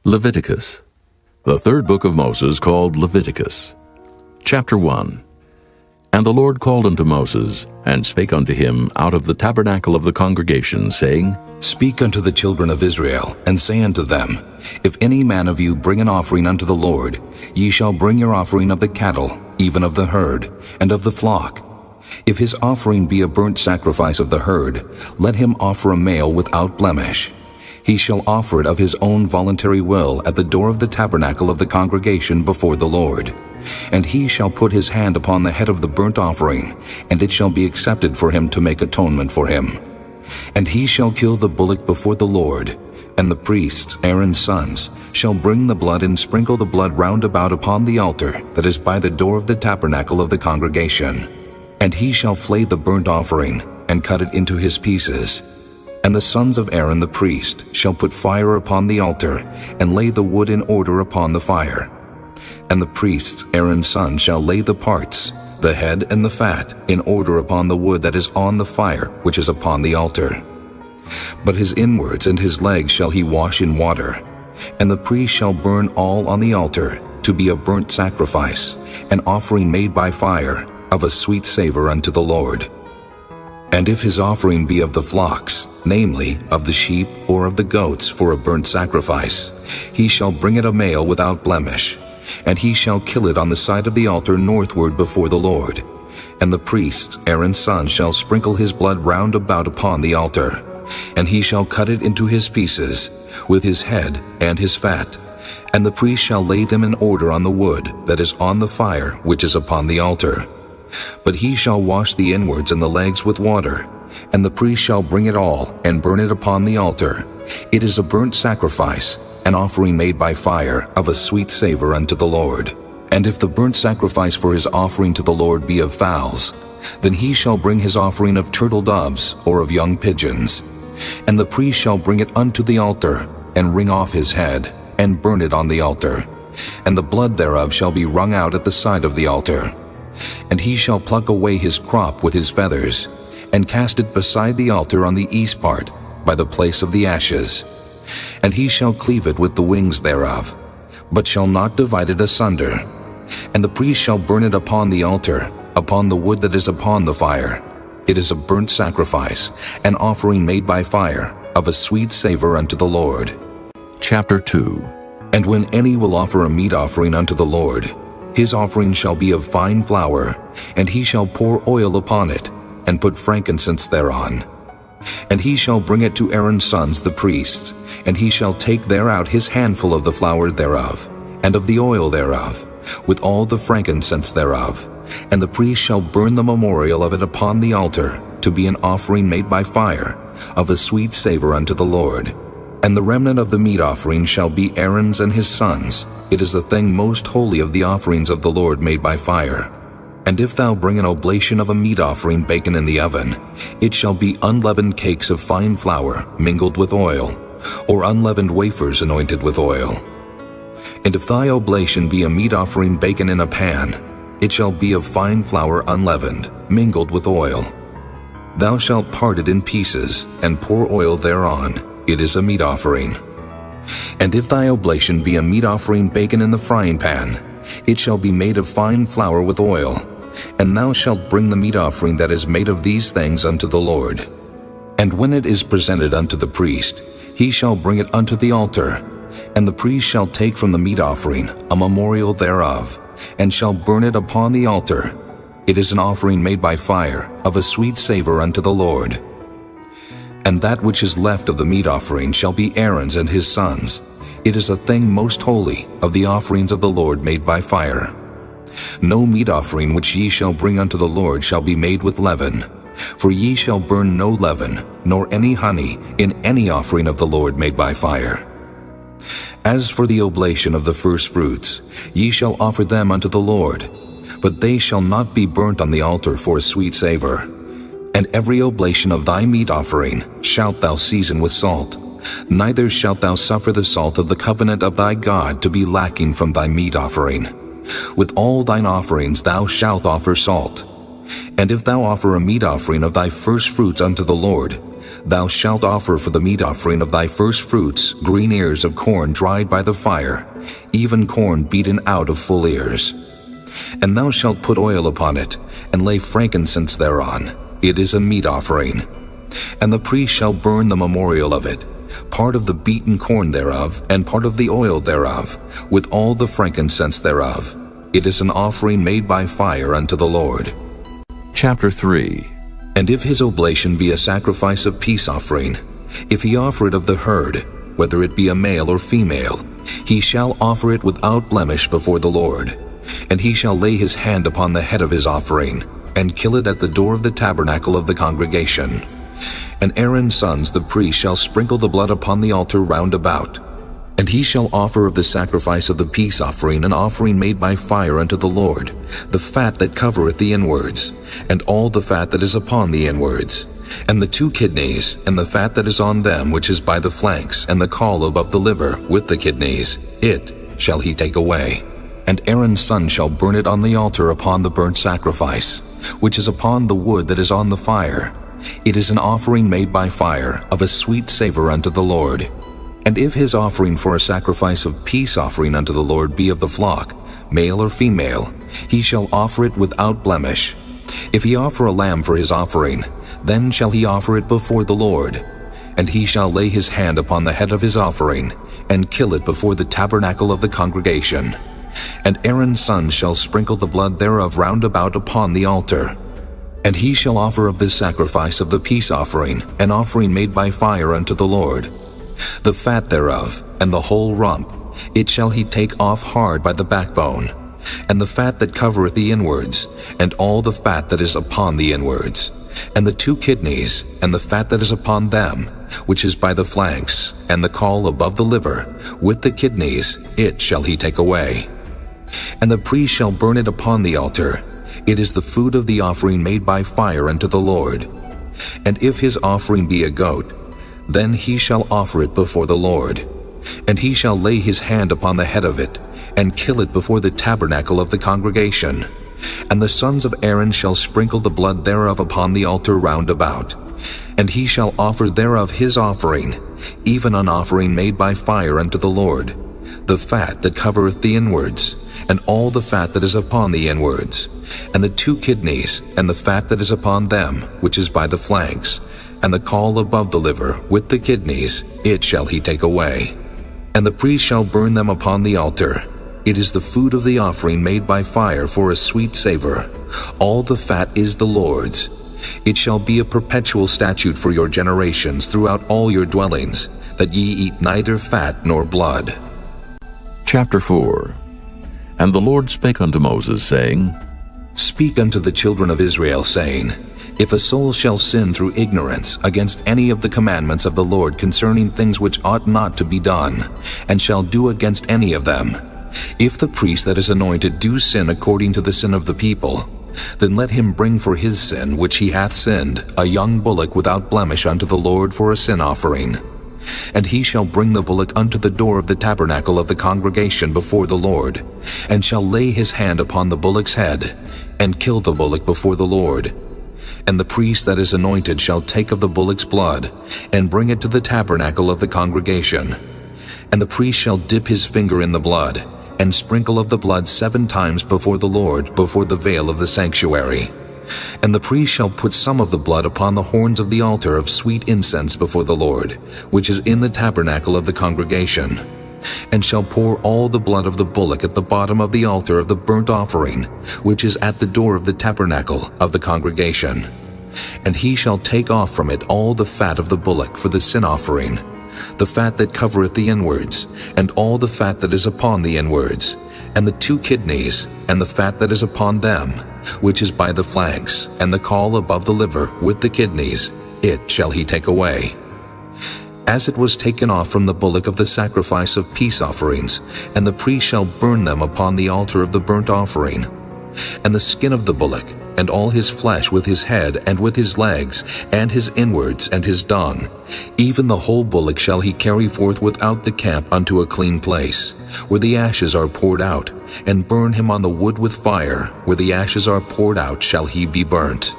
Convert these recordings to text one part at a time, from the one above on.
Leviticus, the third book of Moses, called Leviticus. Chapter 1. And the Lord called unto Moses, and spake unto him out of the tabernacle of the congregation, saying, Speak unto the children of Israel, and say unto them, If any man of you bring an offering unto the Lord, ye shall bring your offering of the cattle, even of the herd, and of the flock. If his offering be a burnt sacrifice of the herd, let him offer a male without blemish. He shall offer it of his own voluntary will at the door of the tabernacle of the congregation before the Lord. And he shall put his hand upon the head of the burnt offering, and it shall be accepted for him to make atonement for him. And he shall kill the bullock before the Lord, and the priests, Aaron's sons, shall bring the blood and sprinkle the blood round about upon the altar that is by the door of the tabernacle of the congregation. And he shall flay the burnt offering, and cut it into his pieces. And the sons of Aaron the priest shall put fire upon the altar, and lay the wood in order upon the fire. And the priests, Aaron's sons, shall lay the parts, the head and the fat, in order upon the wood that is on the fire, which is upon the altar. But his inwards and his legs shall he wash in water. And the priest shall burn all on the altar, to be a burnt sacrifice, an offering made by fire, of a sweet savor unto the Lord. And if his offering be of the flocks, namely, of the sheep or of the goats for a burnt sacrifice, he shall bring it a male without blemish, and he shall kill it on the side of the altar northward before the Lord. And the priests, Aaron's sons, shall sprinkle his blood round about upon the altar, and he shall cut it into his pieces, with his head and his fat. And the priest shall lay them in order on the wood that is on the fire which is upon the altar. But he shall wash the inwards and the legs with water, and the priest shall bring it all, and burn it upon the altar. It is a burnt sacrifice, an offering made by fire, of a sweet savor unto the Lord. And if the burnt sacrifice for his offering to the Lord be of fowls, then he shall bring his offering of turtle doves, or of young pigeons. And the priest shall bring it unto the altar, and wring off his head, and burn it on the altar. And the blood thereof shall be wrung out at the side of the altar. And he shall pluck away his crop with his feathers, and cast it beside the altar on the east part, by the place of the ashes. And he shall cleave it with the wings thereof, but shall not divide it asunder. And the priest shall burn it upon the altar, upon the wood that is upon the fire. It is a burnt sacrifice, an offering made by fire, of a sweet savor unto the Lord. Chapter 2. And when any will offer a meat offering unto the Lord, his offering shall be of fine flour, and he shall pour oil upon it, and put frankincense thereon. And he shall bring it to Aaron's sons the priests, and he shall take thereout his handful of the flour thereof, and of the oil thereof, with all the frankincense thereof. And the priest shall burn the memorial of it upon the altar, to be an offering made by fire, of a sweet savor unto the Lord. And the remnant of the meat offering shall be Aaron's and his sons. It is the thing most holy of the offerings of the Lord made by fire. And if thou bring an oblation of a meat offering baken in the oven, it shall be unleavened cakes of fine flour mingled with oil, or unleavened wafers anointed with oil. And if thy oblation be a meat offering baken in a pan, it shall be of fine flour unleavened, mingled with oil. Thou shalt part it in pieces, and pour oil thereon. It is a meat offering. And if thy oblation be a meat offering baken in the frying pan, it shall be made of fine flour with oil. And thou shalt bring the meat offering that is made of these things unto the Lord. And when it is presented unto the priest, he shall bring it unto the altar. And the priest shall take from the meat offering a memorial thereof, and shall burn it upon the altar. It is an offering made by fire, of a sweet savor unto the Lord. And that which is left of the meat offering shall be Aaron's and his sons. It is a thing most holy of the offerings of the Lord made by fire. No meat offering which ye shall bring unto the Lord shall be made with leaven, for ye shall burn no leaven, nor any honey, in any offering of the Lord made by fire. As for the oblation of the firstfruits, ye shall offer them unto the Lord, but they shall not be burnt on the altar for a sweet savor. And every oblation of thy meat offering shalt thou season with salt, neither shalt thou suffer the salt of the covenant of thy God to be lacking from thy meat offering. With all thine offerings thou shalt offer salt. And if thou offer a meat offering of thy firstfruits unto the Lord, Thou shalt offer for the meat offering of thy first fruits green ears of corn dried by the fire, even corn beaten out of full ears. And thou shalt put oil upon it, and lay frankincense thereon. It is a meat offering. And the priest shall burn the memorial of it, part of the beaten corn thereof, and part of the oil thereof, with all the frankincense thereof. It is an offering made by fire unto the Lord. Chapter 3. And if his oblation be a sacrifice of peace offering, if he offer it of the herd, whether it be a male or female, he shall offer it without blemish before the Lord. And he shall lay his hand upon the head of his offering, and kill it at the door of the tabernacle of the congregation. And Aaron's sons the priest shall sprinkle the blood upon the altar round about. And he shall offer of the sacrifice of the peace offering an offering made by fire unto the Lord, the fat that covereth the inwards, and all the fat that is upon the inwards, and the 2 kidneys, and the fat that is on them which is by the flanks, and the caul above the liver with the kidneys, it shall he take away. And Aaron's son shall burn it on the altar upon the burnt sacrifice, which is upon the wood that is on the fire. It is an offering made by fire, of a sweet savor unto the Lord. And if his offering for a sacrifice of peace offering unto the Lord be of the flock, male or female, he shall offer it without blemish. If he offer a lamb for his offering, then shall he offer it before the Lord. And he shall lay his hand upon the head of his offering, and kill it before the tabernacle of the congregation. And Aaron's son shall sprinkle the blood thereof round about upon the altar. And he shall offer of this sacrifice of the peace offering an offering made by fire unto the Lord. The fat thereof, and the whole rump, it shall he take off hard by the backbone, and the fat that covereth the inwards, and all the fat that is upon the inwards, and the 2 kidneys, and the fat that is upon them, which is by the flanks, and the caul above the liver, with the kidneys, it shall he take away. And the priest shall burn it upon the altar. It is the food of the offering made by fire unto the Lord. And if his offering be a goat, then he shall offer it before the Lord. And he shall lay his hand upon the head of it, and kill it before the tabernacle of the congregation. And the sons of Aaron shall sprinkle the blood thereof upon the altar round about. And he shall offer thereof his offering, even an offering made by fire unto the Lord, the fat that covereth the inwards, and all the fat that is upon the inwards, and the 2 kidneys, and the fat that is upon them, which is by the flanks, and the caul above the liver, with the kidneys, it shall he take away. And the priest shall burn them upon the altar. It is the food of the offering made by fire for a sweet savor. All the fat is the Lord's. It shall be a perpetual statute for your generations throughout all your dwellings, that ye eat neither fat nor blood. Chapter 4. And the Lord spake unto Moses, saying, Speak unto the children of Israel, saying, If a soul shall sin through ignorance against any of the commandments of the Lord concerning things which ought not to be done, and shall do against any of them, if the priest that is anointed do sin according to the sin of the people, then let him bring for his sin which he hath sinned a young bullock without blemish unto the Lord for a sin offering. And he shall bring the bullock unto the door of the tabernacle of the congregation before the Lord, and shall lay his hand upon the bullock's head, and kill the bullock before the Lord. And the priest that is anointed shall take of the bullock's blood, and bring it to the tabernacle of the congregation. And the priest shall dip his finger in the blood, and sprinkle of the blood 7 times before the Lord, before the veil of the sanctuary. And the priest shall put some of the blood upon the horns of the altar of sweet incense before the Lord, which is in the tabernacle of the congregation, and shall pour all the blood of the bullock at the bottom of the altar of the burnt offering, which is at the door of the tabernacle of the congregation. And he shall take off from it all the fat of the bullock for the sin offering, the fat that covereth the inwards, and all the fat that is upon the inwards, and the 2 kidneys, and the fat that is upon them, which is by the flanks, and the caul above the liver, with the kidneys, it shall he take away. As it was taken off from the bullock of the sacrifice of peace offerings, and the priest shall burn them upon the altar of the burnt offering. And the skin of the bullock, and all his flesh with his head, and with his legs, and his inwards, and his dung, even the whole bullock shall he carry forth without the camp unto a clean place, where the ashes are poured out, and burn him on the wood with fire, where the ashes are poured out shall he be burnt.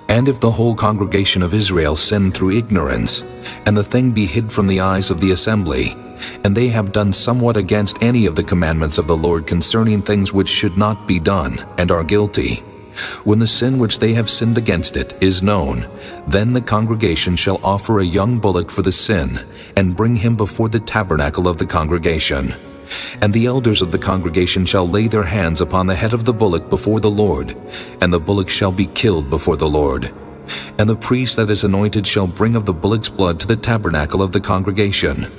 And if the whole congregation of Israel sin through ignorance, and the thing be hid from the eyes of the assembly, and they have done somewhat against any of the commandments of the Lord concerning things which should not be done, and are guilty, when the sin which they have sinned against it is known, then the congregation shall offer a young bullock for the sin, and bring him before the tabernacle of the congregation. And the elders of the congregation shall lay their hands upon the head of the bullock before the Lord, and the bullock shall be killed before the Lord. And the priest that is anointed shall bring of the bullock's blood to the tabernacle of the congregation.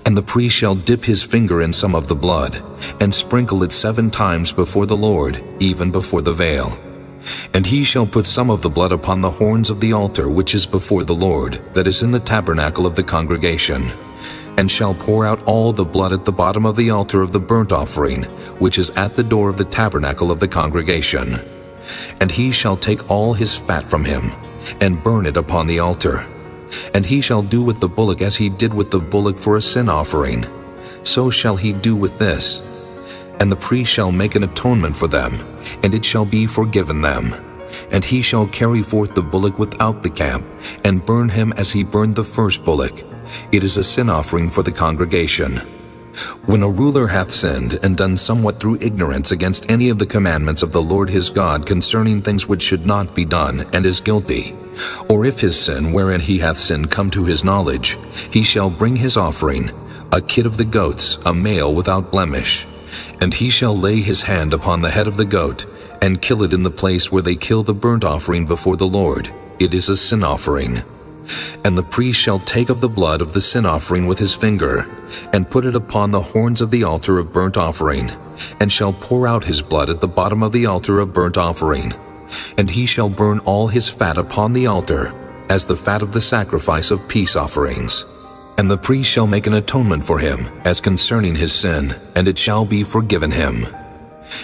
And the priest shall dip his finger in some of the blood, and sprinkle it 7 times before the Lord, even before the veil. And he shall put some of the blood upon the horns of the altar which is before the Lord, that is in the tabernacle of the congregation, and shall pour out all the blood at the bottom of the altar of the burnt offering, which is at the door of the tabernacle of the congregation. And he shall take all his fat from him, and burn it upon the altar. And he shall do with the bullock as he did with the bullock for a sin offering. So shall he do with this. And the priest shall make an atonement for them, and it shall be forgiven them. And he shall carry forth the bullock without the camp, and burn him as he burned the first bullock. It is a sin offering for the congregation. When a ruler hath sinned and done somewhat through ignorance against any of the commandments of the Lord his God concerning things which should not be done, and is guilty, or if his sin wherein he hath sinned come to his knowledge, he shall bring his offering, a kid of the goats, a male without blemish. And he shall lay his hand upon the head of the goat, and kill it in the place where they kill the burnt offering before the Lord. It is a sin offering. And the priest shall take of the blood of the sin offering with his finger, and put it upon the horns of the altar of burnt offering, and shall pour out his blood at the bottom of the altar of burnt offering. And he shall burn all his fat upon the altar, as the fat of the sacrifice of peace offerings. And the priest shall make an atonement for him, as concerning his sin, and it shall be forgiven him.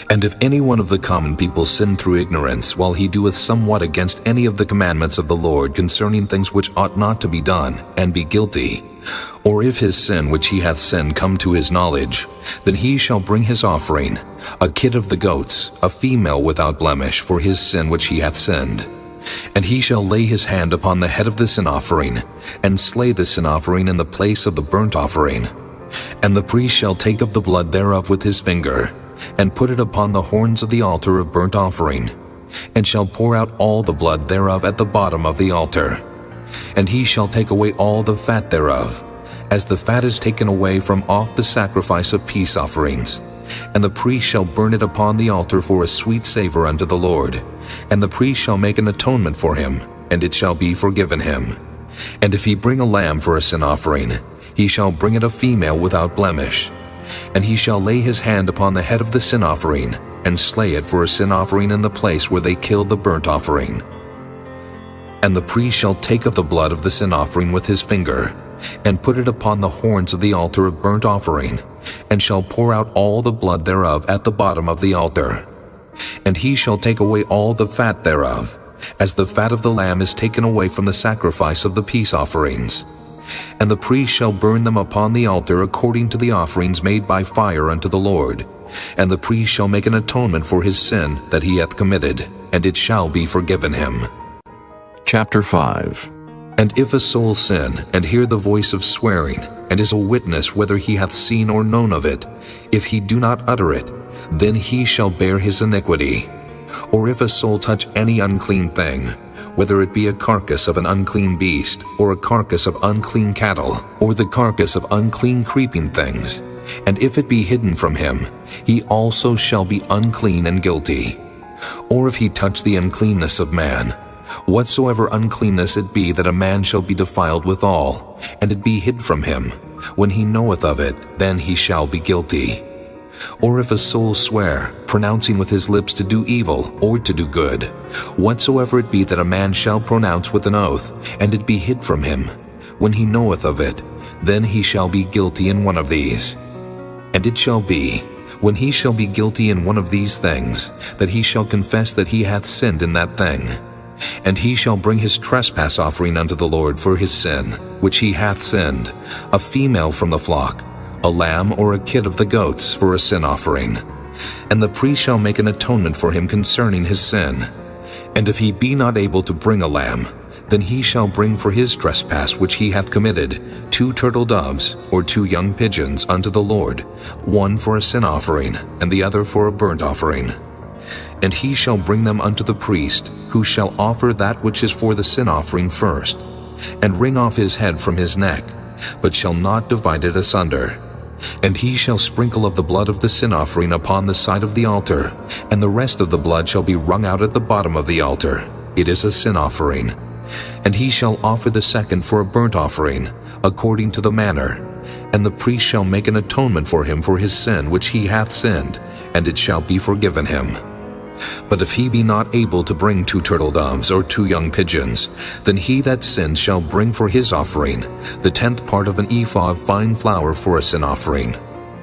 And if any one of the common people sin through ignorance, while he doeth somewhat against any of the commandments of the Lord concerning things which ought not to be done, and be guilty, or if his sin which he hath sinned come to his knowledge, then he shall bring his offering, a kid of the goats, a female without blemish, for his sin which he hath sinned. And he shall lay his hand upon the head of the sin offering, and slay the sin offering in the place of the burnt offering. And the priest shall take of the blood thereof with his finger, and put it upon the horns of the altar of burnt offering, and shall pour out all the blood thereof at the bottom of the altar. And he shall take away all the fat thereof, as the fat is taken away from off the sacrifice of peace offerings. And the priest shall burn it upon the altar for a sweet savor unto the Lord. And the priest shall make an atonement for him, and it shall be forgiven him. And if he bring a lamb for a sin offering, he shall bring it a female without blemish. And he shall lay his hand upon the head of the sin offering, and slay it for a sin offering in the place where they kill the burnt offering. And the priest shall take of the blood of the sin offering with his finger, and put it upon the horns of the altar of burnt offering, and shall pour out all the blood thereof at the bottom of the altar. And he shall take away all the fat thereof, as the fat of the lamb is taken away from the sacrifice of the peace offerings. And the priest shall burn them upon the altar according to the offerings made by fire unto the Lord. And the priest shall make an atonement for his sin that he hath committed, and it shall be forgiven him. Chapter 5. And if a soul sin, and hear the voice of swearing, and is a witness whether he hath seen or known of it, if he do not utter it, then he shall bear his iniquity. Or if a soul touch any unclean thing, whether it be a carcass of an unclean beast, or a carcass of unclean cattle, or the carcass of unclean creeping things, and if it be hidden from him, he also shall be unclean and guilty. Or if he touch the uncleanness of man, whatsoever uncleanness it be that a man shall be defiled withal, and it be hid from him, when he knoweth of it, then he shall be guilty. Or if a soul swear, pronouncing with his lips to do evil or to do good, whatsoever it be that a man shall pronounce with an oath, and it be hid from him, when he knoweth of it, then he shall be guilty in one of these. And it shall be, when he shall be guilty in one of these things, that he shall confess that he hath sinned in that thing. And he shall bring his trespass offering unto the Lord for his sin, which he hath sinned, a female from the flock, a lamb or a kid of the goats for a sin offering. And the priest shall make an atonement for him concerning his sin. And if he be not able to bring a lamb, then he shall bring for his trespass which he hath committed 2 turtle doves or 2 young pigeons unto the Lord, one for a sin offering, and the other for a burnt offering. And he shall bring them unto the priest, who shall offer that which is for the sin offering first, and wring off his head from his neck, but shall not divide it asunder. And he shall sprinkle of the blood of the sin offering upon the side of the altar, and the rest of the blood shall be wrung out at the bottom of the altar. It is a sin offering. And he shall offer the second for a burnt offering, according to the manner. And the priest shall make an atonement for him for his sin which he hath sinned, and it shall be forgiven him. But if he be not able to bring 2 turtle doves or 2 young pigeons, then he that sins shall bring for his offering the 10th part of an ephah of fine flour for a sin offering.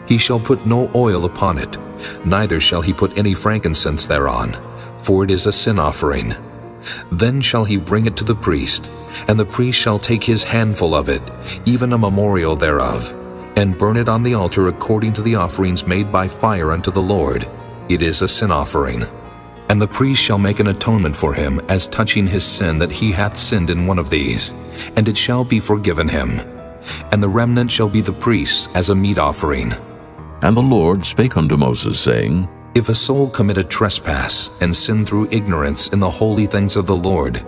He shall put no oil upon it, neither shall he put any frankincense thereon, for it is a sin offering. Then shall he bring it to the priest, and the priest shall take his handful of it, even a memorial thereof, and burn it on the altar according to the offerings made by fire unto the Lord. It is a sin offering. And the priest shall make an atonement for him as touching his sin that he hath sinned in one of these, and it shall be forgiven him. And the remnant shall be the priest's as a meat offering. And the Lord spake unto Moses, saying, If a soul commit a trespass, and sin through ignorance in the holy things of the Lord,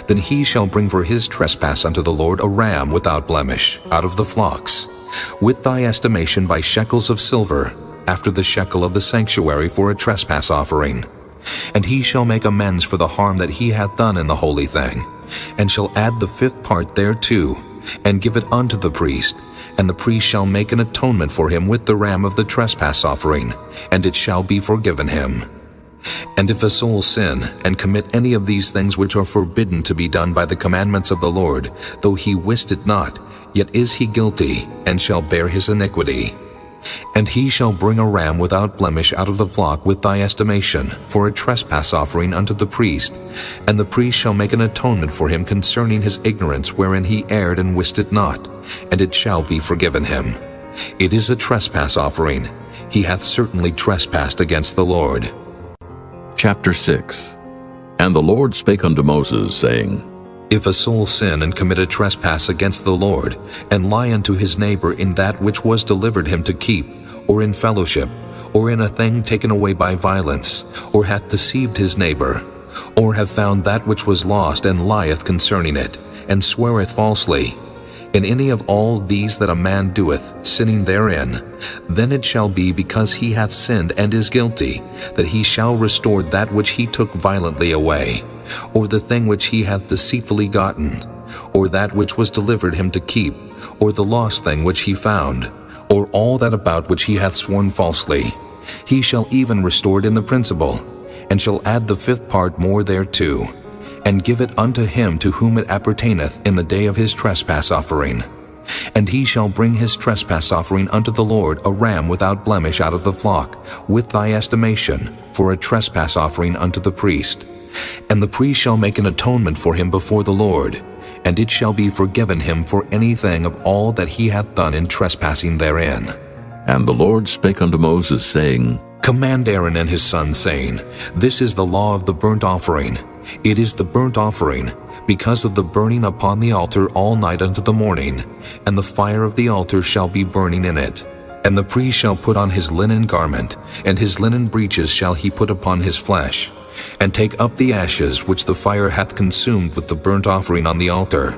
then he shall bring for his trespass unto the Lord a ram without blemish, out of the flocks, with thy estimation by shekels of silver, after the shekel of the sanctuary for a trespass offering. And he shall make amends for the harm that he hath done in the holy thing, and shall add the 5th part thereto, and give it unto the priest, and the priest shall make an atonement for him with the ram of the trespass offering, and it shall be forgiven him. And if a soul sin, and commit any of these things which are forbidden to be done by the commandments of the Lord, though he wist it not, yet is he guilty, and shall bear his iniquity. And he shall bring a ram without blemish out of the flock with thy estimation, for a trespass offering unto the priest, and the priest shall make an atonement for him concerning his ignorance wherein he erred and wist it not, and it shall be forgiven him. It is a trespass offering. He hath certainly trespassed against the Lord. Chapter 6. And the Lord spake unto Moses, saying, If a soul sin and commit a trespass against the Lord, and lie unto his neighbor in that which was delivered him to keep, or in fellowship, or in a thing taken away by violence, or hath deceived his neighbor, or have found that which was lost and lieth concerning it, and sweareth falsely, in any of all these that a man doeth, sinning therein, then it shall be because he hath sinned and is guilty, that he shall restore that which he took violently away, or the thing which he hath deceitfully gotten, or that which was delivered him to keep, or the lost thing which he found, or all that about which he hath sworn falsely. He shall even restore it in the principal, and shall add the 5th part more thereto, and give it unto him to whom it appertaineth in the day of his trespass offering. And he shall bring his trespass offering unto the Lord a ram without blemish out of the flock, with thy estimation, for a trespass offering unto the priest. And the priest shall make an atonement for him before the Lord, and it shall be forgiven him for anything of all that he hath done in trespassing therein. And the Lord spake unto Moses, saying, Command Aaron and his sons, saying, This is the law of the burnt offering. It is the burnt offering, because of the burning upon the altar all night unto the morning, and the fire of the altar shall be burning in it. And the priest shall put on his linen garment, and his linen breeches shall he put upon his flesh, and take up the ashes which the fire hath consumed with the burnt offering on the altar,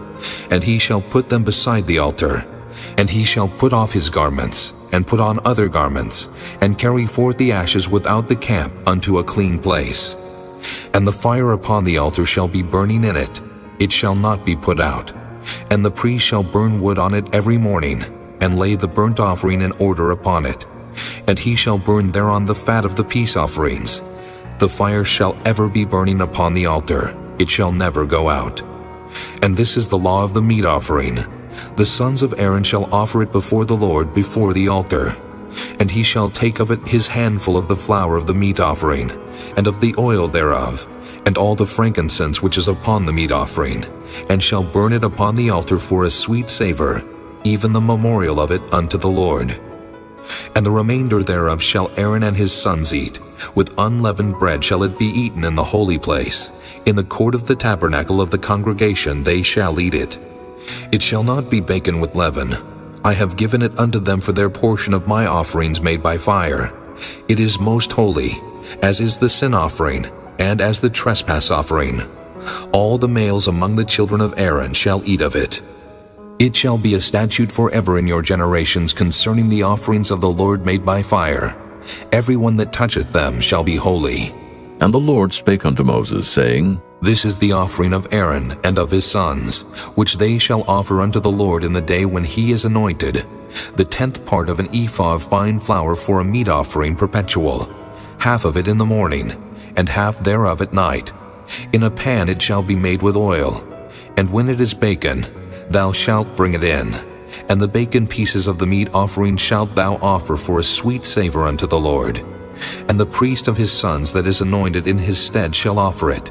and he shall put them beside the altar. And he shall put off his garments, and put on other garments, and carry forth the ashes without the camp unto a clean place. And the fire upon the altar shall be burning in it, it shall not be put out. And the priest shall burn wood on it every morning, and lay the burnt offering in order upon it. And he shall burn thereon the fat of the peace offerings. The fire shall ever be burning upon the altar, it shall never go out. And this is the law of the meat offering. The sons of Aaron shall offer it before the Lord before the altar. And he shall take of it his handful of the flour of the meat offering, and of the oil thereof, and all the frankincense which is upon the meat offering, and shall burn it upon the altar for a sweet savor, even the memorial of it unto the Lord. And the remainder thereof shall Aaron and his sons eat. With unleavened bread shall it be eaten in the holy place. In the court of the tabernacle of the congregation they shall eat it. It shall not be baken with leaven. I have given it unto them for their portion of my offerings made by fire. It is most holy, as is the sin offering, and as the trespass offering. All the males among the children of Aaron shall eat of it. It shall be a statute forever in your generations concerning the offerings of the Lord made by fire. Every one that toucheth them shall be holy. And the Lord spake unto Moses, saying, This is the offering of Aaron and of his sons, which they shall offer unto the Lord in the day when he is anointed, the 10th part of an ephah of fine flour for a meat offering perpetual, half of it in the morning, and half thereof at night. In a pan it shall be made with oil, and when it is baken, thou shalt bring it in, and the baken pieces of the meat offering shalt thou offer for a sweet savor unto the Lord. And the priest of his sons that is anointed in his stead shall offer it.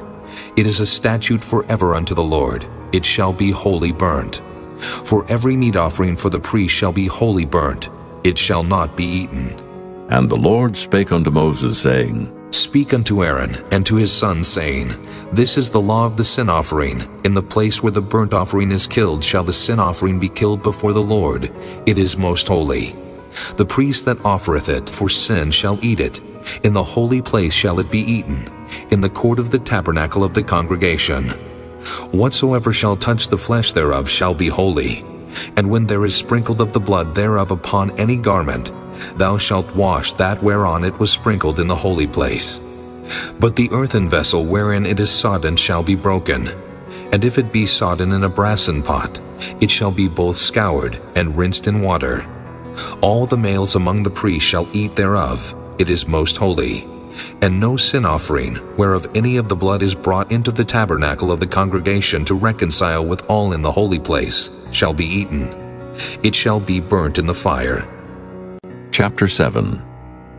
It is a statute forever unto the Lord. It shall be wholly burnt. For every meat offering for the priest shall be wholly burnt. It shall not be eaten. And the Lord spake unto Moses, saying, Speak unto Aaron and to his sons, saying, This is the law of the sin offering. In the place where the burnt offering is killed shall the sin offering be killed before the Lord. It is most holy. The priest that offereth it for sin shall eat it. In the holy place shall it be eaten, in the court of the tabernacle of the congregation. Whatsoever shall touch the flesh thereof shall be holy. And when there is sprinkled of the blood thereof upon any garment, thou shalt wash that whereon it was sprinkled in the holy place. But the earthen vessel wherein it is sodden shall be broken. And if it be sodden in a brassen pot, it shall be both scoured and rinsed in water. All the males among the priests shall eat thereof. It is most holy. And no sin offering, whereof any of the blood is brought into the tabernacle of the congregation to reconcile with all in the holy place, shall be eaten. It shall be burnt in the fire. Chapter 7.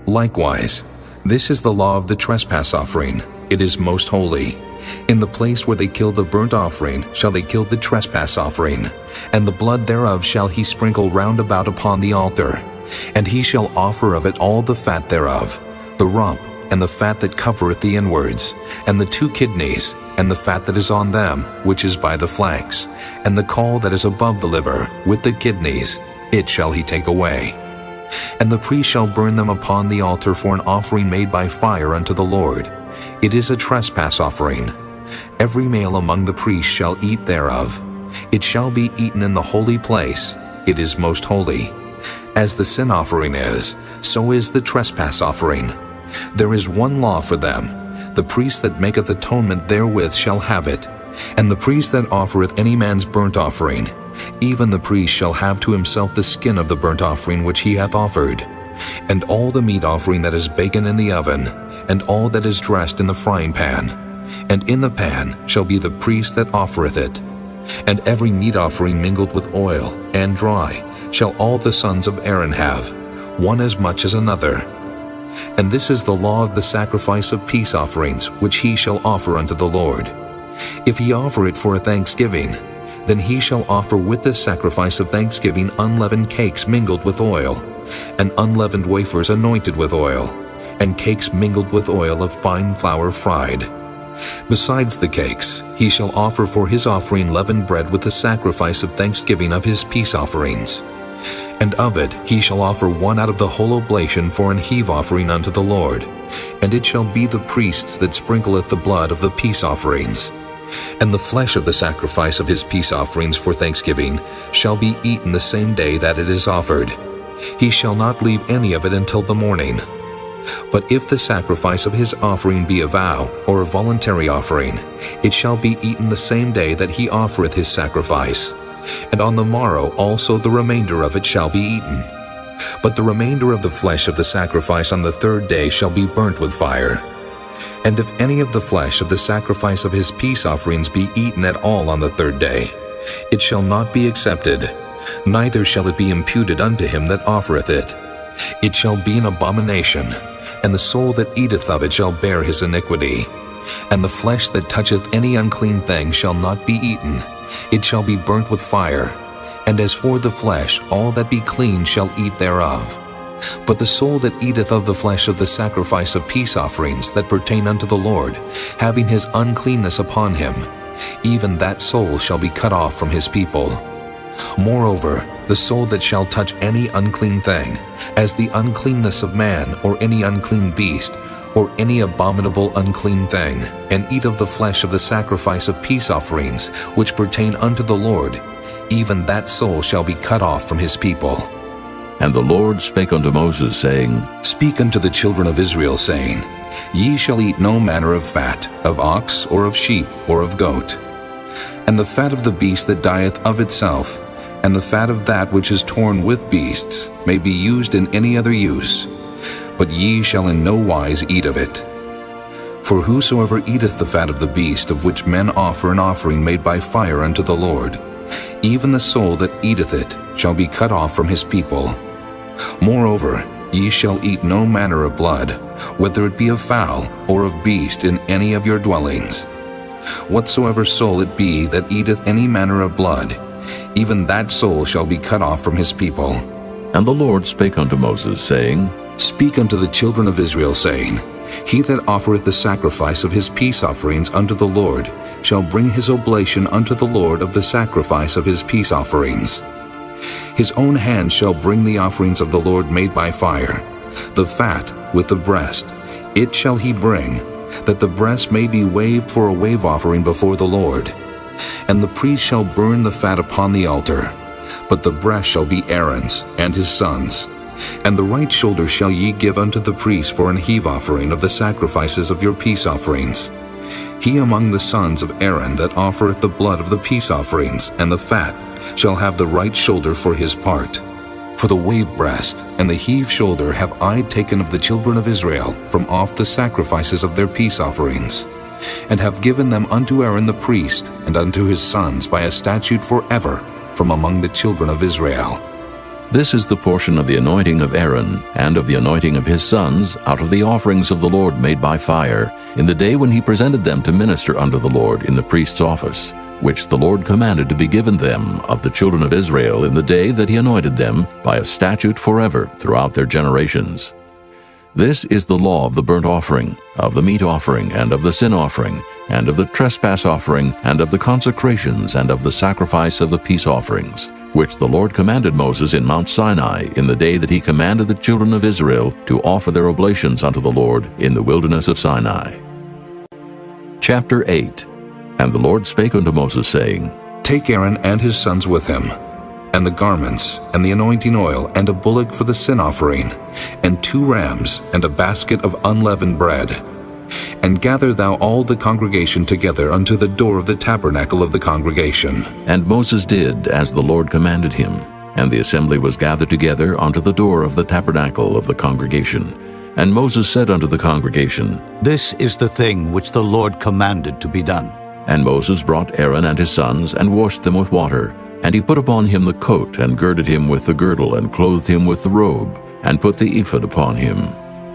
Likewise, this is the law of the trespass offering. It is most holy. In the place where they kill the burnt offering shall they kill the trespass offering, and the blood thereof shall he sprinkle round about upon the altar. And he shall offer of it all the fat thereof, the rump, and the fat that covereth the inwards, and the 2 kidneys, and the fat that is on them, which is by the flanks, and the caul that is above the liver, with the kidneys, it shall he take away. And the priest shall burn them upon the altar for an offering made by fire unto the Lord. It is a trespass offering. Every male among the priests shall eat thereof. It shall be eaten in the holy place. It is most holy. As the sin offering is, so is the trespass offering. There is one law for them. The priest that maketh atonement therewith shall have it. And the priest that offereth any man's burnt offering, even the priest shall have to himself the skin of the burnt offering which he hath offered, and all the meat offering that is baken in the oven, and all that is dressed in the frying pan. And in the pan shall be the priest that offereth it. And every meat offering mingled with oil, and dry, shall all the sons of Aaron have, one as much as another. And this is the law of the sacrifice of peace offerings, which he shall offer unto the Lord. If he offer it for a thanksgiving, then he shall offer with the sacrifice of thanksgiving unleavened cakes mingled with oil, and unleavened wafers anointed with oil, and cakes mingled with oil of fine flour fried. Besides the cakes, he shall offer for his offering leavened bread with the sacrifice of thanksgiving of his peace offerings. And of it he shall offer one out of the whole oblation for an heave offering unto the Lord, and it shall be the priest that sprinkleth the blood of the peace offerings. And the flesh of the sacrifice of his peace offerings for thanksgiving shall be eaten the same day that it is offered. He shall not leave any of it until the morning. But if the sacrifice of his offering be a vow or a voluntary offering, it shall be eaten the same day that he offereth his sacrifice. And on the morrow also the remainder of it shall be eaten. But the remainder of the flesh of the sacrifice on the 3rd day shall be burnt with fire. And if any of the flesh of the sacrifice of his peace offerings be eaten at all on the 3rd day, it shall not be accepted, neither shall it be imputed unto him that offereth it. It shall be an abomination, and the soul that eateth of it shall bear his iniquity. And the flesh that toucheth any unclean thing shall not be eaten, it shall be burnt with fire. And as for the flesh, all that be clean shall eat thereof. But the soul that eateth of the flesh of the sacrifice of peace offerings that pertain unto the Lord, having his uncleanness upon him, even that soul shall be cut off from his people. Moreover, the soul that shall touch any unclean thing, as the uncleanness of man, or any unclean beast, or any abominable unclean thing, and eat of the flesh of the sacrifice of peace offerings, which pertain unto the Lord, even that soul shall be cut off from his people. And the Lord spake unto Moses, saying, Speak unto the children of Israel, saying, Ye shall eat no manner of fat, of ox, or of sheep, or of goat. And the fat of the beast that dieth of itself, and the fat of that which is torn with beasts, may be used in any other use. But ye shall in no wise eat of it. For whosoever eateth the fat of the beast, of which men offer an offering made by fire unto the Lord, even the soul that eateth it shall be cut off from his people. Moreover, ye shall eat no manner of blood, whether it be of fowl or of beast, in any of your dwellings. Whatsoever soul it be that eateth any manner of blood, even that soul shall be cut off from his people. And the Lord spake unto Moses, saying, Speak unto the children of Israel, saying, He that offereth the sacrifice of his peace offerings unto the Lord shall bring his oblation unto the Lord of the sacrifice of his peace offerings. His own hand shall bring the offerings of the Lord made by fire, the fat with the breast, it shall he bring, that the breast may be waved for a wave offering before the Lord. And the priest shall burn the fat upon the altar, but the breast shall be Aaron's and his sons'. And the right shoulder shall ye give unto the priest for an heave offering of the sacrifices of your peace offerings. He among the sons of Aaron that offereth the blood of the peace offerings and the fat shall have the right shoulder for his part. For the wave breast and the heave shoulder have I taken of the children of Israel from off the sacrifices of their peace offerings, and have given them unto Aaron the priest and unto his sons by a statute forever from among the children of Israel. This is the portion of the anointing of Aaron, and of the anointing of his sons, out of the offerings of the Lord made by fire, in the day when he presented them to minister unto the Lord in the priest's office, which the Lord commanded to be given them of the children of Israel in the day that he anointed them, by a statute forever throughout their generations. This is the law of the burnt offering, of the meat offering, and of the sin offering, and of the trespass offering, and of the consecrations, and of the sacrifice of the peace offerings, which the Lord commanded Moses in Mount Sinai in the day that he commanded the children of Israel to offer their oblations unto the Lord in the wilderness of Sinai. Chapter 8. And the Lord spake unto Moses, saying, Take Aaron and his sons with him, and the garments, and the anointing oil, and a bullock for the sin offering, and 2 rams, and a basket of unleavened bread. And gather thou all the congregation together unto the door of the tabernacle of the congregation. And Moses did as the Lord commanded him, and the assembly was gathered together unto the door of the tabernacle of the congregation. And Moses said unto the congregation, This is the thing which the Lord commanded to be done. And Moses brought Aaron and his sons, and washed them with water. And he put upon him the coat, and girded him with the girdle, and clothed him with the robe, and put the ephod upon him.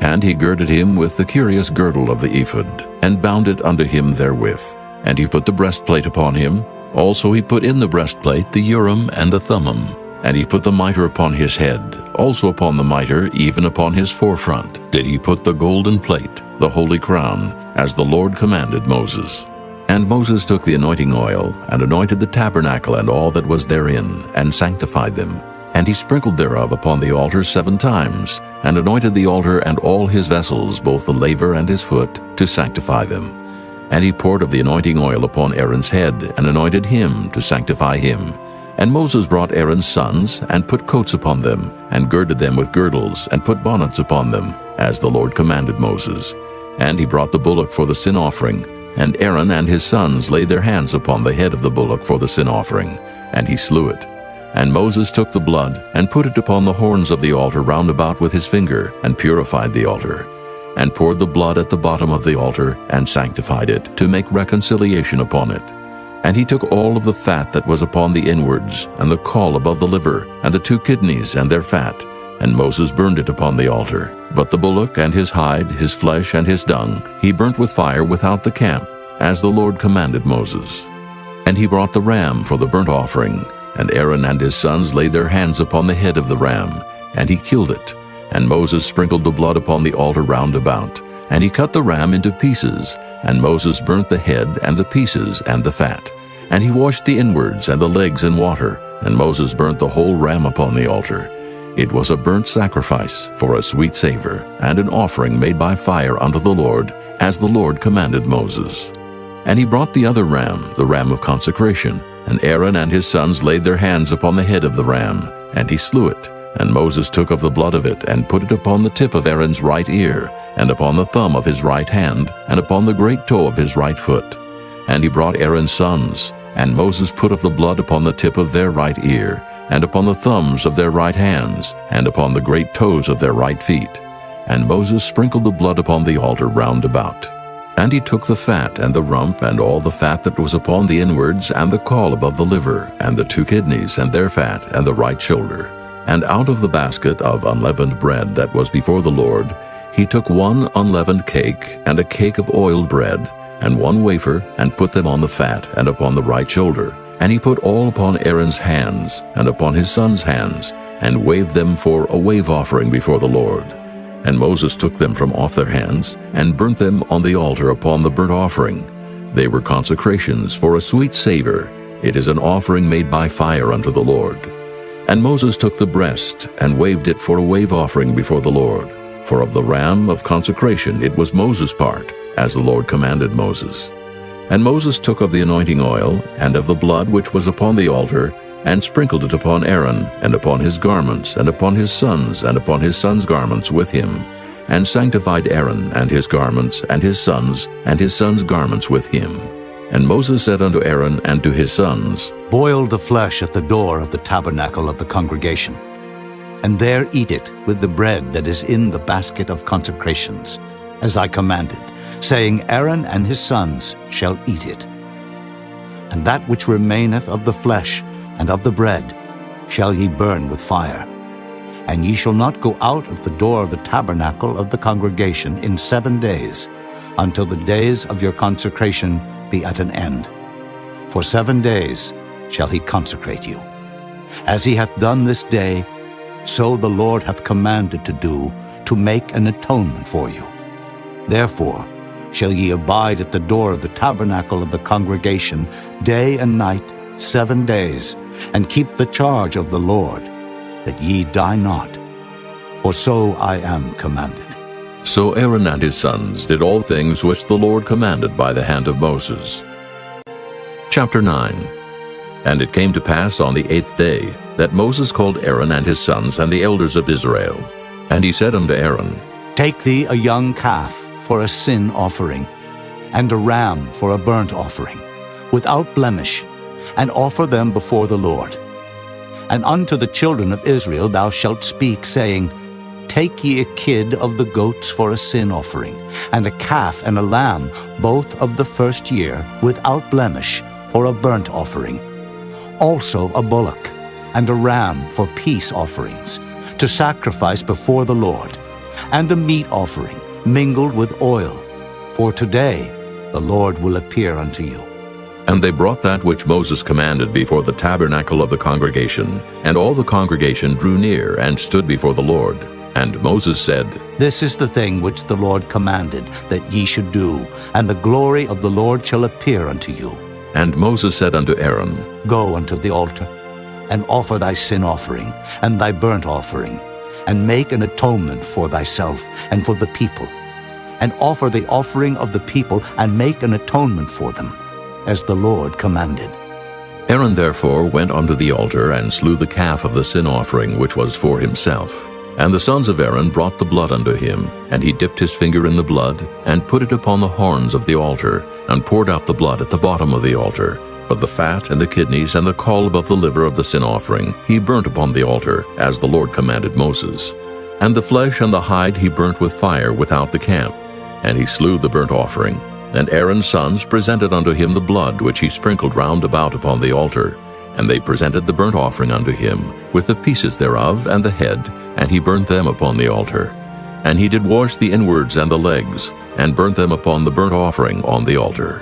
And he girded him with the curious girdle of the ephod, and bound it unto him therewith. And he put the breastplate upon him. Also he put in the breastplate the Urim and the Thummim. And he put the mitre upon his head. Also upon the mitre, even upon his forefront, did he put the golden plate, the holy crown, as the Lord commanded Moses. And Moses took the anointing oil, and anointed the tabernacle and all that was therein, and sanctified them. And he sprinkled thereof upon the altar 7 times, and anointed the altar and all his vessels, both the laver and his foot, to sanctify them. And he poured of the anointing oil upon Aaron's head, and anointed him to sanctify him. And Moses brought Aaron's sons, and put coats upon them, and girded them with girdles, and put bonnets upon them, as the Lord commanded Moses. And he brought the bullock for the sin offering, and Aaron and his sons laid their hands upon the head of the bullock for the sin offering, and he slew it. And Moses took the blood, and put it upon the horns of the altar round about with his finger, and purified the altar, and poured the blood at the bottom of the altar, and sanctified it, to make reconciliation upon it. And he took all of the fat that was upon the inwards, and the caul above the liver, and the 2 kidneys and their fat, and Moses burned it upon the altar. But the bullock and his hide, his flesh and his dung, he burnt with fire without the camp, as the Lord commanded Moses. And he brought the ram for the burnt offering, and Aaron and his sons laid their hands upon the head of the ram, and he killed it, And Moses sprinkled the blood upon the altar round about, and he cut the ram into pieces, and Moses burnt the head and the pieces and the fat. And he washed the inwards and the legs in water, and Moses burnt the whole ram upon the altar. It was a burnt sacrifice for a sweet savor, and an offering made by fire unto the Lord, as the Lord commanded Moses. And he brought the other ram, the ram of consecration, and Aaron and his sons laid their hands upon the head of the ram, and he slew it. And Moses took of the blood of it, and put it upon the tip of Aaron's right ear, and upon the thumb of his right hand, and upon the great toe of his right foot. And he brought Aaron's sons, and Moses put of the blood upon the tip of their right ear, and upon the thumbs of their right hands, and upon the great toes of their right feet. And Moses sprinkled the blood upon the altar round about. And he took the fat and the rump, and all the fat that was upon the inwards, and the caul above the liver, and the 2 kidneys, and their fat, and the right shoulder. And out of the basket of unleavened bread that was before the Lord, he took 1 unleavened cake, and a cake of oiled bread, and 1 wafer, and put them on the fat, and upon the right shoulder. And he put all upon Aaron's hands, and upon his sons' hands, and waved them for a wave offering before the Lord. And Moses took them from off their hands, and burnt them on the altar upon the burnt offering. They were consecrations for a sweet savor. It is an offering made by fire unto the Lord. And Moses took the breast, and waved it for a wave offering before the Lord. For of the ram of consecration it was Moses' part, as the Lord commanded Moses. And Moses took of the anointing oil, and of the blood which was upon the altar, and sprinkled it upon Aaron, and upon his garments, and upon his sons garments with him, and sanctified Aaron and his garments, and his sons garments with him. And Moses said unto Aaron and to his sons, Boil the flesh at the door of the tabernacle of the congregation, and there eat it with the bread that is in the basket of consecrations, as I commanded, saying, Aaron and his sons shall eat it. And that which remaineth of the flesh and of the bread shall ye burn with fire. And ye shall not go out of the door of the tabernacle of the congregation in 7 days, until the days of your consecration be at an end. For 7 days shall he consecrate you. As he hath done this day, so the Lord hath commanded to do, to make an atonement for you. Therefore shall ye abide at the door of the tabernacle of the congregation day and night 7 days, and keep the charge of the Lord, that ye die not. For so I am commanded. So Aaron and his sons did all things which the Lord commanded by the hand of Moses. Chapter 9. And it came to pass on the 8th day that Moses called Aaron and his sons and the elders of Israel. And he said unto Aaron, Take thee a young calf for a sin offering, and a ram for a burnt offering, without blemish, and offer them before the Lord. And unto the children of Israel thou shalt speak, saying, Take ye a kid of the goats for a sin offering, and a calf and a lamb, both of the first year, without blemish, for a burnt offering. Also a bullock, and a ram for peace offerings, to sacrifice before the Lord, and a meat offering, mingled with oil. For today the Lord will appear unto you. And they brought that which Moses commanded before the tabernacle of the congregation, and all the congregation drew near and stood before the Lord. And Moses said, This is the thing which the Lord commanded that ye should do, and the glory of the Lord shall appear unto you. And Moses said unto Aaron, Go unto the altar, and offer thy sin offering, and thy burnt offering, and make an atonement for thyself and for the people, and offer the offering of the people, and make an atonement for them, as the Lord commanded. Aaron therefore went unto the altar, and slew the calf of the sin offering which was for himself. And the sons of Aaron brought the blood unto him, and he dipped his finger in the blood, and put it upon the horns of the altar, and poured out the blood at the bottom of the altar. But the fat and the kidneys and the caul above the liver of the sin offering he burnt upon the altar, as the Lord commanded Moses. And the flesh and the hide he burnt with fire without the camp. And he slew the burnt offering. And Aaron's sons presented unto him the blood which he sprinkled round about upon the altar. And they presented the burnt offering unto him, with the pieces thereof and the head, and he burnt them upon the altar. And he did wash the inwards and the legs, and burnt them upon the burnt offering on the altar.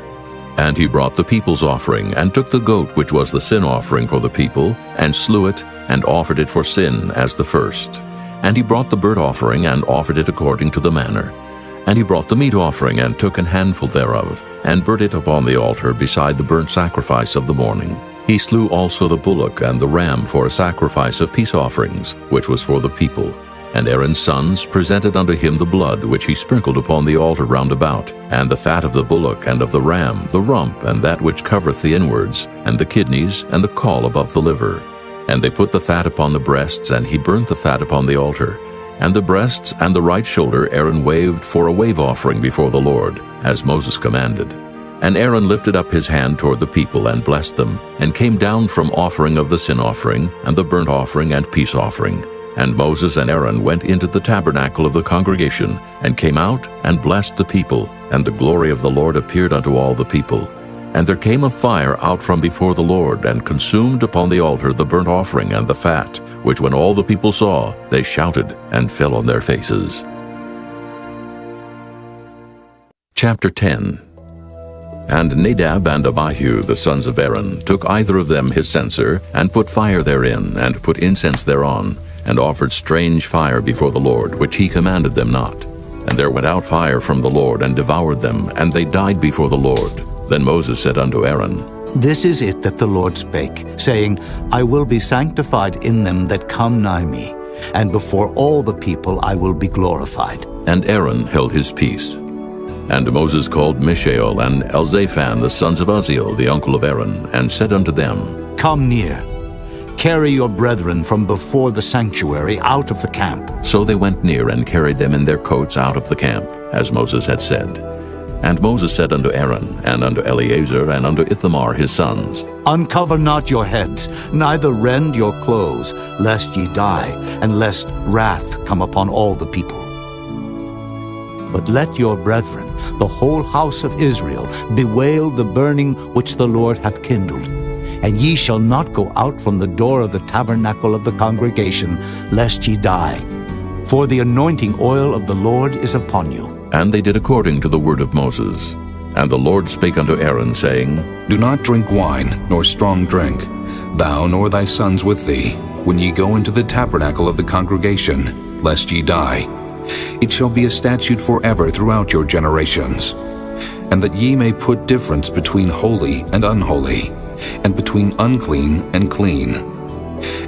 And he brought the people's offering, and took the goat which was the sin offering for the people, and slew it, and offered it for sin as the first. And he brought the burnt offering, and offered it according to the manner. And he brought the meat offering, and took an handful thereof, and burnt it upon the altar beside the burnt sacrifice of the morning. He slew also the bullock and the ram for a sacrifice of peace offerings, which was for the people. And Aaron's sons presented unto him the blood which he sprinkled upon the altar round about, and the fat of the bullock and of the ram, the rump, and that which covereth the inwards, and the kidneys, and the caul above the liver. And they put the fat upon the breasts, and he burnt the fat upon the altar. And the breasts and the right shoulder Aaron waved for a wave offering before the Lord, as Moses commanded. And Aaron lifted up his hand toward the people, and blessed them, and came down from offering of the sin offering, and the burnt offering, and peace offering. And Moses and Aaron went into the tabernacle of the congregation, and came out, and blessed the people, and the glory of the Lord appeared unto all the people. And there came a fire out from before the Lord, and consumed upon the altar the burnt offering and the fat, which when all the people saw, they shouted, and fell on their faces. Chapter 10. And Nadab and Abihu, the sons of Aaron, took either of them his censer, and put fire therein, and put incense thereon, and offered strange fire before the Lord, which he commanded them not. And there went out fire from the Lord, and devoured them, and they died before the Lord. Then Moses said unto Aaron, This is it that the Lord spake, saying, I will be sanctified in them that come nigh me, and before all the people I will be glorified. And Aaron held his peace. And Moses called Mishael and Elzaphan, the sons of Uzziel, the uncle of Aaron, and said unto them, Come near. Carry your brethren from before the sanctuary out of the camp. So they went near, and carried them in their coats out of the camp, as Moses had said. And Moses said unto Aaron, and unto Eleazar, and unto Ithamar his sons, Uncover not your heads, neither rend your clothes, lest ye die, and lest wrath come upon all the people. But let your brethren, the whole house of Israel, bewail the burning which the Lord hath kindled. And ye shall not go out from the door of the tabernacle of the congregation, lest ye die. For the anointing oil of the Lord is upon you. And they did according to the word of Moses. And the Lord spake unto Aaron, saying, Do not drink wine, nor strong drink, thou nor thy sons with thee, when ye go into the tabernacle of the congregation, lest ye die. It shall be a statute forever throughout your generations. And that ye may put difference between holy and unholy, and between unclean and clean.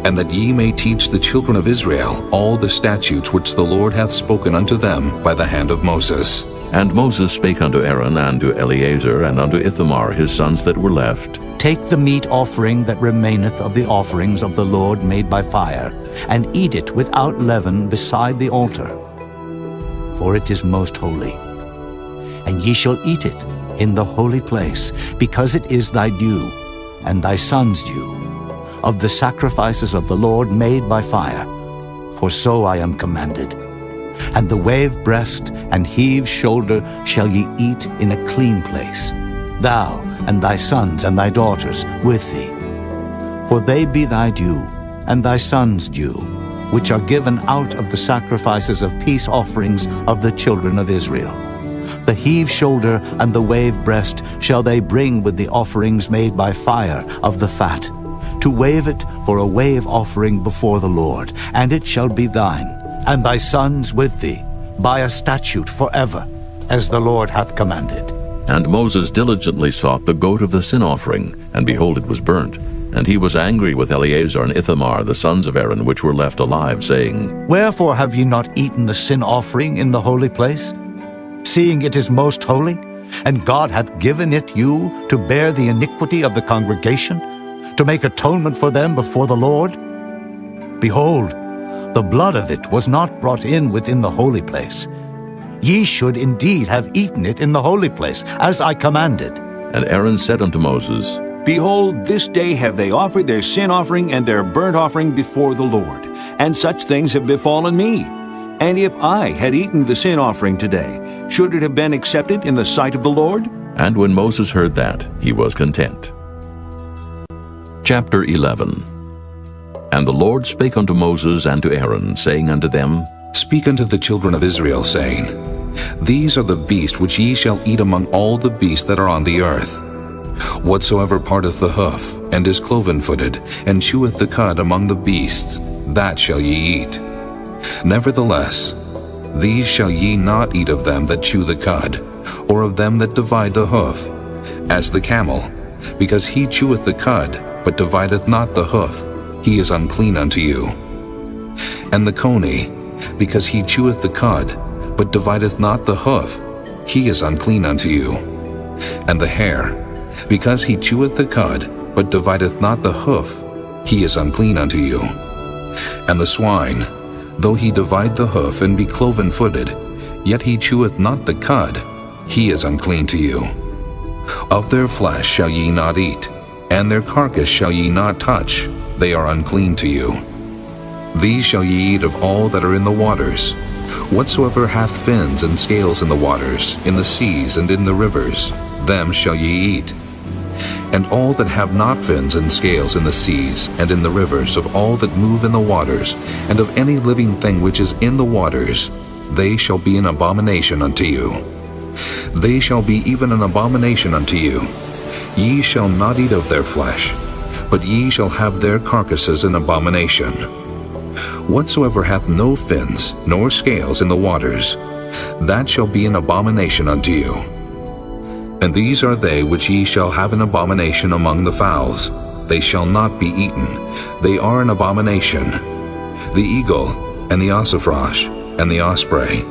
And that ye may teach the children of Israel all the statutes which the Lord hath spoken unto them by the hand of Moses. And Moses spake unto Aaron, and to Eleazar, and unto Ithamar his sons that were left, Take the meat offering that remaineth of the offerings of the Lord made by fire, and eat it without leaven beside the altar. For it is most holy. And ye shall eat it in the holy place, because it is thy due, and thy son's due, of the sacrifices of the Lord made by fire. For so I am commanded. And the wave breast and heave shoulder shall ye eat in a clean place, thou and thy sons and thy daughters with thee. For they be thy due, and thy sons' due, which are given out of the sacrifices of peace offerings of the children of Israel. The heave shoulder and the wave breast shall they bring with the offerings made by fire of the fat, to wave it for a wave offering before the Lord, and it shall be thine, and thy sons with thee, by a statute forever, as the Lord hath commanded. And Moses diligently sought the goat of the sin offering, and behold, it was burnt. And he was angry with Eleazar and Ithamar, the sons of Aaron, which were left alive, saying, Wherefore have ye not eaten the sin offering in the holy place, seeing it is most holy, and God hath given it you to bear the iniquity of the congregation, to make atonement for them before the Lord? Behold, the blood of it was not brought in within the holy place. Ye should indeed have eaten it in the holy place, as I commanded. And Aaron said unto Moses, Behold, this day have they offered their sin offering and their burnt offering before the Lord, and such things have befallen me. And if I had eaten the sin offering today, should it have been accepted in the sight of the Lord? And when Moses heard that, he was content. Chapter 11. And the Lord spake unto Moses and to Aaron, saying unto them, Speak unto the children of Israel, saying, These are the beasts which ye shall eat among all the beasts that are on the earth. Whatsoever parteth the hoof, and is cloven-footed, and cheweth the cud among the beasts, that shall ye eat. Nevertheless, these shall ye not eat of them that chew the cud, or of them that divide the hoof, as the camel, because he cheweth the cud, but divideth not the hoof, he is unclean unto you. And the coney, because he cheweth the cud, but divideth not the hoof, he is unclean unto you. And the hare, because he cheweth the cud, but divideth not the hoof, he is unclean unto you. And the swine, though he divide the hoof and be cloven-footed, yet he cheweth not the cud, he is unclean to you. Of their flesh shall ye not eat, and their carcass shall ye not touch, they are unclean to you. These shall ye eat of all that are in the waters. Whatsoever hath fins and scales in the waters, in the seas and in the rivers, them shall ye eat. And all that have not fins and scales in the seas and in the rivers, of all that move in the waters, and of any living thing which is in the waters, they shall be an abomination unto you. They shall be even an abomination unto you. Ye shall not eat of their flesh, but ye shall have their carcasses an abomination. Whatsoever hath no fins nor scales in the waters, that shall be an abomination unto you. And these are they which ye shall have an abomination among the fowls. They shall not be eaten. They are an abomination. The eagle, and the ossifrage, and the osprey,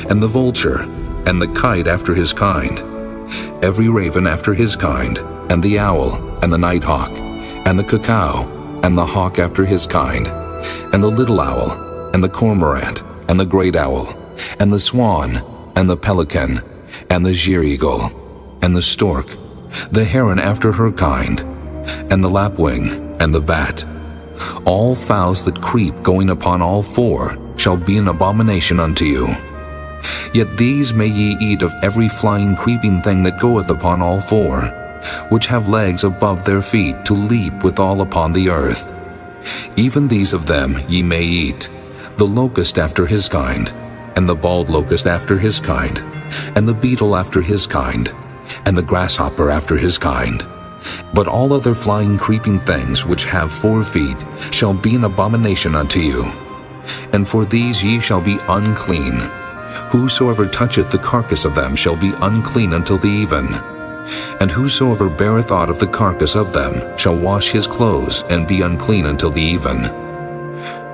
and the vulture, and the kite after his kind, every raven after his kind, and the owl, and the nighthawk, and the cuckoo, and the hawk after his kind, and the little owl, and the cormorant, and the great owl, and the swan, and the pelican, and the sheer-eagle, and the stork, the heron after her kind, and the lapwing, and the bat. All fowls that creep going upon all four shall be an abomination unto you. Yet these may ye eat of every flying creeping thing that goeth upon all four, which have legs above their feet to leap withal upon the earth. Even these of them ye may eat, the locust after his kind, and the bald locust after his kind, and the beetle after his kind, and the grasshopper after his kind. But all other flying creeping things which have 4 feet shall be an abomination unto you. And for these ye shall be unclean. Whosoever toucheth the carcass of them shall be unclean until the even. And whosoever beareth aught of the carcass of them shall wash his clothes and be unclean until the even.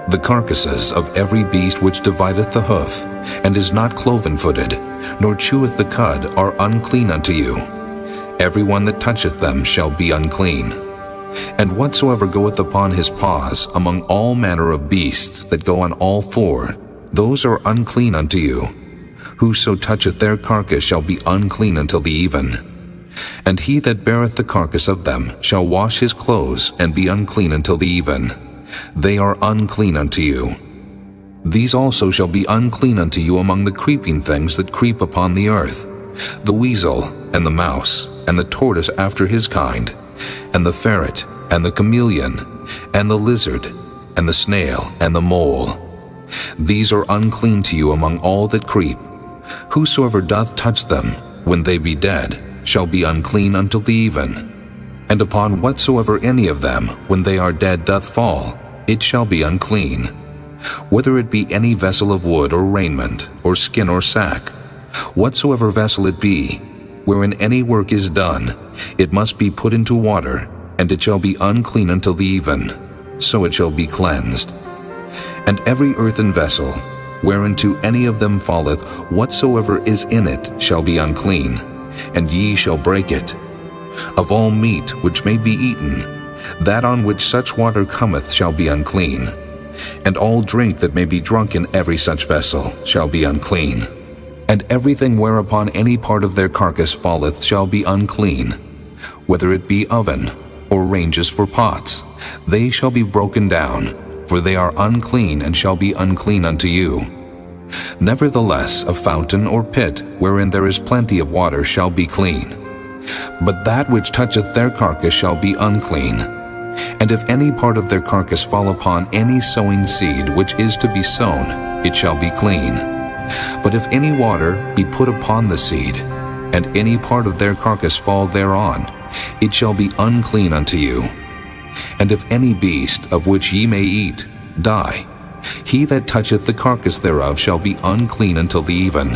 The carcasses of every beast which divideth the hoof, and is not cloven-footed, nor cheweth the cud, are unclean unto you. Every one that toucheth them shall be unclean. And whatsoever goeth upon his paws among all manner of beasts that go on all 4, those are unclean unto you. Whoso toucheth their carcass shall be unclean until the even. And he that beareth the carcass of them shall wash his clothes and be unclean until the even. They are unclean unto you. These also shall be unclean unto you among the creeping things that creep upon the earth, the weasel, and the mouse, and the tortoise after his kind, and the ferret, and the chameleon, and the lizard, and the snail, and the mole. These are unclean to you among all that creep. Whosoever doth touch them, when they be dead, shall be unclean until the even. And upon whatsoever any of them, when they are dead, doth fall, it shall be unclean. Whether it be any vessel of wood or raiment, or skin or sack, whatsoever vessel it be, wherein any work is done, it must be put into water, and it shall be unclean until the even, so it shall be cleansed. And every earthen vessel, whereunto any of them falleth, whatsoever is in it shall be unclean, and ye shall break it. Of all meat which may be eaten, that on which such water cometh shall be unclean, and all drink that may be drunk in every such vessel shall be unclean. And everything whereupon any part of their carcass falleth shall be unclean, whether it be oven, or ranges for pots, they shall be broken down, for they are unclean and shall be unclean unto you. Nevertheless, a fountain or pit, wherein there is plenty of water, shall be clean. But that which toucheth their carcass shall be unclean. And if any part of their carcass fall upon any sowing seed which is to be sown, it shall be clean. But if any water be put upon the seed, and any part of their carcass fall thereon, it shall be unclean unto you. And if any beast of which ye may eat die, He that toucheth the carcass thereof shall be unclean until the even.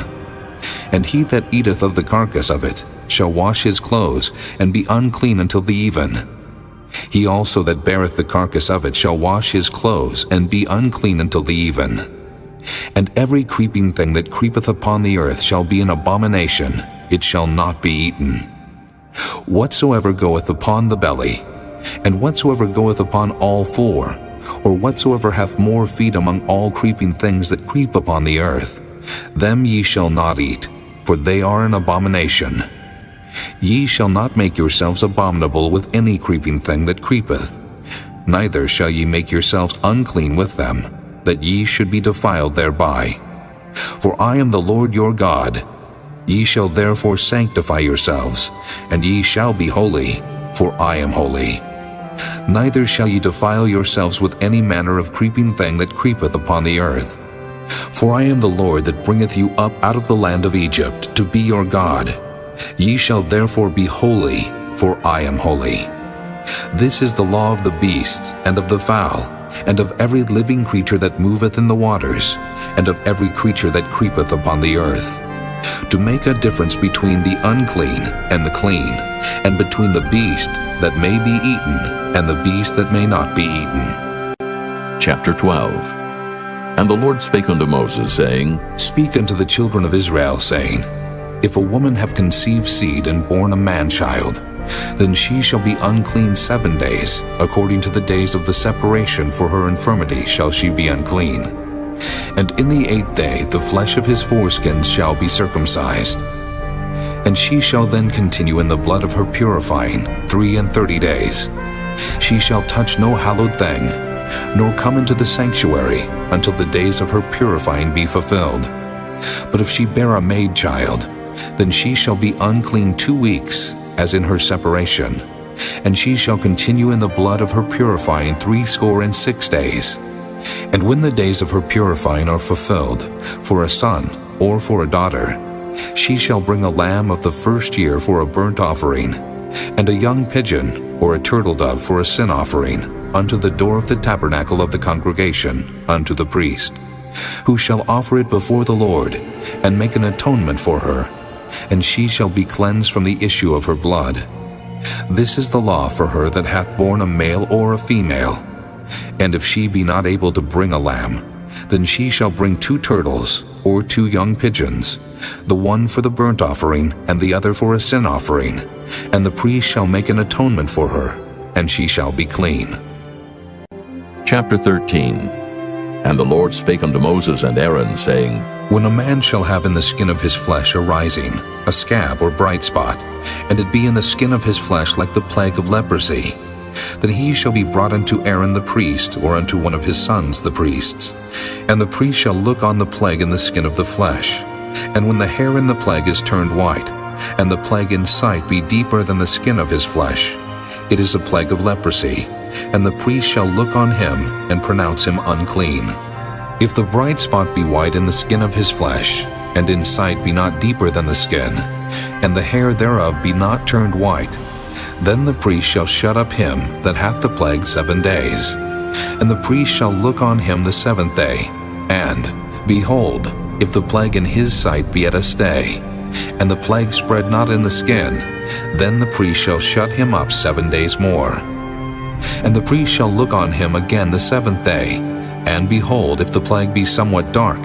And he that eateth of the carcass of it shall wash his clothes, and be unclean until the even. He also that beareth the carcass of it shall wash his clothes, and be unclean until the even. And every creeping thing that creepeth upon the earth shall be an abomination, it shall not be eaten. Whatsoever goeth upon the belly, and whatsoever goeth upon all four, or whatsoever hath more feet among all creeping things that creep upon the earth, them ye shall not eat, for they are an abomination. Ye shall not make yourselves abominable with any creeping thing that creepeth, neither shall ye make yourselves unclean with them, that ye should be defiled thereby. For I am the Lord your God. Ye shall therefore sanctify yourselves, and ye shall be holy, for I am holy. Neither shall ye defile yourselves with any manner of creeping thing that creepeth upon the earth. For I am the Lord that bringeth you up out of the land of Egypt, to be your God. Ye shall therefore be holy, for I am holy. This is the law of the beasts, and of the fowl, and of every living creature that moveth in the waters, and of every creature that creepeth upon the earth, to make a difference between the unclean and the clean, and between the beast that may be eaten and the beast that may not be eaten. Chapter 12. And the Lord spake unto Moses, saying, Speak unto the children of Israel, saying, If a woman have conceived seed and born a man-child, then she shall be unclean 7 days, according to the days of the separation for her infirmity shall she be unclean. And in the 8th day the flesh of his foreskins shall be circumcised. And she shall then continue in the blood of her purifying 33 days. She shall touch no hallowed thing, nor come into the sanctuary until the days of her purifying be fulfilled. But if she bear a maid child, then she shall be unclean 2 weeks, as in her separation, and she shall continue in the blood of her purifying 66 days. And when the days of her purifying are fulfilled, for a son or for a daughter, she shall bring a lamb of the first year for a burnt offering, and a young pigeon or a turtle dove for a sin offering, unto the door of the tabernacle of the congregation, unto the priest, who shall offer it before the Lord, and make an atonement for her, and she shall be cleansed from the issue of her blood. This is the law for her that hath borne a male or a female. And if she be not able to bring a lamb, then she shall bring 2 turtles or 2 young pigeons, the one for the burnt offering and the other for a sin offering, and the priest shall make an atonement for her, and she shall be clean. Chapter 13. And the Lord spake unto Moses and Aaron, saying, When a man shall have in the skin of his flesh arising a scab or bright spot, and it be in the skin of his flesh like the plague of leprosy, then he shall be brought unto Aaron the priest, or unto one of his sons the priests. And the priest shall look on the plague in the skin of the flesh. And when the hair in the plague is turned white, and the plague in sight be deeper than the skin of his flesh, it is a plague of leprosy, and the priest shall look on him, and pronounce him unclean. If the bright spot be white in the skin of his flesh, and in sight be not deeper than the skin, and the hair thereof be not turned white, then the priest shall shut up him that hath the plague 7 days. And the priest shall look on him the 7th day, and, behold, if the plague in his sight be at a stay, and the plague spread not in the skin, then the priest shall shut him up 7 days more. And the priest shall look on him again the 7th day, and behold, if the plague be somewhat dark,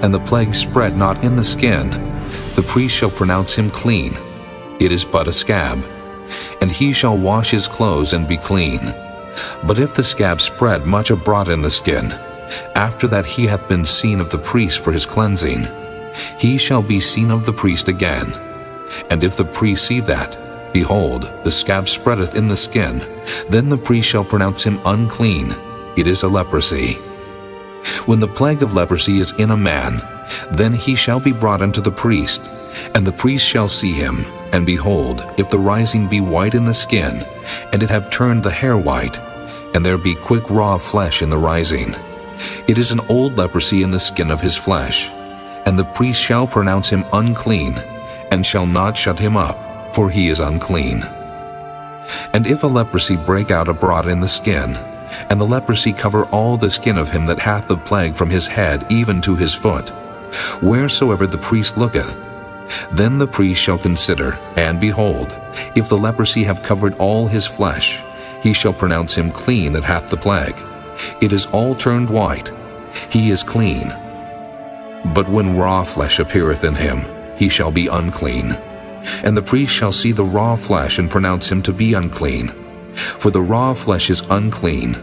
and the plague spread not in the skin, the priest shall pronounce him clean. It is but a scab. And he shall wash his clothes and be clean. But if the scab spread much abroad in the skin, after that he hath been seen of the priest for his cleansing, he shall be seen of the priest again. And if the priest see that, behold, the scab spreadeth in the skin, then the priest shall pronounce him unclean. It is a leprosy. When the plague of leprosy is in a man, then he shall be brought unto the priest, and the priest shall see him. And behold, if the rising be white in the skin, and it have turned the hair white, and there be quick raw flesh in the rising, it is an old leprosy in the skin of his flesh. And the priest shall pronounce him unclean, and shall not shut him up, for he is unclean. And if a leprosy break out abroad in the skin, and the leprosy cover all the skin of him that hath the plague from his head even to his foot, wheresoever the priest looketh. Then the priest shall consider, and behold, if the leprosy have covered all his flesh, he shall pronounce him clean that hath the plague. It is all turned white, he is clean. But when raw flesh appeareth in him, he shall be unclean. And the priest shall see the raw flesh, and pronounce him to be unclean. For the raw flesh is unclean,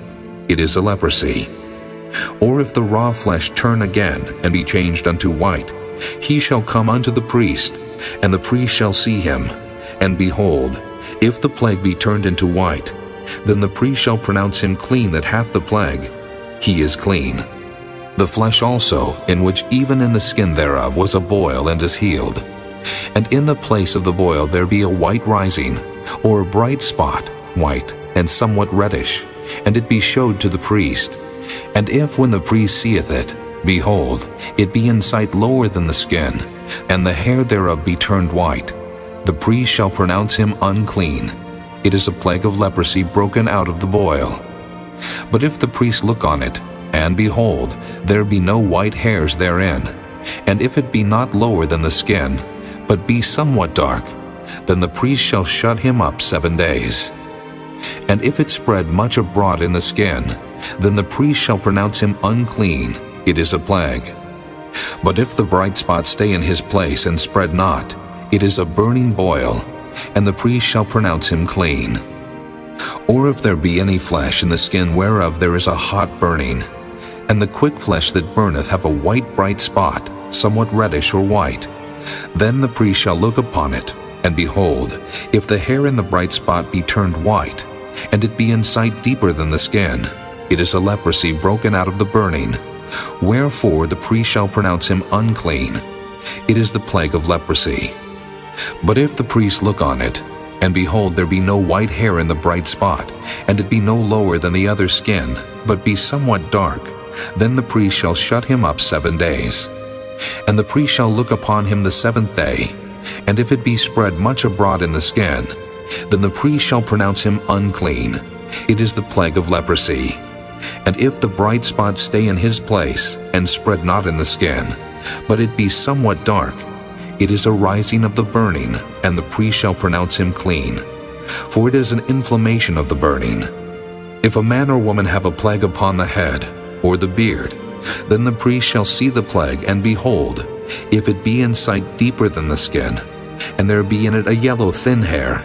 it is a leprosy. Or if the raw flesh turn again, and be changed unto white, he shall come unto the priest, and the priest shall see him. And behold, if the plague be turned into white, then the priest shall pronounce him clean that hath the plague. He is clean. The flesh also, in which even in the skin thereof was a boil, and is healed. And in the place of the boil there be a white rising, or a bright spot, white, and somewhat reddish, and it be showed to the priest. And if when the priest seeth it, behold, it be in sight lower than the skin, and the hair thereof be turned white, the priest shall pronounce him unclean. It is a plague of leprosy broken out of the boil. But if the priest look on it, and behold, there be no white hairs therein, and if it be not lower than the skin, but be somewhat dark, then the priest shall shut him up 7 days. And if it spread much abroad in the skin, then the priest shall pronounce him unclean. It is a plague. But if the bright spot stay in his place and spread not, it is a burning boil, and the priest shall pronounce him clean. Or if there be any flesh in the skin whereof there is a hot burning, and the quick flesh that burneth have a white bright spot, somewhat reddish or white, then the priest shall look upon it, and behold, if the hair in the bright spot be turned white, and it be in sight deeper than the skin, it is a leprosy broken out of the burning. Wherefore the priest shall pronounce him unclean. It is the plague of leprosy. But if the priest look on it, and behold, there be no white hair in the bright spot, and it be no lower than the other skin, but be somewhat dark, then the priest shall shut him up 7 days. And the priest shall look upon him the 7th day, and if it be spread much abroad in the skin, then the priest shall pronounce him unclean. It is the plague of leprosy. And if the bright spot stay in his place, and spread not in the skin, but it be somewhat dark, it is a rising of the burning, and the priest shall pronounce him clean. For it is an inflammation of the burning. If a man or woman have a plague upon the head, or the beard, then the priest shall see the plague, and behold, if it be in sight deeper than the skin, and there be in it a yellow thin hair,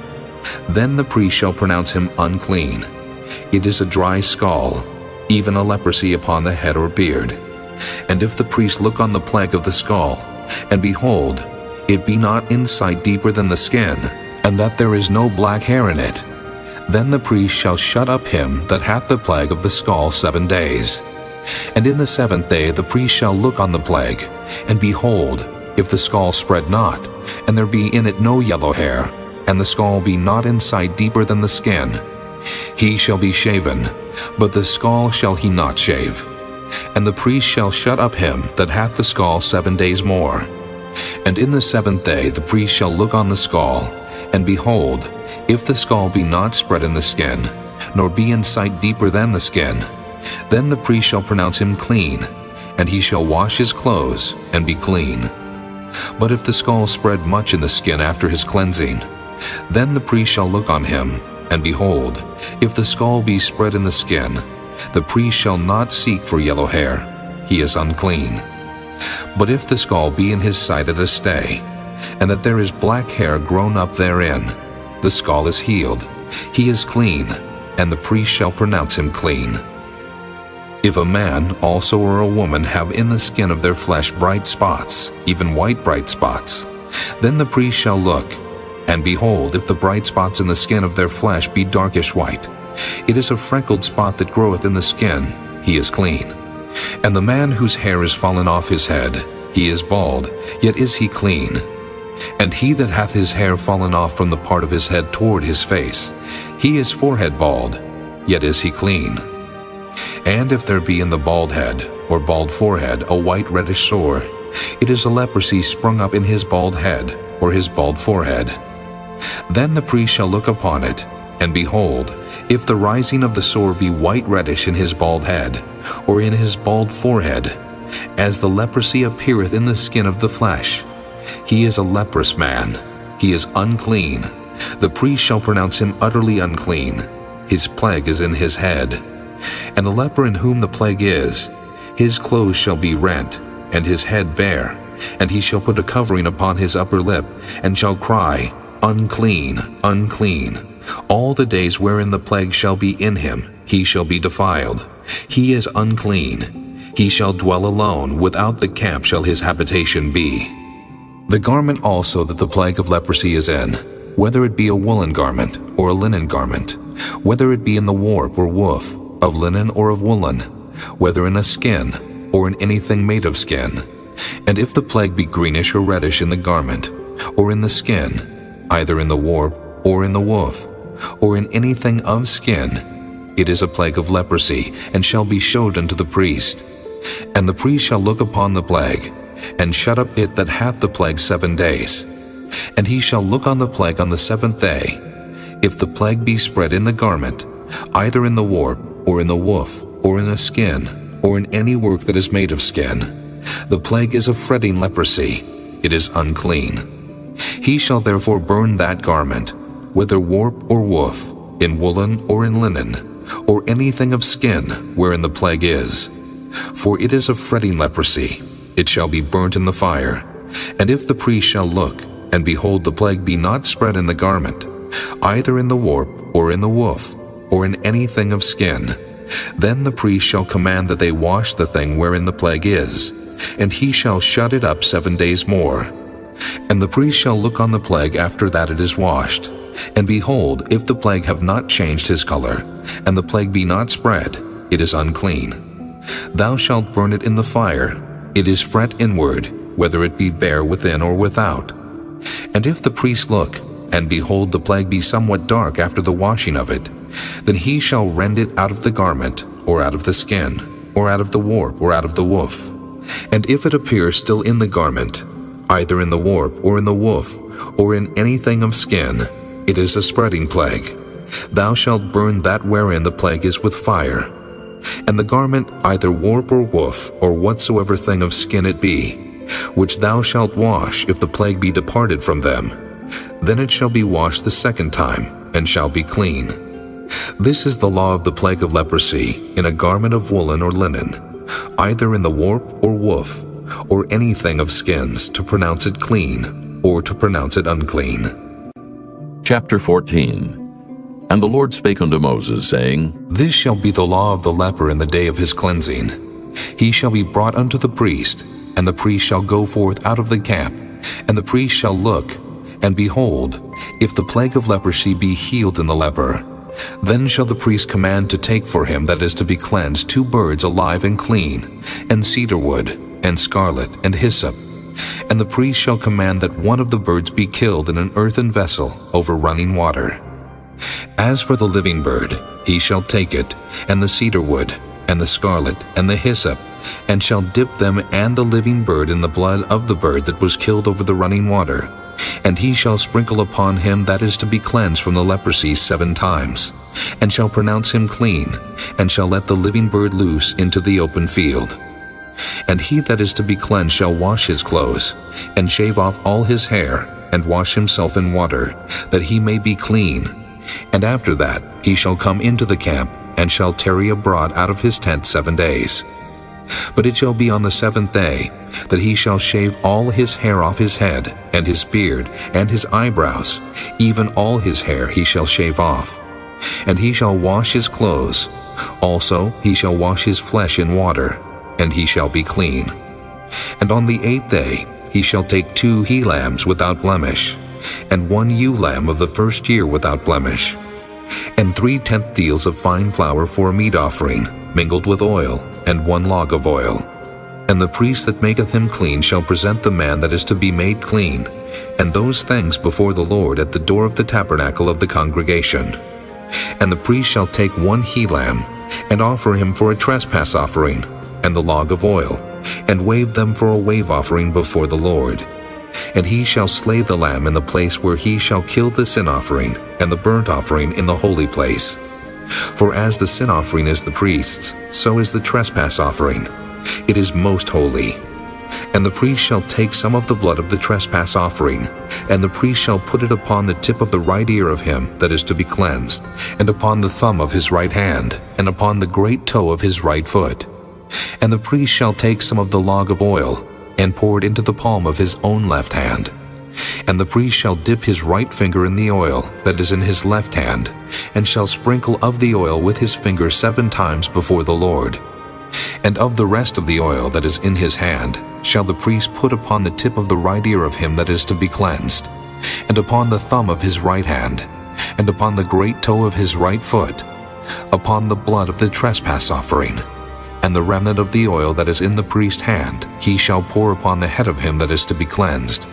then the priest shall pronounce him unclean. It is a dry scall, even a leprosy upon the head or beard. And if the priest look on the plague of the scall, and behold, it be not in sight deeper than the skin, and that there is no black hair in it, then the priest shall shut up him that hath the plague of the scall 7 days. And in the 7th day the priest shall look on the plague, and behold, if the scall spread not, and there be in it no yellow hair, and the scall be not in sight deeper than the skin, he shall be shaven, but the scall shall he not shave. And the priest shall shut up him that hath the scall 7 days more. And in the 7th day the priest shall look on the scall, and behold, if the scall be not spread in the skin, nor be in sight deeper than the skin, then the priest shall pronounce him clean, and he shall wash his clothes, and be clean. But if the scall spread much in the skin after his cleansing, then the priest shall look on him, and behold, if the scall be spread in the skin, the priest shall not seek for yellow hair, he is unclean. But if the scall be in his sight at a stay, and that there is black hair grown up therein, the scall is healed, he is clean, and the priest shall pronounce him clean. If a man also or a woman have in the skin of their flesh bright spots, even white bright spots, then the priest shall look, and behold, if the bright spots in the skin of their flesh be darkish white, it is a freckled spot that groweth in the skin, he is clean. And the man whose hair is fallen off his head, he is bald, yet is he clean. And he that hath his hair fallen off from the part of his head toward his face, he is forehead bald, yet is he clean. And if there be in the bald head, or bald forehead, a white reddish sore, it is a leprosy sprung up in his bald head, or his bald forehead. Then the priest shall look upon it, And behold, if the rising of the sore be white reddish in his bald head, or in his bald forehead, as the leprosy appeareth in the skin of the flesh, he is a leprous man, he is unclean. The priest shall pronounce him utterly unclean. His plague is in his head. And the leper in whom the plague is, his clothes shall be rent, and his head bare, and he shall put a covering upon his upper lip, and shall cry, Unclean, unclean. All the days wherein the plague shall be in him, he shall be defiled. He is unclean. He shall dwell alone, without the camp shall his habitation be. The garment also that the plague of leprosy is in, whether it be a woolen garment or a linen garment, whether it be in the warp or woof, of linen or of woolen, whether in a skin or in anything made of skin. And if the plague be greenish or reddish in the garment, or in the skin, either in the warp or in the woof, or in anything of skin, it is a plague of leprosy, and shall be showed unto the priest. And the priest shall look upon the plague, and shut up it that hath the plague 7 days. And he shall look on the plague on the 7th day. If the plague be spread in the garment, either in the warp, or in the woof, or in a skin, or in any work that is made of skin, the plague is a fretting leprosy, it is unclean. He shall therefore burn that garment, whether warp or woof, in woolen or in linen, or anything of skin wherein the plague is. For it is a fretting leprosy, it shall be burnt in the fire. And if the priest shall look, and behold the plague be not spread in the garment, either in the warp or in the woof, or in anything of skin, then the priest shall command that they wash the thing wherein the plague is, and he shall shut it up 7 days more. And the priest shall look on the plague after that it is washed. And behold, if the plague have not changed his color, and the plague be not spread, it is unclean. Thou shalt burn it in the fire. It is fret inward, whether it be bare within or without. And if the priest look, and behold the plague be somewhat dark after the washing of it, then he shall rend it out of the garment, or out of the skin, or out of the warp, or out of the woof. And if it appear still in the garment, either in the warp, or in the woof, or in anything of skin, it is a spreading plague. Thou shalt burn that wherein the plague is with fire. And the garment, either warp or woof, or whatsoever thing of skin it be, which thou shalt wash if the plague be departed from them, then it shall be washed the 2nd time, and shall be clean. This is the law of the plague of leprosy, in a garment of woolen or linen, either in the warp or woof, or anything of skins, to pronounce it clean, or to pronounce it unclean. Chapter 14. And the Lord spake unto Moses, saying, This shall be the law of the leper in the day of his cleansing. He shall be brought unto the priest, and the priest shall go forth out of the camp, and the priest shall look, and behold, if the plague of leprosy be healed in the leper, then shall the priest command to take for him that is to be cleansed 2 birds alive and clean, and cedar wood, and scarlet, and hyssop. And the priest shall command that one of the birds be killed in an earthen vessel over running water. As for the living bird, he shall take it, and the cedar wood, and the scarlet, and the hyssop, and shall dip them and the living bird in the blood of the bird that was killed over the running water. And he shall sprinkle upon him that is to be cleansed from the leprosy 7 times, and shall pronounce him clean, and shall let the living bird loose into the open field. And he that is to be cleansed shall wash his clothes, and shave off all his hair, and wash himself in water, that he may be clean. And after that he shall come into the camp, and shall tarry abroad out of his tent 7 days. But it shall be on the 7th day that he shall shave all his hair off his head, and his beard, and his eyebrows, even all his hair he shall shave off. And he shall wash his clothes. Also he shall wash his flesh in water, and he shall be clean. And on the 8th day he shall take 2 he-lambs without blemish, and 1 ewe-lamb of the 1st year without blemish, and 3 tenth deals of fine flour for a meat offering, mingled with oil, and 1 log of oil. And the priest that maketh him clean shall present the man that is to be made clean, and those things before the Lord at the door of the tabernacle of the congregation. And the priest shall take 1 he-lamb, and offer him for a trespass offering, and the log of oil, and wave them for a wave offering before the Lord. And he shall slay the lamb in the place where he shall kill the sin offering and the burnt offering in the holy place. For as the sin offering is the priest's, so is the trespass offering. It is most holy. And the priest shall take some of the blood of the trespass offering, and the priest shall put it upon the tip of the right ear of him that is to be cleansed, and upon the thumb of his right hand, and upon the great toe of his right foot. And the priest shall take some of the log of oil, and pour it into the palm of his own left hand. And the priest shall dip his right finger in the oil that is in his left hand, and shall sprinkle of the oil with his finger 7 times before the Lord. And of the rest of the oil that is in his hand shall the priest put upon the tip of the right ear of him that is to be cleansed, and upon the thumb of his right hand, and upon the great toe of his right foot, upon the blood of the trespass offering. And the remnant of the oil that is in the priest's hand he shall pour upon the head of him that is to be cleansed.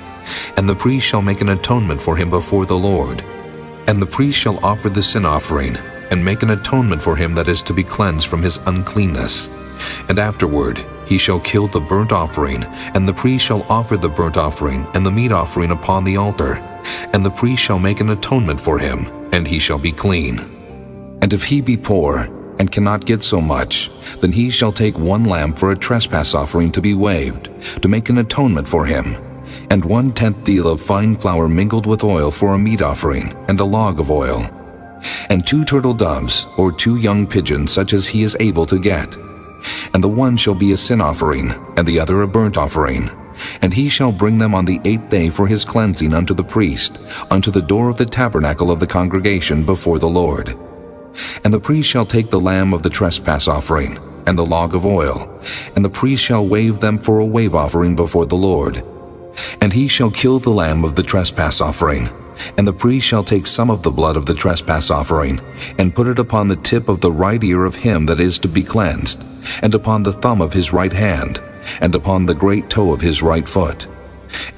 And the priest shall make an atonement for him before the Lord. And the priest shall offer the sin offering, and make an atonement for him that is to be cleansed from his uncleanness. And afterward he shall kill the burnt offering, and the priest shall offer the burnt offering and the meat offering upon the altar. And the priest shall make an atonement for him, and he shall be clean. And if he be poor, and cannot get so much, then he shall take 1 lamb for a trespass offering to be waved, to make an atonement for him, and 1/10 deal of fine flour mingled with oil for a meat offering, and a log of oil, and 2 turtle doves, or 2 young pigeons, such as he is able to get. And the one shall be a sin offering, and the other a burnt offering. And he shall bring them on the 8th day for his cleansing unto the priest, unto the door of the tabernacle of the congregation before the Lord. And the priest shall take the lamb of the trespass offering, and the log of oil, and the priest shall wave them for a wave offering before the Lord. And he shall kill the lamb of the trespass offering, and the priest shall take some of the blood of the trespass offering, and put it upon the tip of the right ear of him that is to be cleansed, and upon the thumb of his right hand, and upon the great toe of his right foot.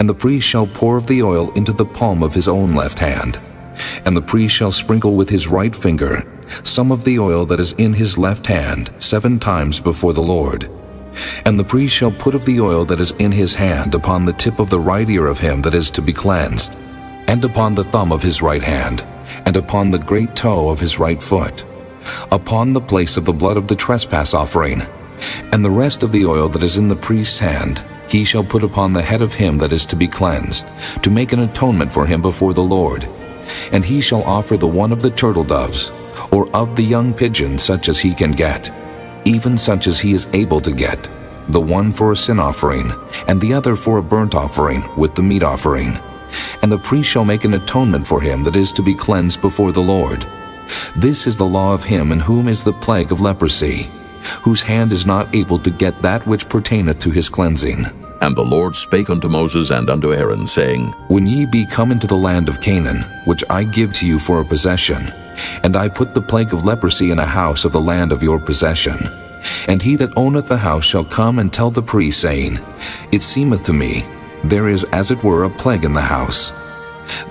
And the priest shall pour of the oil into the palm of his own left hand. And the priest shall sprinkle with his right finger some of the oil that is in his left hand 7 times before the Lord. And the priest shall put of the oil that is in his hand upon the tip of the right ear of him that is to be cleansed, and upon the thumb of his right hand, and upon the great toe of his right foot, upon the place of the blood of the trespass offering. And the rest of the oil that is in the priest's hand he shall put upon the head of him that is to be cleansed, to make an atonement for him before the Lord. And he shall offer the one of the turtle doves, or of the young pigeon, such as he can get, even such as he is able to get, the one for a sin offering, and the other for a burnt offering with the meat offering. And the priest shall make an atonement for him that is to be cleansed before the Lord. This is the law of him in whom is the plague of leprosy, whose hand is not able to get that which pertaineth to his cleansing. And the Lord spake unto Moses and unto Aaron, saying, When ye be come into the land of Canaan, which I give to you for a possession, and I put the plague of leprosy in a house of the land of your possession, and he that owneth the house shall come and tell the priest, saying, It seemeth to me, there is as it were a plague in the house.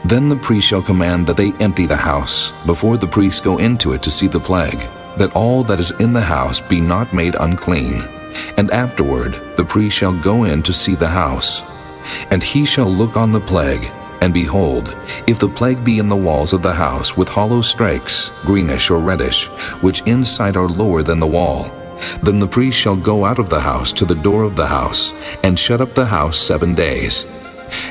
Then the priest shall command that they empty the house, before the priests go into it to see the plague, that all that is in the house be not made unclean. And afterward the priest shall go in to see the house. And he shall look on the plague, and behold, if the plague be in the walls of the house with hollow strakes, greenish or reddish, which inside are lower than the wall, then the priest shall go out of the house to the door of the house, and shut up the house 7 days.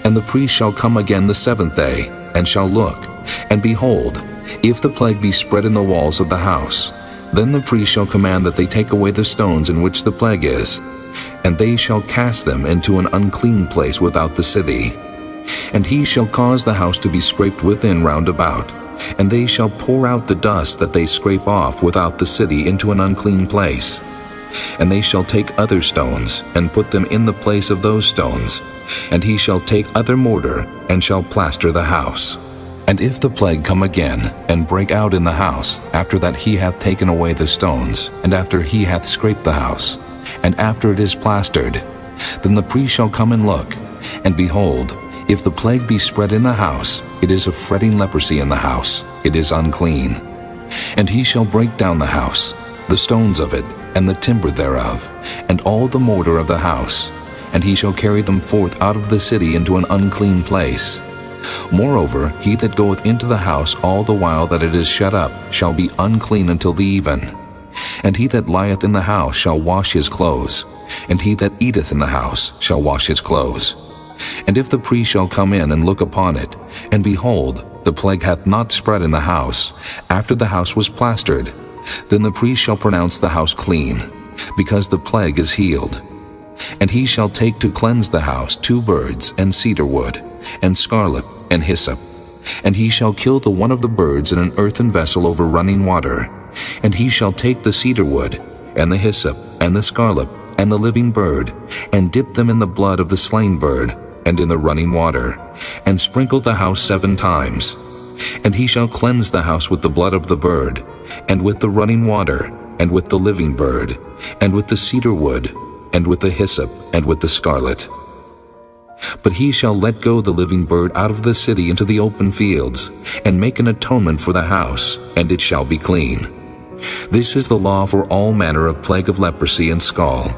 And the priest shall come again the 7th day, and shall look, and behold, if the plague be spread in the walls of the house, then the priest shall command that they take away the stones in which the plague is, and they shall cast them into an unclean place without the city. And he shall cause the house to be scraped within round about, and they shall pour out the dust that they scrape off without the city into an unclean place. And they shall take other stones, and put them in the place of those stones, and he shall take other mortar, and shall plaster the house. And if the plague come again, and break out in the house, after that he hath taken away the stones, and after he hath scraped the house, and after it is plastered, then the priest shall come and look, and behold, if the plague be spread in the house, it is a fretting leprosy in the house, it is unclean. And he shall break down the house, the stones of it, and the timber thereof, and all the mortar of the house, and he shall carry them forth out of the city into an unclean place. Moreover, he that goeth into the house all the while that it is shut up shall be unclean until the even. And he that lieth in the house shall wash his clothes, and he that eateth in the house shall wash his clothes. And if the priest shall come in and look upon it, and behold, the plague hath not spread in the house, after the house was plastered, then the priest shall pronounce the house clean, because the plague is healed. And he shall take to cleanse the house 2 birds, and cedar wood, and scarlet, and hyssop. And he shall kill the one of the birds in an earthen vessel over running water. And he shall take the cedar wood, and the hyssop, and the scarlet, and the living bird, and dip them in the blood of the slain bird, and in the running water, and sprinkle the house 7 times. And he shall cleanse the house with the blood of the bird, and with the running water, and with the living bird, and with the cedar wood, and with the hyssop, and with the scarlet. But he shall let go the living bird out of the city into the open fields, and make an atonement for the house, and it shall be clean. This is the law for all manner of plague of leprosy and scall,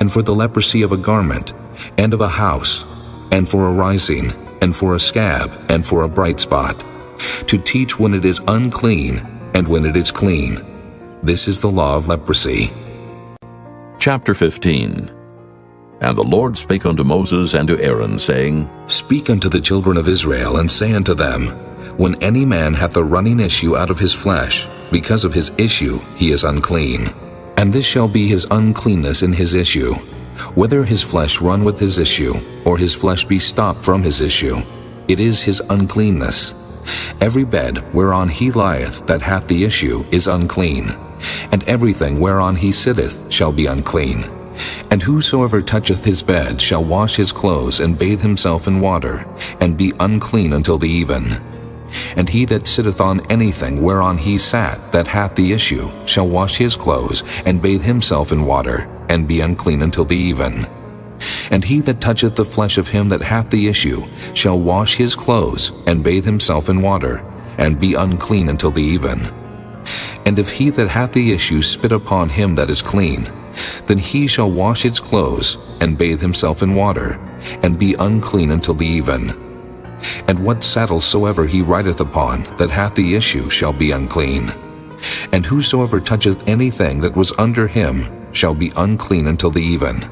and for the leprosy of a garment, and of a house, and for a rising, and for a scab, and for a bright spot, to teach when it is unclean, and when it is clean. This is the law of leprosy. Chapter 15. And the Lord spake unto Moses and to Aaron, saying, Speak unto the children of Israel, and say unto them, When any man hath a running issue out of his flesh, because of his issue he is unclean. And this shall be his uncleanness in his issue, whether his flesh run with his issue, or his flesh be stopped from his issue, it is his uncleanness. Every bed whereon he lieth that hath the issue is unclean, and everything whereon he sitteth shall be unclean. And whosoever toucheth his bed shall wash his clothes, and bathe himself in water, and be unclean until the even. And he that sitteth on anything whereon he sat that hath the issue shall wash his clothes, and bathe himself in water, and be unclean until the even. And he that toucheth the flesh of him that hath the issue shall wash his clothes, and bathe himself in water, and be unclean until the even. And if he that hath the issue spit upon him that is clean, then he shall wash his clothes, and bathe himself in water, and be unclean until the even. And what saddle soever he rideth upon that hath the issue shall be unclean. And whosoever toucheth anything that was under him shall be unclean until the even.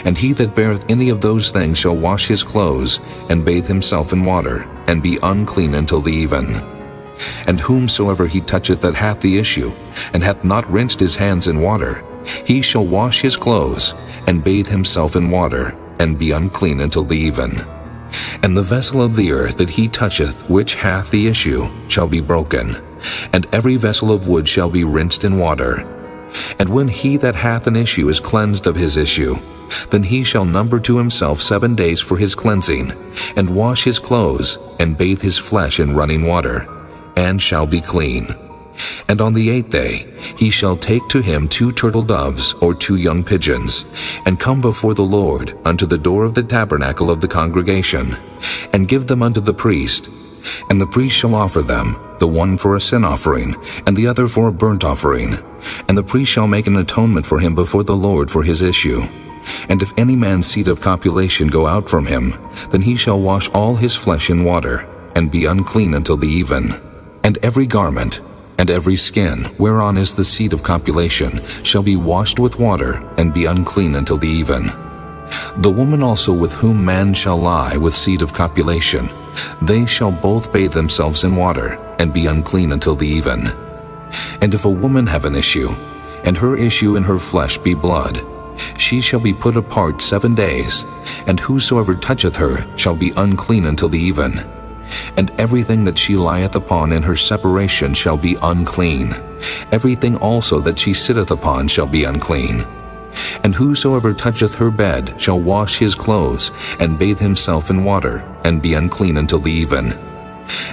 And he that beareth any of those things shall wash his clothes, and bathe himself in water, and be unclean until the even. And whomsoever he toucheth that hath the issue, and hath not rinsed his hands in water, he shall wash his clothes, and bathe himself in water, and be unclean until the even. And the vessel of the earth that he toucheth which hath the issue shall be broken, and every vessel of wood shall be rinsed in water. And when he that hath an issue is cleansed of his issue, then he shall number to himself 7 days for his cleansing, and wash his clothes, and bathe his flesh in running water, and shall be clean. And on the 8th day he shall take to him 2 turtle doves or 2 young pigeons, and come before the Lord unto the door of the tabernacle of the congregation, and give them unto the priest. And the priest shall offer them, the one for a sin offering, and the other for a burnt offering. And the priest shall make an atonement for him before the Lord for his issue. And if any man's seed of copulation go out from him, then he shall wash all his flesh in water, and be unclean until the even. And every garment, and every skin whereon is the seed of copulation shall be washed with water, and be unclean until the even. The woman also with whom man shall lie with seed of copulation, they shall both bathe themselves in water, and be unclean until the even. And if a woman have an issue, and her issue in her flesh be blood, she shall be put apart 7 days, and whosoever toucheth her shall be unclean until the even. And everything that she lieth upon in her separation shall be unclean. Everything also that she sitteth upon shall be unclean. And whosoever toucheth her bed shall wash his clothes, and bathe himself in water, and be unclean until the even.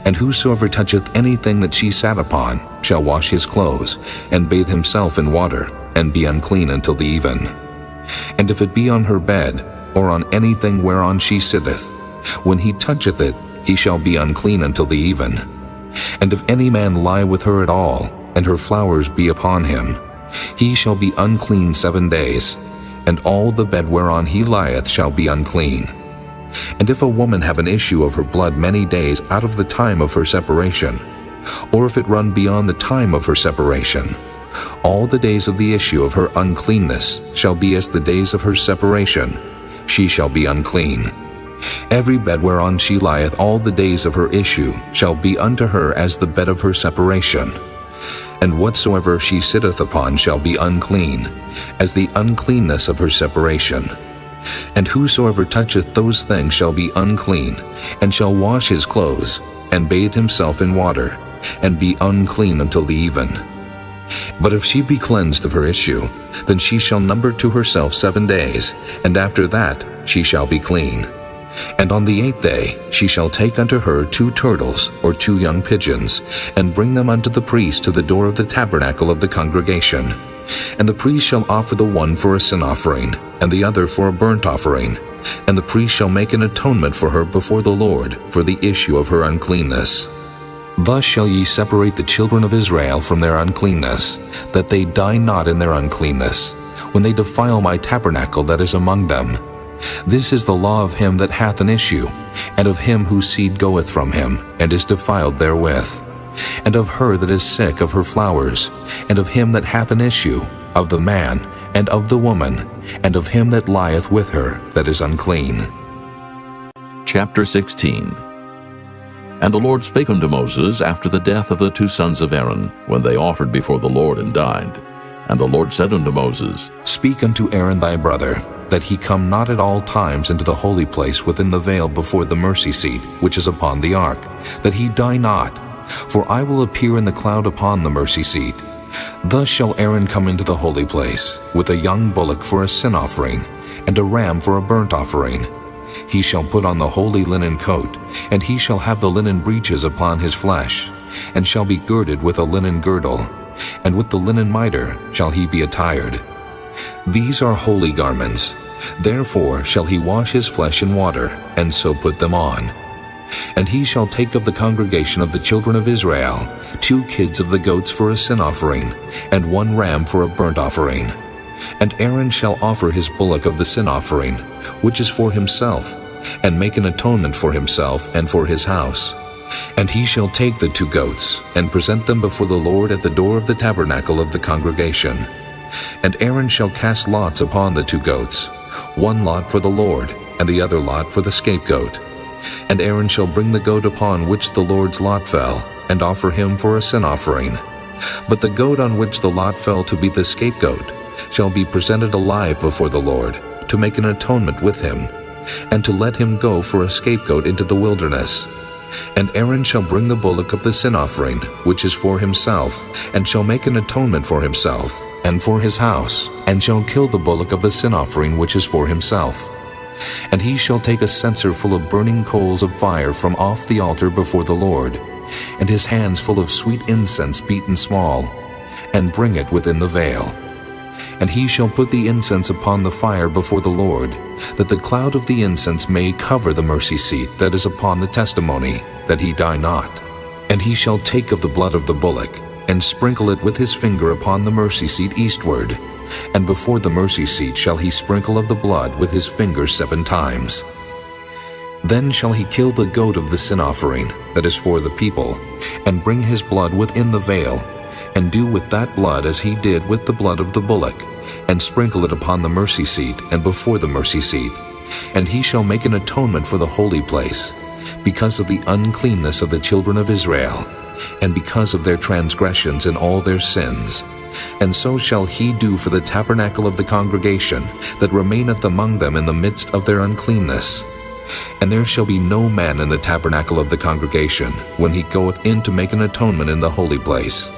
And whosoever toucheth anything that she sat upon shall wash his clothes, and bathe himself in water, and be unclean until the even. And if it be on her bed, or on anything whereon she sitteth, when he toucheth it, he shall be unclean until the even. And if any man lie with her at all, and her flowers be upon him, he shall be unclean 7 days. and all the bed whereon he lieth shall be unclean. And if a woman have an issue of her blood many days out of the time of her separation, or if it run beyond the time of her separation, all the days of the issue of her uncleanness shall be as the days of her separation. She shall be unclean. Every bed whereon she lieth all the days of her issue shall be unto her as the bed of her separation. And whatsoever she sitteth upon shall be unclean, as the uncleanness of her separation. And whosoever toucheth those things shall be unclean, and shall wash his clothes, and bathe himself in water, and be unclean until the even. But if she be cleansed of her issue, then she shall number to herself 7 days, and after that she shall be clean. And on the 8th day she shall take unto her 2 turtles or 2 young pigeons, and bring them unto the priest to the door of the tabernacle of the congregation. And the priest shall offer the one for a sin offering, and the other for a burnt offering. And the priest shall make an atonement for her before the Lord for the issue of her uncleanness. Thus shall ye separate the children of Israel from their uncleanness, that they die not in their uncleanness, when they defile my tabernacle that is among them. This is the law of him that hath an issue, and of him whose seed goeth from him, and is defiled therewith, and of her that is sick of her flowers, and of him that hath an issue, of the man, and of the woman, and of him that lieth with her that is unclean. Chapter 16. And the Lord spake unto Moses after the death of the 2 sons of Aaron, when they offered before the Lord and died. And the Lord said unto Moses, Speak unto Aaron thy brother, that he come not at all times into the holy place within the veil before the mercy seat, which is upon the ark, that he die not. For I will appear in the cloud upon the mercy seat. Thus shall Aaron come into the holy place, with a young bullock for a sin offering, and a ram for a burnt offering. He shall put on the holy linen coat, and he shall have the linen breeches upon his flesh, and shall be girded with a linen girdle, and with the linen mitre shall he be attired. These are holy garments. Therefore shall he wash his flesh in water, and so put them on. And he shall take of the congregation of the children of Israel 2 kids of the goats for a sin offering, and 1 ram for a burnt offering. And Aaron shall offer his bullock of the sin offering, which is for himself, and make an atonement for himself and for his house. And he shall take the 2 goats, and present them before the Lord at the door of the tabernacle of the congregation. And Aaron shall cast lots upon the 2 goats, 1 lot for the Lord, and the other lot for the scapegoat. And Aaron shall bring the goat upon which the Lord's lot fell, and offer him for a sin offering. But the goat on which the lot fell to be the scapegoat shall be presented alive before the Lord, to make an atonement with him, and to let him go for a scapegoat into the wilderness. And Aaron shall bring the bullock of the sin offering, which is for himself, and shall make an atonement for himself, and for his house, and shall kill the bullock of the sin offering which is for himself. And he shall take a censer full of burning coals of fire from off the altar before the Lord, and his hands full of sweet incense beaten small, and bring it within the veil. And he shall put the incense upon the fire before the Lord, that the cloud of the incense may cover the mercy seat that is upon the testimony, that he die not. And he shall take of the blood of the bullock, and sprinkle it with his finger upon the mercy seat eastward, and before the mercy seat shall he sprinkle of the blood with his finger 7 times. Then shall he kill the goat of the sin offering, that is for the people, and bring his blood within the veil, and do with that blood as he did with the blood of the bullock, and sprinkle it upon the mercy seat and before the mercy seat. And he shall make an atonement for the holy place, because of the uncleanness of the children of Israel, and because of their transgressions and all their sins. And so shall he do for the tabernacle of the congregation that remaineth among them in the midst of their uncleanness. And there shall be no man in the tabernacle of the congregation when he goeth in to make an atonement in the holy place,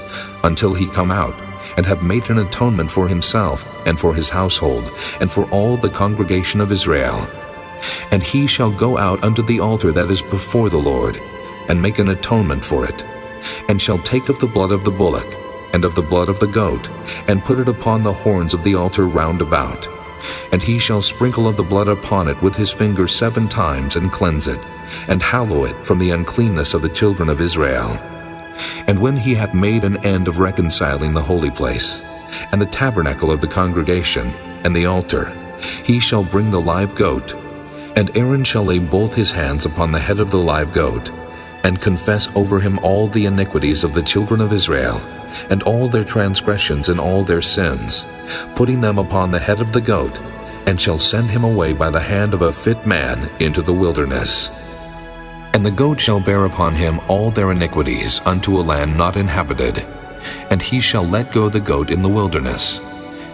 until he come out, and have made an atonement for himself, and for his household, and for all the congregation of Israel. And he shall go out unto the altar that is before the Lord, and make an atonement for it, and shall take of the blood of the bullock, and of the blood of the goat, and put it upon the horns of the altar round about. And he shall sprinkle of the blood upon it with his finger 7 times, and cleanse it, and hallow it from the uncleanness of the children of Israel. And when he hath made an end of reconciling the holy place, and the tabernacle of the congregation, and the altar, he shall bring the live goat. And Aaron shall lay both his hands upon the head of the live goat, and confess over him all the iniquities of the children of Israel, and all their transgressions and all their sins, putting them upon the head of the goat, and shall send him away by the hand of a fit man into the wilderness. And the goat shall bear upon him all their iniquities unto a land not inhabited, and he shall let go the goat in the wilderness.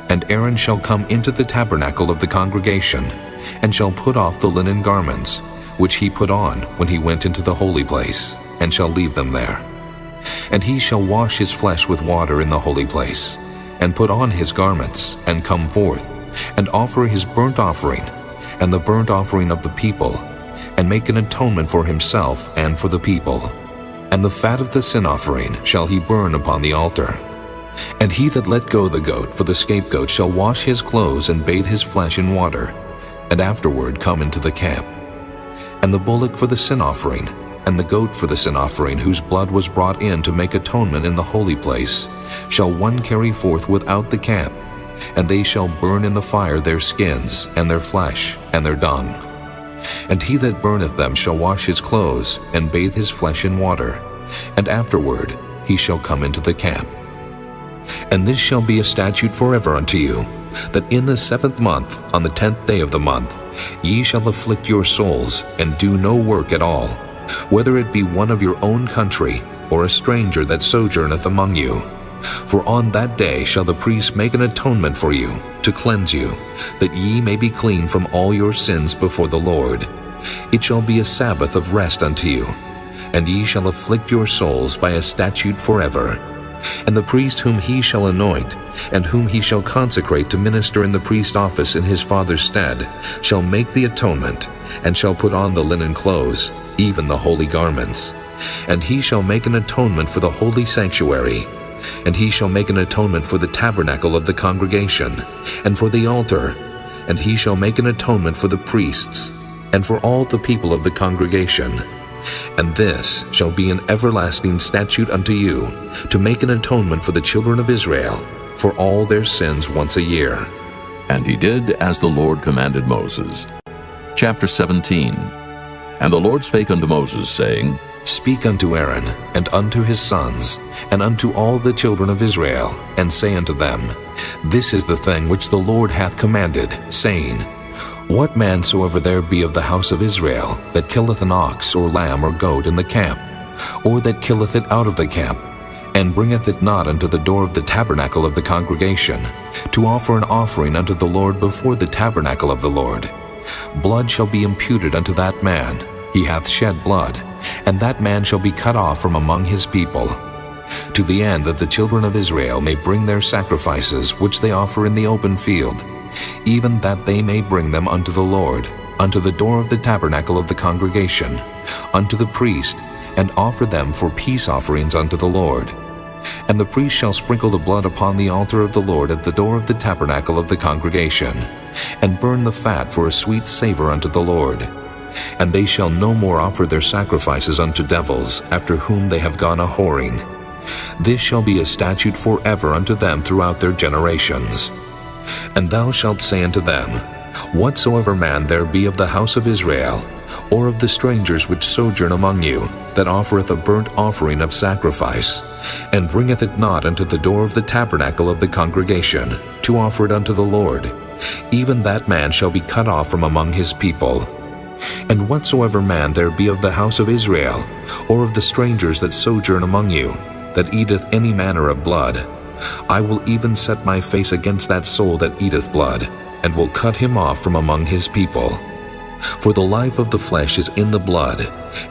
And Aaron shall come into the tabernacle of the congregation, and shall put off the linen garments, which he put on when he went into the holy place, and shall leave them there. And he shall wash his flesh with water in the holy place, and put on his garments, and come forth, and offer his burnt offering, and the burnt offering of the people, and make an atonement for himself and for the people. And the fat of the sin offering shall he burn upon the altar. And he that let go the goat for the scapegoat shall wash his clothes and bathe his flesh in water, and afterward come into the camp. And the bullock for the sin offering, and the goat for the sin offering, whose blood was brought in to make atonement in the holy place, shall one carry forth without the camp, and they shall burn in the fire their skins, and their flesh, and their dung. And he that burneth them shall wash his clothes, and bathe his flesh in water, and afterward he shall come into the camp. And this shall be a statute forever unto you, that in the 7th month, on the 10th day of the month, ye shall afflict your souls, and do no work at all, whether it be one of your own country, or a stranger that sojourneth among you. For on that day shall the priest make an atonement for you, to cleanse you, that ye may be clean from all your sins before the Lord. It shall be a Sabbath of rest unto you, and ye shall afflict your souls by a statute forever. And the priest whom he shall anoint, and whom he shall consecrate to minister in the priest office in his father's stead, shall make the atonement, and shall put on the linen clothes, even the holy garments. And he shall make an atonement for the holy sanctuary, and he shall make an atonement for the tabernacle of the congregation, and for the altar, and he shall make an atonement for the priests, and for all the people of the congregation. And this shall be an everlasting statute unto you, to make an atonement for the children of Israel, for all their sins once a year. And he did as the Lord commanded Moses. Chapter 17. And the Lord spake unto Moses, saying, Speak unto Aaron, and unto his sons, and unto all the children of Israel, and say unto them, This is the thing which the Lord hath commanded, saying, What man soever there be of the house of Israel, that killeth an ox, or lamb, or goat in the camp, or that killeth it out of the camp, and bringeth it not unto the door of the tabernacle of the congregation, to offer an offering unto the Lord before the tabernacle of the Lord, blood shall be imputed unto that man. He hath shed blood, and that man shall be cut off from among his people, to the end that the children of Israel may bring their sacrifices which they offer in the open field, even that they may bring them unto the Lord, unto the door of the tabernacle of the congregation, unto the priest, and offer them for peace offerings unto the Lord. And the priest shall sprinkle the blood upon the altar of the Lord at the door of the tabernacle of the congregation, and burn the fat for a sweet savor unto the Lord. And they shall no more offer their sacrifices unto devils, after whom they have gone a-whoring. This shall be a statute forever unto them throughout their generations. And thou shalt say unto them, Whatsoever man there be of the house of Israel, or of the strangers which sojourn among you, that offereth a burnt offering of sacrifice, and bringeth it not unto the door of the tabernacle of the congregation, to offer it unto the Lord, even that man shall be cut off from among his people. And whatsoever man there be of the house of Israel, or of the strangers that sojourn among you, that eateth any manner of blood, I will even set my face against that soul that eateth blood, and will cut him off from among his people. For the life of the flesh is in the blood,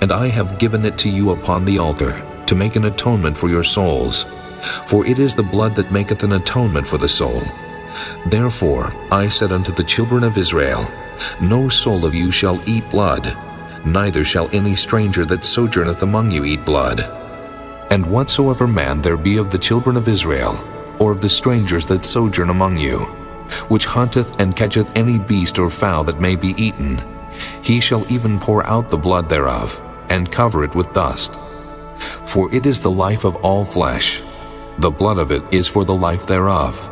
and I have given it to you upon the altar, to make an atonement for your souls. For it is the blood that maketh an atonement for the soul. Therefore I said unto the children of Israel, No soul of you shall eat blood, neither shall any stranger that sojourneth among you eat blood. And whatsoever man there be of the children of Israel, or of the strangers that sojourn among you, which hunteth and catcheth any beast or fowl that may be eaten, he shall even pour out the blood thereof, and cover it with dust. For it is the life of all flesh. The blood of it is for the life thereof.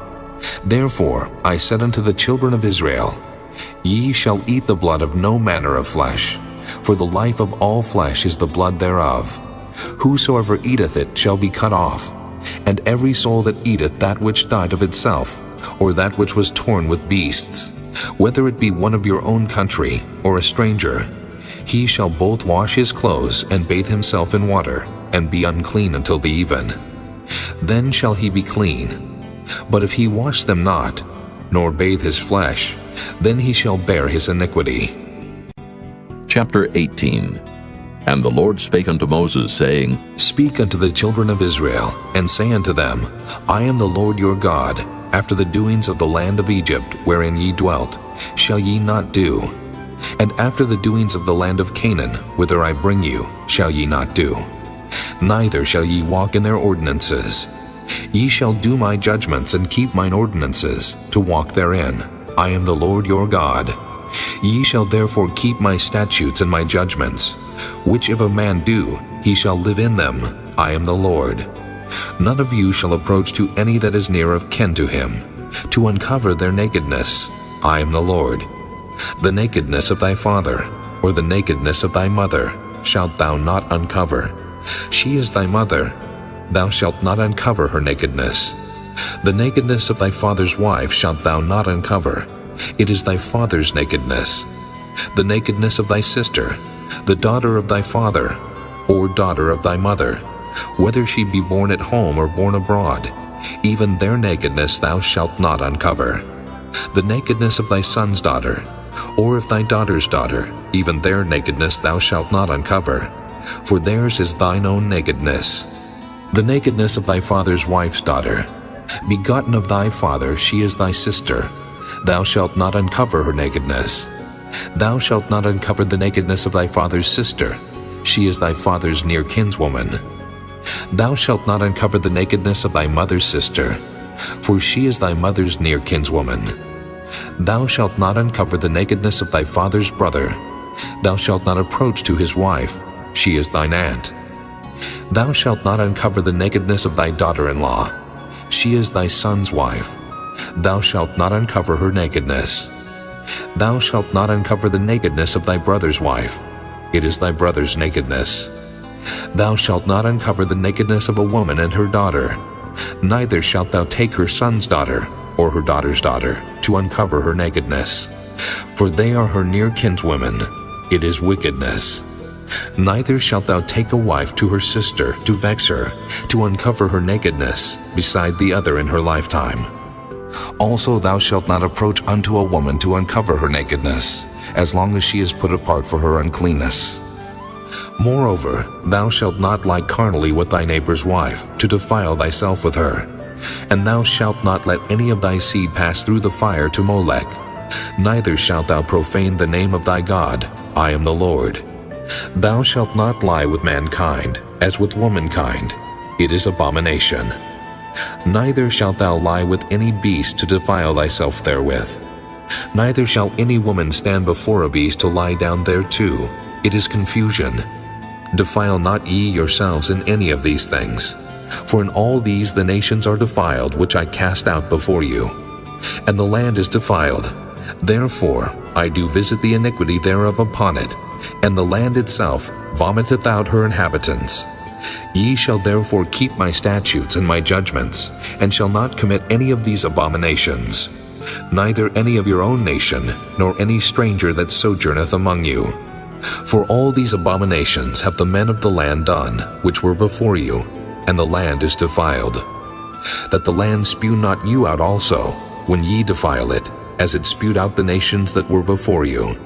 Therefore I said unto the children of Israel, Ye shall eat the blood of no manner of flesh, for the life of all flesh is the blood thereof. Whosoever eateth it shall be cut off. And every soul that eateth that which died of itself, or that which was torn with beasts, whether it be one of your own country, or a stranger, he shall both wash his clothes and bathe himself in water, and be unclean until the even. Then shall he be clean. But if he wash them not, nor bathe his flesh, then he shall bear his iniquity. Chapter 18. And the Lord spake unto Moses, saying, Speak unto the children of Israel, and say unto them, I am the Lord your God. After the doings of the land of Egypt, wherein ye dwelt, shall ye not do. And after the doings of the land of Canaan, whither I bring you, shall ye not do. Neither shall ye walk in their ordinances. Ye shall do my judgments and keep mine ordinances, to walk therein. I am the Lord your God. Ye shall therefore keep my statutes and my judgments, which if a man do, he shall live in them. I am the Lord. None of you shall approach to any that is near of kin to him, to uncover their nakedness. I am the Lord. The nakedness of thy father, or the nakedness of thy mother, shalt thou not uncover. She is thy mother. Thou shalt not uncover her nakedness. The nakedness of thy father's wife shalt thou not uncover. It is thy father's nakedness. The nakedness of thy sister, the daughter of thy father, or daughter of thy mother, whether she be born at home or born abroad, even their nakedness thou shalt not uncover. The nakedness of thy son's daughter, or of thy daughter's daughter, even their nakedness thou shalt not uncover, for theirs is thine own nakedness. The nakedness of thy father's wife's daughter, begotten of thy father, she is thy sister. Thou shalt not uncover her nakedness. Thou shalt not uncover the nakedness of thy father's sister. She is thy father's near kinswoman. Thou shalt not uncover the nakedness of thy mother's sister, for she is thy mother's near kinswoman. Thou shalt not uncover the nakedness of thy father's brother. Thou shalt not approach to his wife. She is thine aunt. Thou shalt not uncover the nakedness of thy daughter-in-law. She is thy son's wife. Thou shalt not uncover her nakedness. Thou shalt not uncover the nakedness of thy brother's wife. It is thy brother's nakedness. Thou shalt not uncover the nakedness of a woman and her daughter. Neither shalt thou take her son's daughter, or her daughter's daughter, to uncover her nakedness. For they are her near kinswomen. It is wickedness. Neither shalt thou take a wife to her sister, to vex her, to uncover her nakedness, beside the other in her lifetime. Also thou shalt not approach unto a woman to uncover her nakedness, as long as she is put apart for her uncleanness. Moreover, thou shalt not lie carnally with thy neighbor's wife, to defile thyself with her. And thou shalt not let any of thy seed pass through the fire to Molech. Neither shalt thou profane the name of thy God. I am the Lord. Thou shalt not lie with mankind, as with womankind. It is abomination. Neither shalt thou lie with any beast to defile thyself therewith. Neither shall any woman stand before a beast to lie down thereto. It is confusion. Defile not ye yourselves in any of these things. For in all these the nations are defiled, which I cast out before you. And the land is defiled. Therefore I do visit the iniquity thereof upon it, and the land itself vomiteth out her inhabitants. Ye shall therefore keep my statutes and my judgments, and shall not commit any of these abominations, neither any of your own nation, nor any stranger that sojourneth among you. For all these abominations have the men of the land done, which were before you, and the land is defiled. That the land spew not you out also, when ye defile it, as it spewed out the nations that were before you.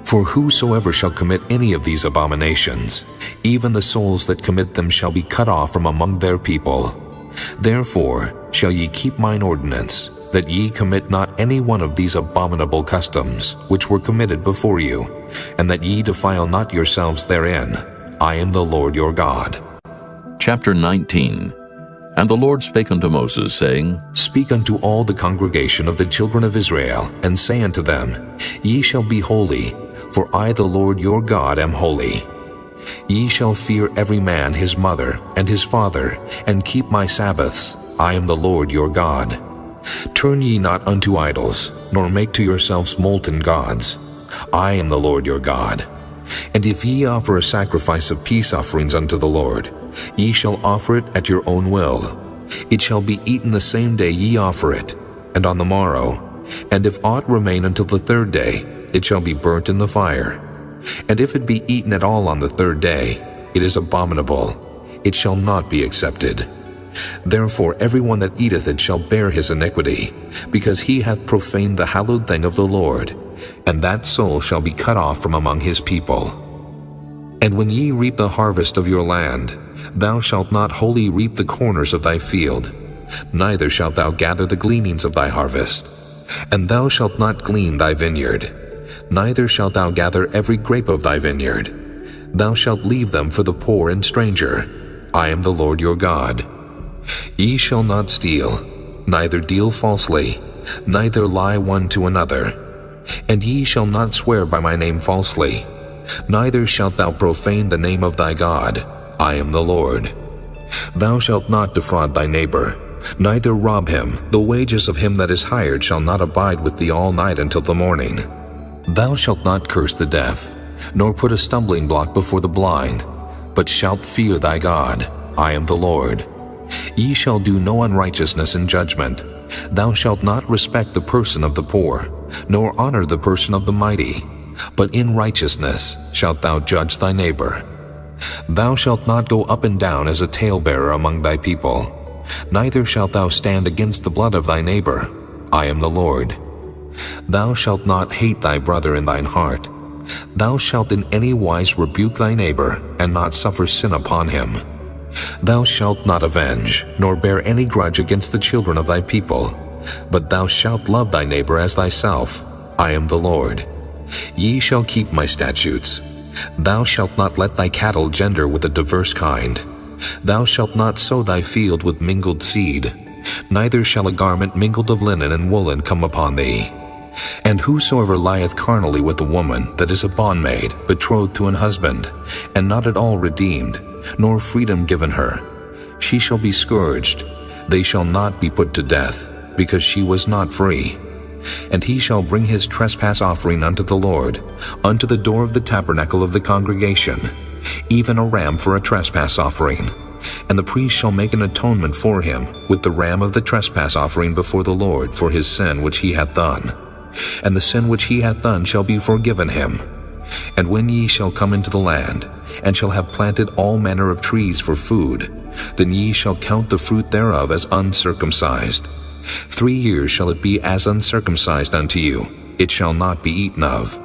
For whosoever shall commit any of these abominations, even the souls that commit them shall be cut off from among their people. Therefore shall ye keep mine ordinance, that ye commit not any one of these abominable customs, which were committed before you, and that ye defile not yourselves therein. I am the Lord your God. Chapter 19. And the Lord spake unto Moses, saying, Speak unto all the congregation of the children of Israel, and say unto them, Ye shall be holy, for I the Lord your God am holy. Ye shall fear every man his mother and his father, and keep my Sabbaths. I am the Lord your God. Turn ye not unto idols, nor make to yourselves molten gods. I am the Lord your God. And if ye offer a sacrifice of peace offerings unto the Lord, ye shall offer it at your own will. It shall be eaten the same day ye offer it, and on the morrow. And if aught remain until the third day, it shall be burnt in the fire. And if it be eaten at all on the third day, it is abominable. It shall not be accepted. Therefore every one that eateth it shall bear his iniquity, because he hath profaned the hallowed thing of the Lord, and that soul shall be cut off from among his people. And when ye reap the harvest of your land, thou shalt not wholly reap the corners of thy field, neither shalt thou gather the gleanings of thy harvest. And thou shalt not glean thy vineyard, neither shalt thou gather every grape of thy vineyard. Thou shalt leave them for the poor and stranger. I am the Lord your God. Ye shall not steal, neither deal falsely, neither lie one to another. And ye shall not swear by my name falsely, neither shalt thou profane the name of thy God. I am the Lord. Thou shalt not defraud thy neighbor, neither rob him. The wages of him that is hired shall not abide with thee all night until the morning. Thou shalt not curse the deaf, nor put a stumbling block before the blind, but shalt fear thy God. I am the Lord. Ye shall do no unrighteousness in judgment. Thou shalt not respect the person of the poor, nor honor the person of the mighty, but in righteousness shalt thou judge thy neighbor. Thou shalt not go up and down as a talebearer among thy people, neither shalt thou stand against the blood of thy neighbor. I am the Lord. Thou shalt not hate thy brother in thine heart. Thou shalt in any wise rebuke thy neighbor, and not suffer sin upon him. Thou shalt not avenge, nor bear any grudge against the children of thy people, but thou shalt love thy neighbor as thyself. I am the Lord. Ye shall keep my statutes. Thou shalt not let thy cattle gender with a diverse kind. Thou shalt not sow thy field with mingled seed, neither shall a garment mingled of linen and woolen come upon thee. And whosoever lieth carnally with a woman that is a bondmaid, betrothed to an husband, and not at all redeemed, nor freedom given her, she shall be scourged. They shall not be put to death, because she was not free. And he shall bring his trespass offering unto the Lord, unto the door of the tabernacle of the congregation, even a ram for a trespass offering. And the priest shall make an atonement for him with the ram of the trespass offering before the Lord for his sin which he hath done. And the sin which he hath done shall be forgiven him. And when ye shall come into the land, and shall have planted all manner of trees for food, then ye shall count the fruit thereof as uncircumcised. 3 years shall it be as uncircumcised unto you, it shall not be eaten of.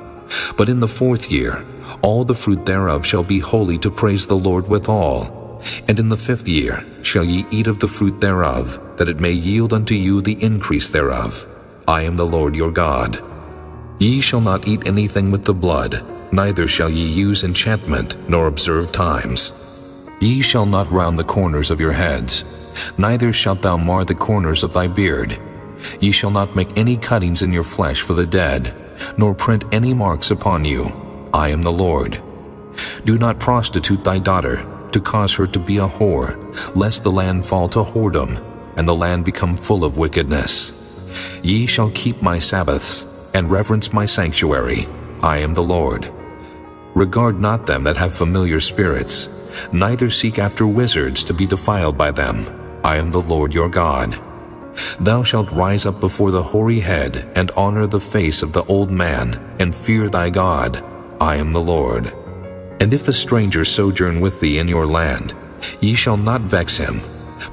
But in the 4th year all the fruit thereof shall be holy to praise the Lord withal. And in the 5th year shall ye eat of the fruit thereof, that it may yield unto you the increase thereof. I am the Lord your God. Ye shall not eat anything with the blood, neither shall ye use enchantment, nor observe times. Ye shall not round the corners of your heads, neither shalt thou mar the corners of thy beard. Ye shall not make any cuttings in your flesh for the dead, nor print any marks upon you. I am the Lord. Do not prostitute thy daughter, to cause her to be a whore, lest the land fall to whoredom, and the land become full of wickedness. Ye shall keep my Sabbaths, and reverence my sanctuary. I am the Lord. Regard not them that have familiar spirits, neither seek after wizards to be defiled by them. I am the Lord your God. Thou shalt rise up before the hoary head, and honor the face of the old man, and fear thy God. I am the Lord. And if a stranger sojourn with thee in your land, ye shall not vex him,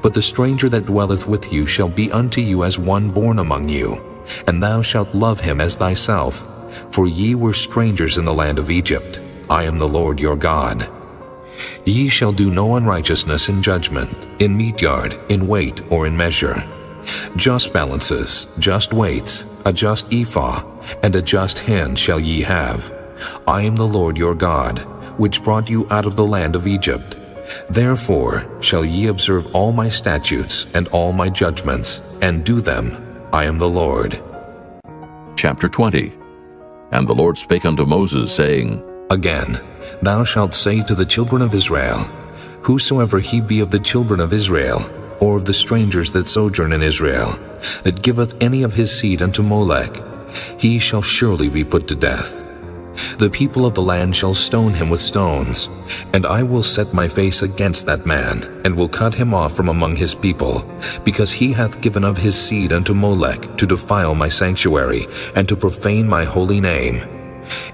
but the stranger that dwelleth with you shall be unto you as one born among you, and thou shalt love him as thyself, for ye were strangers in the land of Egypt. I am the Lord your God. Ye shall do no unrighteousness in judgment, in meat yard, in weight, or in measure. Just balances, just weights, a just ephah, and a just hin shall ye have. I am the Lord your God, which brought you out of the land of Egypt. Therefore shall ye observe all my statutes and all my judgments, and do them. I am the Lord. Chapter 20. And the Lord spake unto Moses, saying, Again, thou shalt say to the children of Israel, Whosoever he be of the children of Israel, or of the strangers that sojourn in Israel, that giveth any of his seed unto Molech, he shall surely be put to death. The people of the land shall stone him with stones, and I will set my face against that man, and will cut him off from among his people, because he hath given of his seed unto Molech to defile my sanctuary, and to profane my holy name.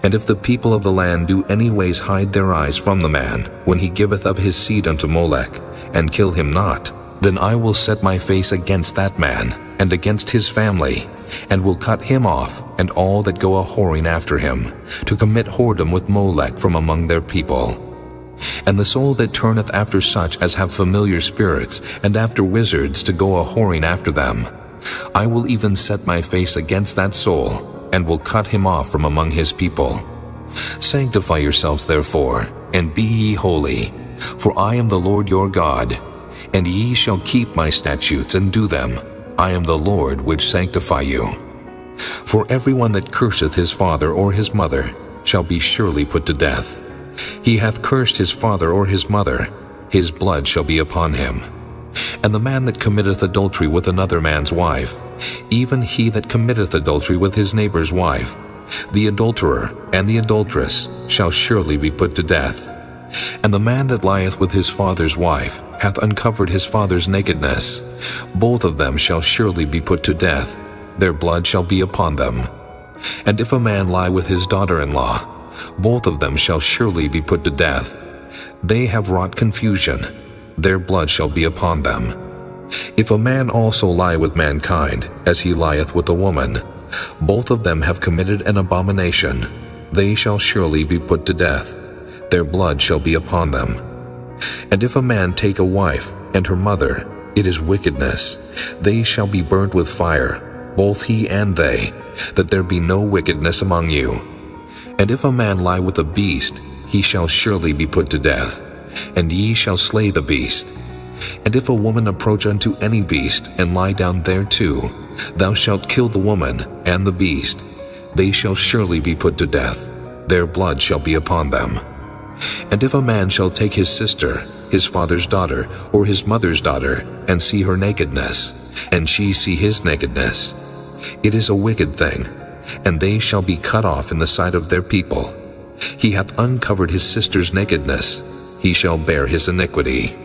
And if the people of the land do any ways hide their eyes from the man, when he giveth of his seed unto Molech, and kill him not, then I will set my face against that man, and against his family, and will cut him off, and all that go a-whoring after him, to commit whoredom with Molech from among their people. And the soul that turneth after such as have familiar spirits, and after wizards to go a-whoring after them, I will even set my face against that soul, and will cut him off from among his people. Sanctify yourselves therefore, and be ye holy, for I am the Lord your God, and ye shall keep my statutes and do them. I am the Lord which sanctify you. For everyone that curseth his father or his mother shall be surely put to death. He hath cursed his father or his mother, his blood shall be upon him. And the man that committeth adultery with another man's wife, even he that committeth adultery with his neighbor's wife, the adulterer and the adulteress shall surely be put to death. And the man that lieth with his father's wife hath uncovered his father's nakedness. Both of them shall surely be put to death. Their blood shall be upon them. And if a man lie with his daughter-in-law, both of them shall surely be put to death. They have wrought confusion. Their blood shall be upon them. If a man also lie with mankind, as he lieth with a woman, both of them have committed an abomination. They shall surely be put to death. Their blood shall be upon them. And if a man take a wife and her mother, it is wickedness. They shall be burnt with fire, both he and they, that there be no wickedness among you. And if a man lie with a beast, he shall surely be put to death, and ye shall slay the beast. And if a woman approach unto any beast, and lie down thereto, thou shalt kill the woman and the beast. They shall surely be put to death. Their blood shall be upon them. And if a man shall take his sister, his father's daughter, or his mother's daughter, and see her nakedness, and she see his nakedness, it is a wicked thing, and they shall be cut off in the sight of their people. He hath uncovered his sister's nakedness, he shall bear his iniquity.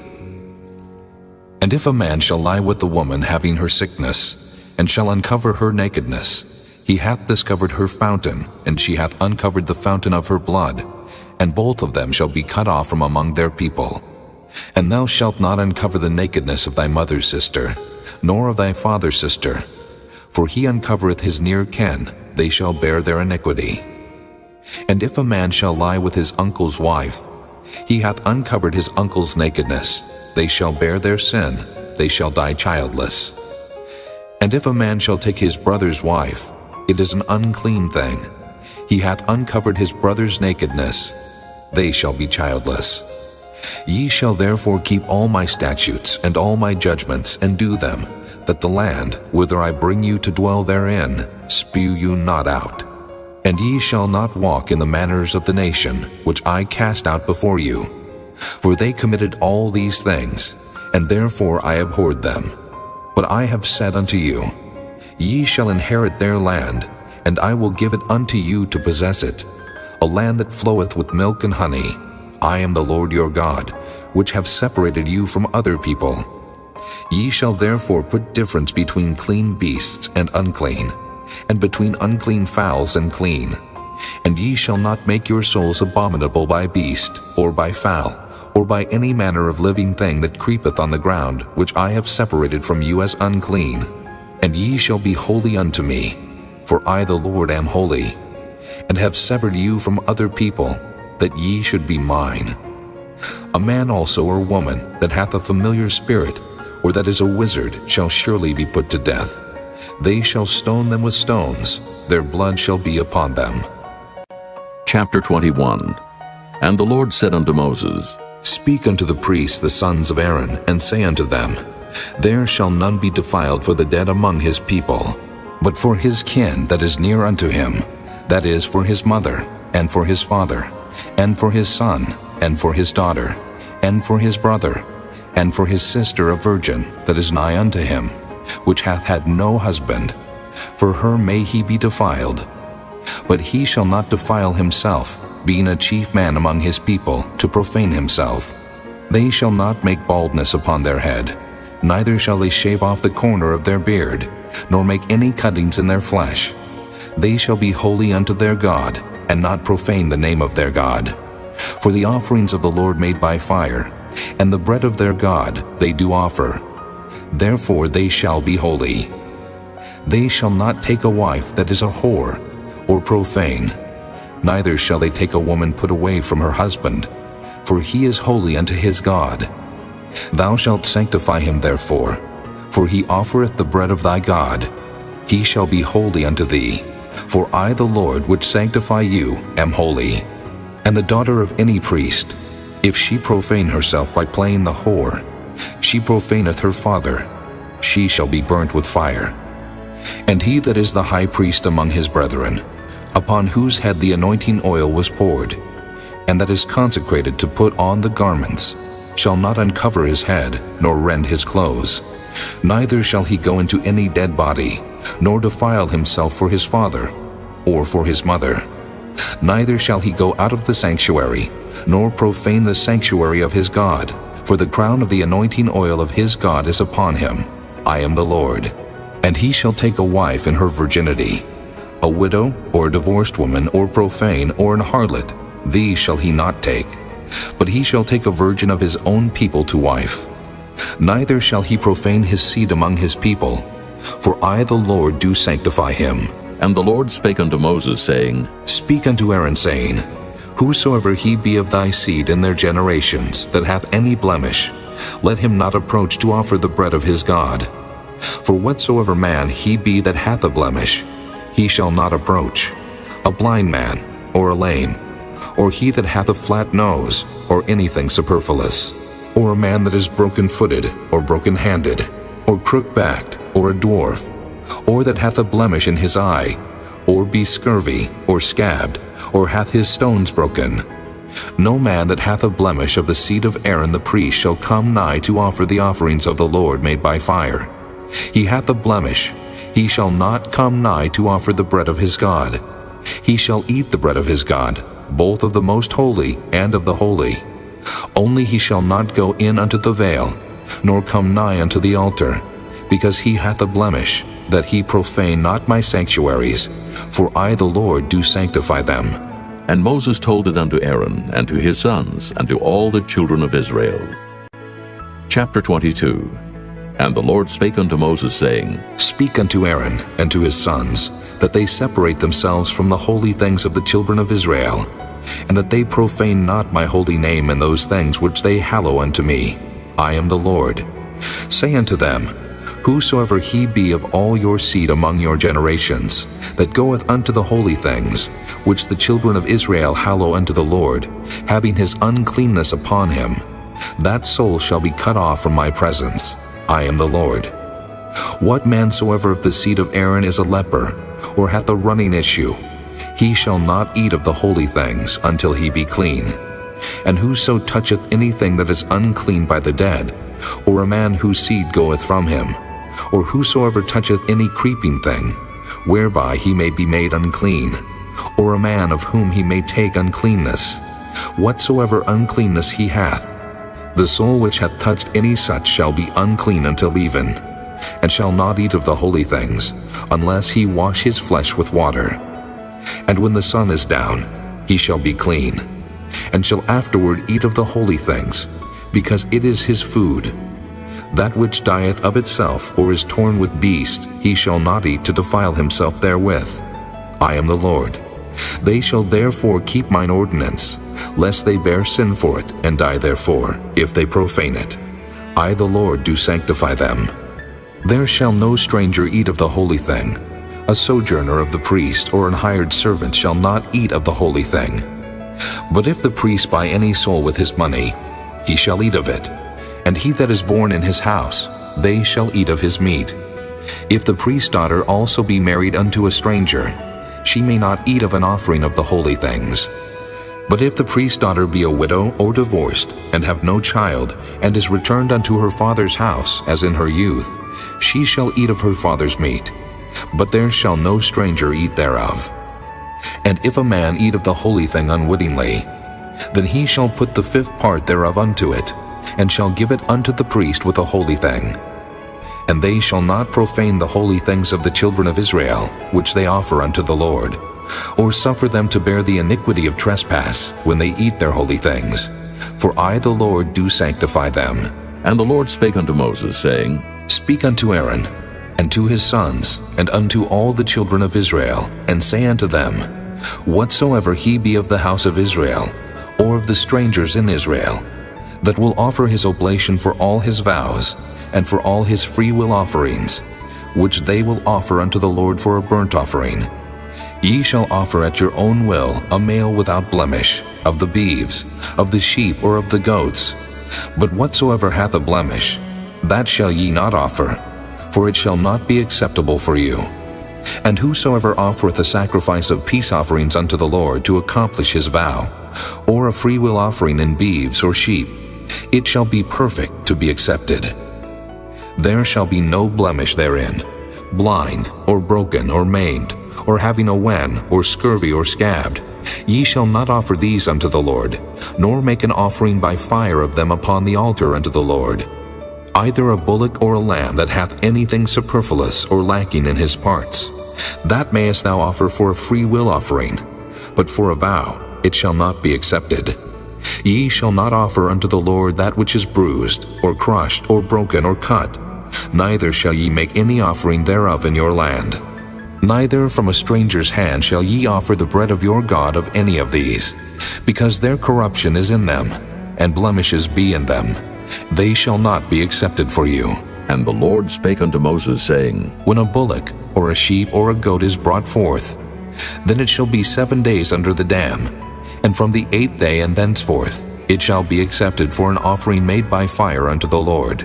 And if a man shall lie with the woman having her sickness, and shall uncover her nakedness, he hath discovered her fountain, and she hath uncovered the fountain of her blood, and both of them shall be cut off from among their people. And thou shalt not uncover the nakedness of thy mother's sister, nor of thy father's sister, for he uncovereth his near kin, they shall bear their iniquity. And if a man shall lie with his uncle's wife, he hath uncovered his uncle's nakedness, they shall bear their sin, they shall die childless. And if a man shall take his brother's wife, it is an unclean thing. He hath uncovered his brother's nakedness, they shall be childless. Ye shall therefore keep all my statutes and all my judgments, and do them, that the land, whither I bring you to dwell therein, spew you not out. And ye shall not walk in the manners of the nation, which I cast out before you. For they committed all these things, and therefore I abhorred them. But I have said unto you, Ye shall inherit their land, and I will give it unto you to possess it, a land that floweth with milk and honey. I am the Lord your God, which have separated you from other people. Ye shall therefore put difference between clean beasts and unclean, and between unclean fowls and clean. And ye shall not make your souls abominable by beast, or by fowl, or by any manner of living thing that creepeth on the ground, which I have separated from you as unclean. And ye shall be holy unto me, for I the Lord am holy, and have severed you from other people, that ye should be mine. A man also or woman that hath a familiar spirit, or that is a wizard, shall surely be put to death. They shall stone them with stones, their blood shall be upon them. Chapter 21. And the Lord said unto Moses, Speak unto the priests the sons of Aaron, and say unto them, There shall none be defiled for the dead among his people, but for his kin that is near unto him, that is, for his mother, and for his father, and for his son, and for his daughter, and for his brother, and for his sister a virgin that is nigh unto him, which hath had no husband, for her may he be defiled. But he shall not defile himself, being a chief man among his people, to profane himself. They shall not make baldness upon their head, neither shall they shave off the corner of their beard, nor make any cuttings in their flesh. They shall be holy unto their God, and not profane the name of their God. For the offerings of the Lord made by fire, and the bread of their God they do offer. Therefore they shall be holy. They shall not take a wife that is a whore, or profane, neither shall they take a woman put away from her husband, for he is holy unto his God. Thou shalt sanctify him therefore, for he offereth the bread of thy God. He shall be holy unto thee, for I the Lord which sanctify you am holy. And the daughter of any priest, if she profane herself by playing the whore, she profaneth her father, she shall be burnt with fire. And he that is the high priest among his brethren, upon whose head the anointing oil was poured, and that is consecrated to put on the garments, shall not uncover his head, nor rend his clothes. Neither shall he go into any dead body, nor defile himself for his father, or for his mother. Neither shall he go out of the sanctuary, nor profane the sanctuary of his God, for the crown of the anointing oil of his God is upon him. I am the Lord. And he shall take a wife in her virginity. A widow, or a divorced woman, or profane, or an harlot, these shall he not take. But he shall take a virgin of his own people to wife. Neither shall he profane his seed among his people, for I the Lord do sanctify him. And the Lord spake unto Moses, saying, Speak unto Aaron, saying, Whosoever he be of thy seed in their generations, that hath any blemish, let him not approach to offer the bread of his God. For whatsoever man he be that hath a blemish, he shall not approach, a blind man, or a lame, or he that hath a flat nose, or anything superfluous, or a man that is broken-footed, or broken-handed, or crook-backed, or a dwarf, or that hath a blemish in his eye, or be scurvy, or scabbed, or hath his stones broken. No man that hath a blemish of the seed of Aaron the priest shall come nigh to offer the offerings of the Lord made by fire. He hath a blemish, he shall not come nigh to offer the bread of his God. He shall eat the bread of his God, both of the most holy and of the holy. Only he shall not go in unto the veil, nor come nigh unto the altar, because he hath a blemish, that he profane not my sanctuaries, for I the Lord do sanctify them. And Moses told it unto Aaron, and to his sons, and to all the children of Israel. Chapter 22. And the Lord spake unto Moses, saying, Speak unto Aaron and to his sons, that they separate themselves from the holy things of the children of Israel, and that they profane not my holy name in those things which they hallow unto me. I am the Lord. Say unto them, Whosoever he be of all your seed among your generations, that goeth unto the holy things, which the children of Israel hallow unto the Lord, having his uncleanness upon him, that soul shall be cut off from my presence. I am the Lord. What man soever of the seed of Aaron is a leper, or hath a running issue, he shall not eat of the holy things until he be clean. And whoso toucheth anything that is unclean by the dead, or a man whose seed goeth from him, or whosoever toucheth any creeping thing, whereby he may be made unclean, or a man of whom he may take uncleanness, whatsoever uncleanness he hath, the soul which hath touched any such shall be unclean until even, and shall not eat of the holy things, unless he wash his flesh with water. And when the sun is down, he shall be clean, and shall afterward eat of the holy things, because it is his food. That which dieth of itself, or is torn with beasts, he shall not eat to defile himself therewith. I am the Lord. They shall therefore keep mine ordinance, lest they bear sin for it, and die therefore, if they profane it. I the Lord do sanctify them. There shall no stranger eat of the holy thing. A sojourner of the priest, or an hired servant, shall not eat of the holy thing. But if the priest buy any soul with his money, he shall eat of it. And he that is born in his house, they shall eat of his meat. If the priest's daughter also be married unto a stranger, she may not eat of an offering of the holy things. But if the priest's daughter be a widow or divorced, and have no child, and is returned unto her father's house, as in her youth, she shall eat of her father's meat, but there shall no stranger eat thereof. And if a man eat of the holy thing unwittingly, then he shall put the fifth part thereof unto it, and shall give it unto the priest with a holy thing. And they shall not profane the holy things of the children of Israel, which they offer unto the Lord, or suffer them to bear the iniquity of trespass when they eat their holy things. For I the Lord do sanctify them. And the Lord spake unto Moses, saying, Speak unto Aaron, and to his sons, and unto all the children of Israel, and say unto them, Whatsoever he be of the house of Israel, or of the strangers in Israel, that will offer his oblation for all his vows, and for all his freewill offerings, which they will offer unto the Lord for a burnt offering, ye shall offer at your own will a male without blemish, of the beeves, of the sheep, or of the goats. But whatsoever hath a blemish, that shall ye not offer, for it shall not be acceptable for you. And whosoever offereth a sacrifice of peace offerings unto the Lord to accomplish his vow, or a freewill offering in beeves or sheep, it shall be perfect to be accepted. There shall be no blemish therein, blind, or broken, or maimed, or having a wen, or scurvy, or scabbed. Ye shall not offer these unto the Lord, nor make an offering by fire of them upon the altar unto the Lord. Either a bullock or a lamb that hath anything superfluous or lacking in his parts, that mayest thou offer for a free will offering, but for a vow it shall not be accepted. Ye shall not offer unto the Lord that which is bruised, or crushed, or broken, or cut, neither shall ye make any offering thereof in your land. Neither from a stranger's hand shall ye offer the bread of your God of any of these, because their corruption is in them, and blemishes be in them. They shall not be accepted for you. And the Lord spake unto Moses, saying, When a bullock, or a sheep, or a goat is brought forth, then it shall be 7 days under the dam, and from the 8th day and thenceforth it shall be accepted for an offering made by fire unto the Lord.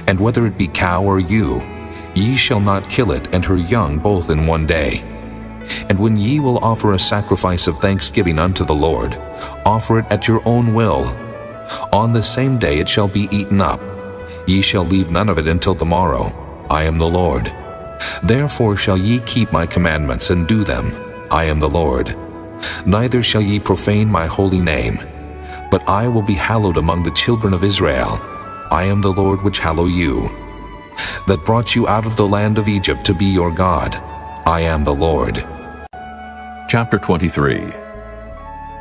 And whether it be cow or ewe, ye shall not kill it and her young both in 1 day. And when ye will offer a sacrifice of thanksgiving unto the Lord, offer it at your own will. On the same day it shall be eaten up. Ye shall leave none of it until the morrow. I am the Lord. Therefore shall ye keep my commandments and do them. I am the Lord. Neither shall ye profane my holy name, but I will be hallowed among the children of Israel. I am the Lord which hallow you, that brought you out of the land of Egypt to be your God. I am the Lord. Chapter 23.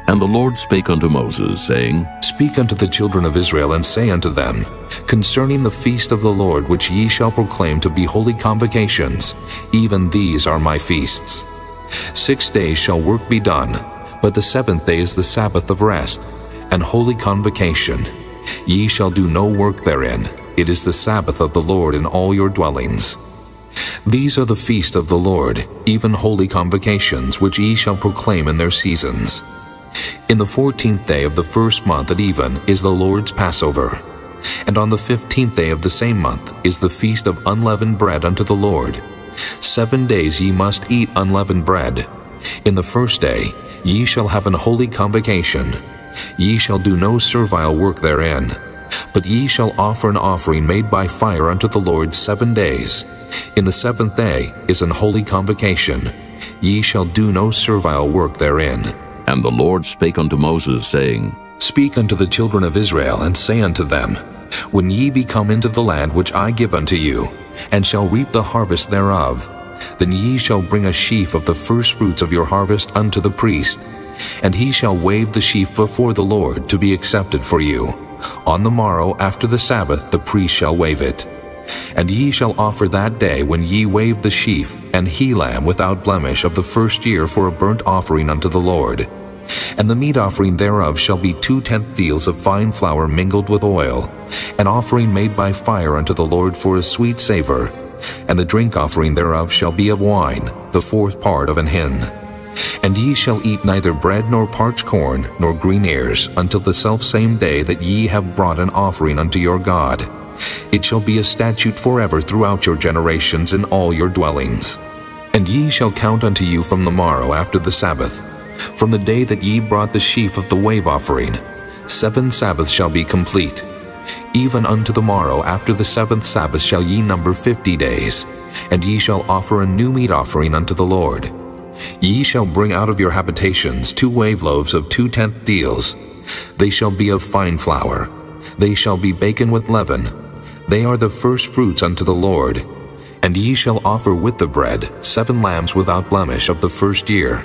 And the Lord spake unto Moses, saying, Speak unto the children of Israel, and say unto them, Concerning the feast of the Lord which ye shall proclaim to be holy convocations, even these are my feasts. 6 days shall work be done, but the 7th day is the Sabbath of rest, and holy convocation. Ye shall do no work therein. It is the Sabbath of the Lord in all your dwellings. These are the feast of the Lord, even holy convocations, which ye shall proclaim in their seasons. In the 14th day of the 1st month at even is the Lord's Passover. And on the 15th day of the same month is the feast of unleavened bread unto the Lord. 7 days ye must eat unleavened bread. In the 1st day ye shall have an holy convocation. Ye shall do no servile work therein, but ye shall offer an offering made by fire unto the Lord 7 days. In the 7th day is an holy convocation. Ye shall do no servile work therein. And the Lord spake unto Moses, saying, Speak unto the children of Israel, and say unto them, When ye be come into the land which I give unto you, and shall reap the harvest thereof, then ye shall bring a sheaf of the firstfruits of your harvest unto the priest, and he shall wave the sheaf before the Lord to be accepted for you. On the morrow after the Sabbath the priest shall wave it. And ye shall offer that day when ye wave the sheaf an he-lamb without blemish of the 1st year for a burnt offering unto the Lord. And the meat offering thereof shall be 2/10 deals of fine flour mingled with oil, an offering made by fire unto the Lord for a sweet savor. And the drink offering thereof shall be of wine, the 4th part of an hin. And ye shall eat neither bread nor parched corn nor green ears until the selfsame day that ye have brought an offering unto your God. It shall be a statute forever throughout your generations in all your dwellings. And ye shall count unto you from the morrow after the Sabbath From the day that ye brought the sheaf of the wave offering, 7 Sabbaths shall be complete. Even unto the morrow after the 7th Sabbath shall ye number 50 days, and ye shall offer a new meat offering unto the Lord. Ye shall bring out of your habitations 2 wave loaves of 2/10 deals. They shall be of fine flour. They shall be baken with leaven. They are the first fruits unto the Lord. And ye shall offer with the bread 7 lambs without blemish of the first year,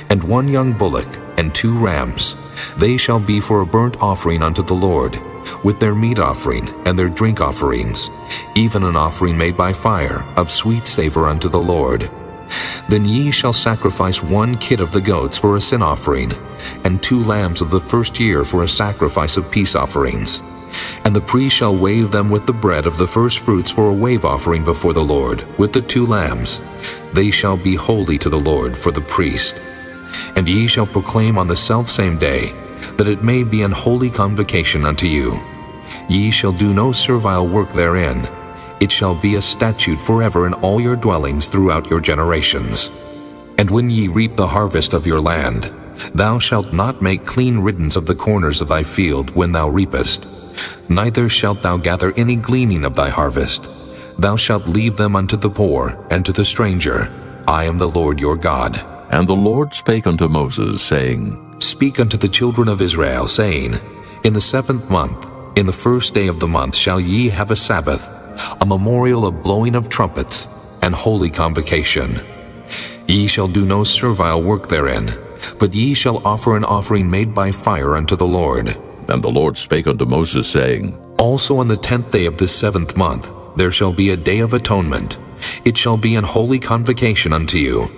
and 1 young bullock, and 2 rams. They shall be for a burnt offering unto the Lord, with their meat offering and their drink offerings, even an offering made by fire, of sweet savor unto the Lord. Then ye shall sacrifice 1 kid of the goats for a sin offering, and 2 lambs of the first year for a sacrifice of peace offerings. And the priest shall wave them with the bread of the first fruits for a wave offering before the Lord, with the 2 lambs. They shall be holy to the Lord for the priest. And ye shall proclaim on the selfsame day, that it may be an holy convocation unto you. Ye shall do no servile work therein. It shall be a statute forever in all your dwellings throughout your generations. And when ye reap the harvest of your land, thou shalt not make clean riddance of the corners of thy field when thou reapest. Neither shalt thou gather any gleaning of thy harvest. Thou shalt leave them unto the poor and to the stranger. I am the Lord your God. And the Lord spake unto Moses, saying, Speak unto the children of Israel, saying, In the 7th month, in the first day of the month shall ye have a Sabbath, a memorial of blowing of trumpets, and holy convocation. Ye shall do no servile work therein, but ye shall offer an offering made by fire unto the Lord. And the Lord spake unto Moses, saying, Also on the 10th day of this 7th month there shall be a day of atonement. It shall be an holy convocation unto you.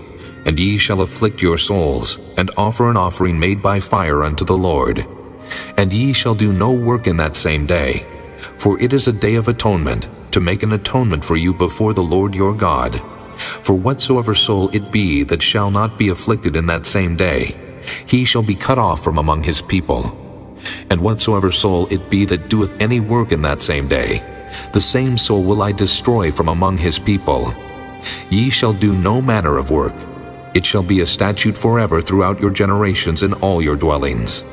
And ye shall afflict your souls, and offer an offering made by fire unto the Lord. And ye shall do no work in that same day, for it is a day of atonement, to make an atonement for you before the Lord your God. For whatsoever soul it be that shall not be afflicted in that same day, he shall be cut off from among his people. And whatsoever soul it be that doeth any work in that same day, the same soul will I destroy from among his people. Ye shall do no manner of work. It shall be a statute forever throughout your generations in all your dwellings.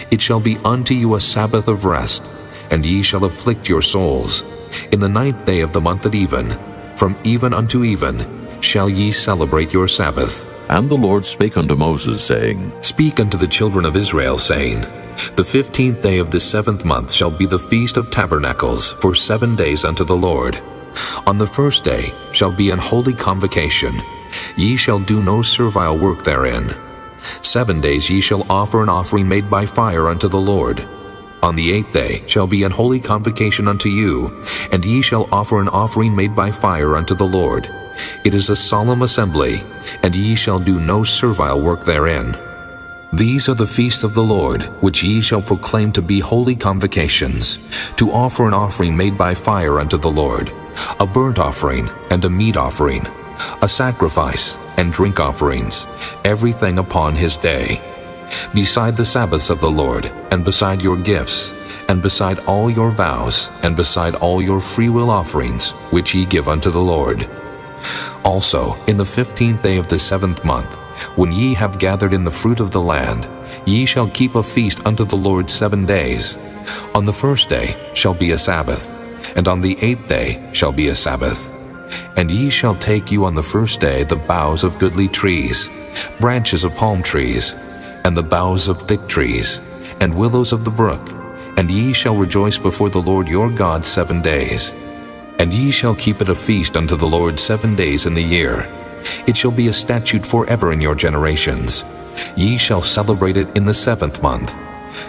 It shall be unto you a Sabbath of rest, and ye shall afflict your souls. In the 9th day of the month at even, from even unto even, shall ye celebrate your Sabbath. And the Lord spake unto Moses, saying, Speak unto the children of Israel, saying, The 15th day of this 7th month shall be the Feast of Tabernacles for 7 days unto the Lord. On the first day shall be an holy convocation. Ye shall do no servile work therein. 7 days ye shall offer an offering made by fire unto the Lord. On the 8th day shall be an holy convocation unto you, and ye shall offer an offering made by fire unto the Lord. It is a solemn assembly, and ye shall do no servile work therein. These are the feasts of the Lord, which ye shall proclaim to be holy convocations, to offer an offering made by fire unto the Lord, a burnt offering and a meat offering, a sacrifice and drink offerings, everything upon his day. Beside the Sabbaths of the Lord, and beside your gifts, and beside all your vows, and beside all your freewill offerings, which ye give unto the Lord. Also, in the 15th day of the 7th month, when ye have gathered in the fruit of the land, ye shall keep a feast unto the Lord 7 days. On the first day shall be a Sabbath, and on the 8th day shall be a Sabbath. And ye shall take you on the first day the boughs of goodly trees, branches of palm trees, and the boughs of thick trees, and willows of the brook, and ye shall rejoice before the Lord your God 7 days. And ye shall keep it a feast unto the Lord 7 days in the year. It shall be a statute forever in your generations. Ye shall celebrate it in the 7th month.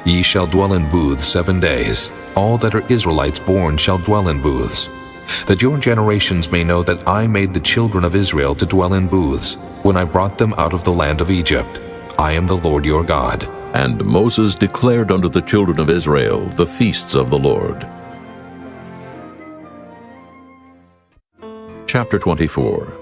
Ye shall dwell in booths 7 days. All that are Israelites born shall dwell in booths, that your generations may know that I made the children of Israel to dwell in booths, when I brought them out of the land of Egypt. I am the Lord your God. And Moses declared unto the children of Israel the feasts of the Lord. Chapter 24.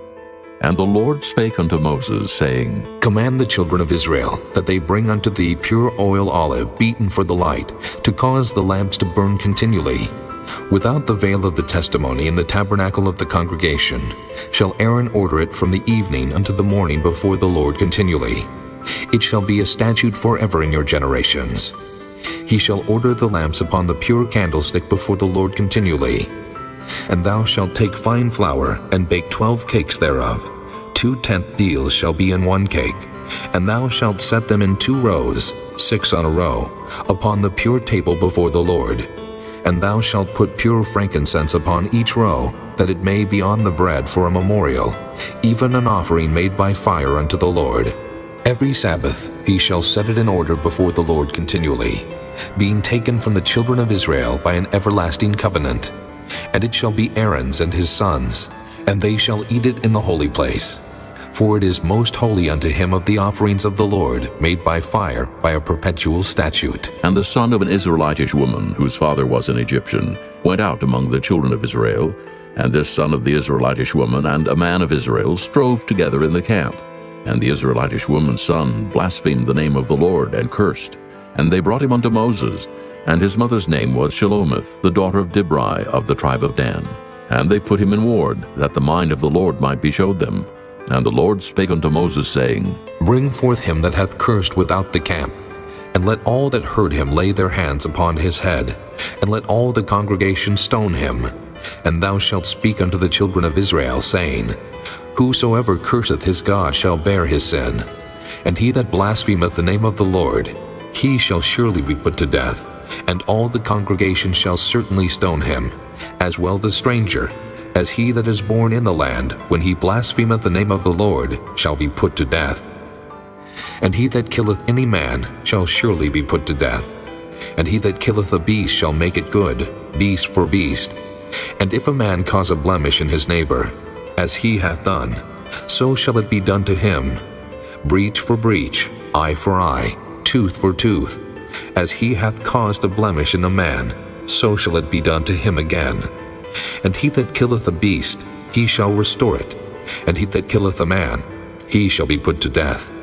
And the Lord spake unto Moses, saying, Command the children of Israel that they bring unto thee pure oil olive beaten for the light, to cause the lamps to burn continually. Without the veil of the testimony in the tabernacle of the congregation shall Aaron order it from the evening unto the morning before the Lord continually. It shall be a statute forever in your generations. He shall order the lamps upon the pure candlestick before the Lord continually. And thou shalt take fine flour, and bake 12 cakes thereof. 2/10 deals shall be in one cake. And thou shalt set them in 2 rows, 6 on a row, upon the pure table before the Lord. And thou shalt put pure frankincense upon each row, that it may be on the bread for a memorial, even an offering made by fire unto the Lord. Every Sabbath he shall set it in order before the Lord continually, being taken from the children of Israel by an everlasting covenant. And it shall be Aaron's and his sons, and they shall eat it in the holy place. For it is most holy unto him of the offerings of the Lord, made by fire, by a perpetual statute. And the son of an Israelitish woman, whose father was an Egyptian, went out among the children of Israel, and this son of the Israelitish woman and a man of Israel strove together in the camp. And the Israelitish woman's son blasphemed the name of the Lord, and cursed. And they brought him unto Moses, and his mother's name was Shelomith, the daughter of Dibri of the tribe of Dan. And they put him in ward, that the mind of the Lord might be showed them. And the Lord spake unto Moses, saying, Bring forth him that hath cursed without the camp, and let all that heard him lay their hands upon his head, and let all the congregation stone him. And thou shalt speak unto the children of Israel, saying, Whosoever curseth his God shall bear his sin. And he that blasphemeth the name of the Lord, he shall surely be put to death, and all the congregation shall certainly stone him, as well the stranger, as he that is born in the land, when he blasphemeth the name of the Lord, shall be put to death. And he that killeth any man shall surely be put to death. And he that killeth a beast shall make it good, beast for beast. And if a man cause a blemish in his neighbor, as he hath done, so shall it be done to him. Breach for breach, eye for eye, tooth for tooth. As he hath caused a blemish in a man, so shall it be done to him again. And he that killeth a beast, he shall restore it. And he that killeth a man, he shall be put to death.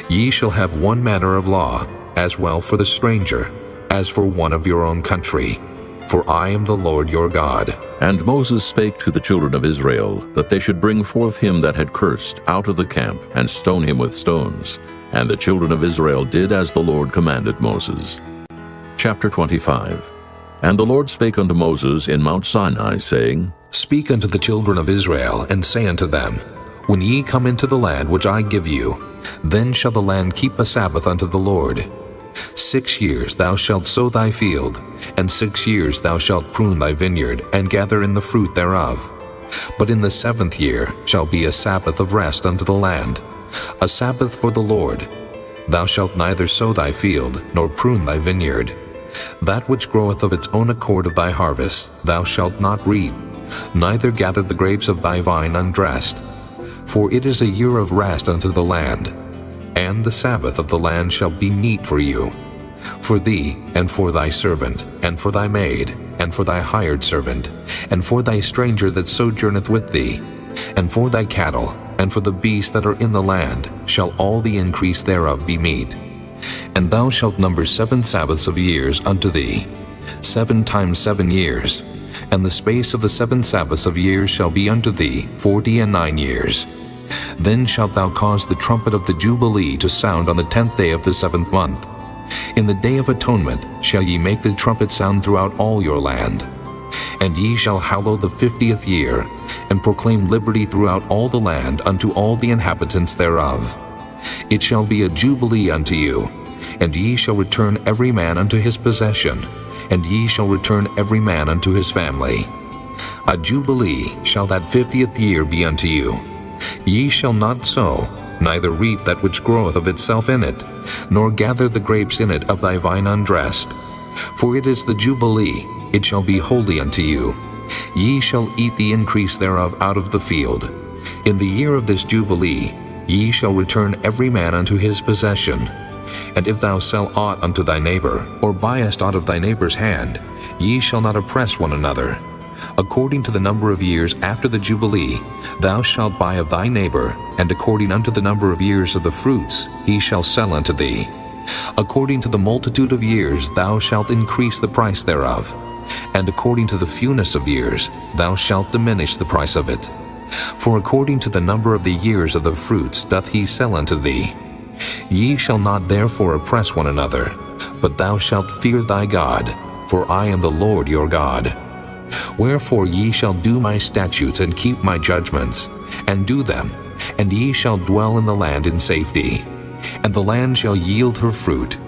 Ye shall have one manner of law, as well for the stranger, as for one of your own country. For I am the Lord your God. And Moses spake to the children of Israel, that they should bring forth him that had cursed out of the camp, and stone him with stones. And the children of Israel did as the Lord commanded Moses. Chapter 25. And the Lord spake unto Moses in Mount Sinai, saying, Speak unto the children of Israel, and say unto them, When ye come into the land which I give you, then shall the land keep a Sabbath unto the Lord. 6 years thou shalt sow thy field, and 6 years thou shalt prune thy vineyard, and gather in the fruit thereof. But in the 7th year shall be a Sabbath of rest unto the land, a Sabbath for the Lord. Thou shalt neither sow thy field, nor prune thy vineyard. That which groweth of its own accord of thy harvest thou shalt not reap, neither gather the grapes of thy vine undressed. For it is a year of rest unto the land, and the Sabbath of the land shall be meat for you, for thee, and for thy servant, and for thy maid, and for thy hired servant, and for thy stranger that sojourneth with thee, and for thy cattle, and for the beasts that are in the land, shall all the increase thereof be meat. And thou shalt number 7 Sabbaths of years unto thee, 7 times 7 years, and the space of the 7 Sabbaths of years shall be unto thee 49 years. Then shalt thou cause the trumpet of the Jubilee to sound on the 10th day of the 7th month. In the day of atonement shall ye make the trumpet sound throughout all your land. And ye shall hallow the 50th year, and proclaim liberty throughout all the land unto all the inhabitants thereof. It shall be a jubilee unto you, and ye shall return every man unto his possession, and ye shall return every man unto his family. A jubilee shall that 50th year be unto you. Ye shall not sow, neither reap that which groweth of itself in it, nor gather the grapes in it of thy vine undressed. For it is the Jubilee, it shall be holy unto you. Ye shall eat the increase thereof out of the field. In the year of this Jubilee ye shall return every man unto his possession. And if thou sell aught unto thy neighbor, or buyest aught of thy neighbor's hand, ye shall not oppress one another. According to the number of years after the Jubilee, thou shalt buy of thy neighbor, and according unto the number of years of the fruits, he shall sell unto thee. According to the multitude of years thou shalt increase the price thereof, and according to the fewness of years thou shalt diminish the price of it. For according to the number of the years of the fruits doth he sell unto thee. Ye shall not therefore oppress one another, but thou shalt fear thy God, for I am the Lord your God. Wherefore ye shall do my statutes and keep my judgments, and do them, and ye shall dwell in the land in safety. And the land shall yield her fruit,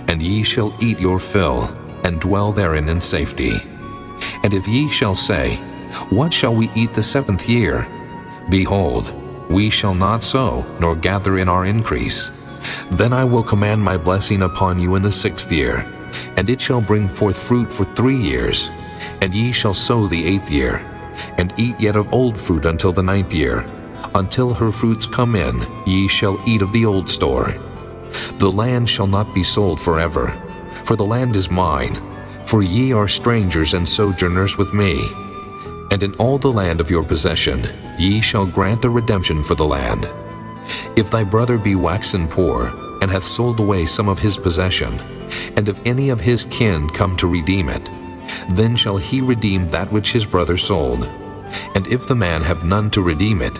and ye shall eat your fill, and dwell therein in safety. And if ye shall say, What shall we eat the 7th year? Behold, we shall not sow, nor gather in our increase. Then I will command my blessing upon you in the 6th year, and it shall bring forth fruit for 3 years. And ye shall sow the 8th year, and eat yet of old fruit until the 9th year. Until her fruits come in, ye shall eat of the old store. The land shall not be sold forever, for the land is mine, for ye are strangers and sojourners with me. And in all the land of your possession ye shall grant a redemption for the land. If thy brother be waxen poor, and hath sold away some of his possession, and if any of his kin come to redeem it, then shall he redeem that which his brother sold. And if the man have none to redeem it,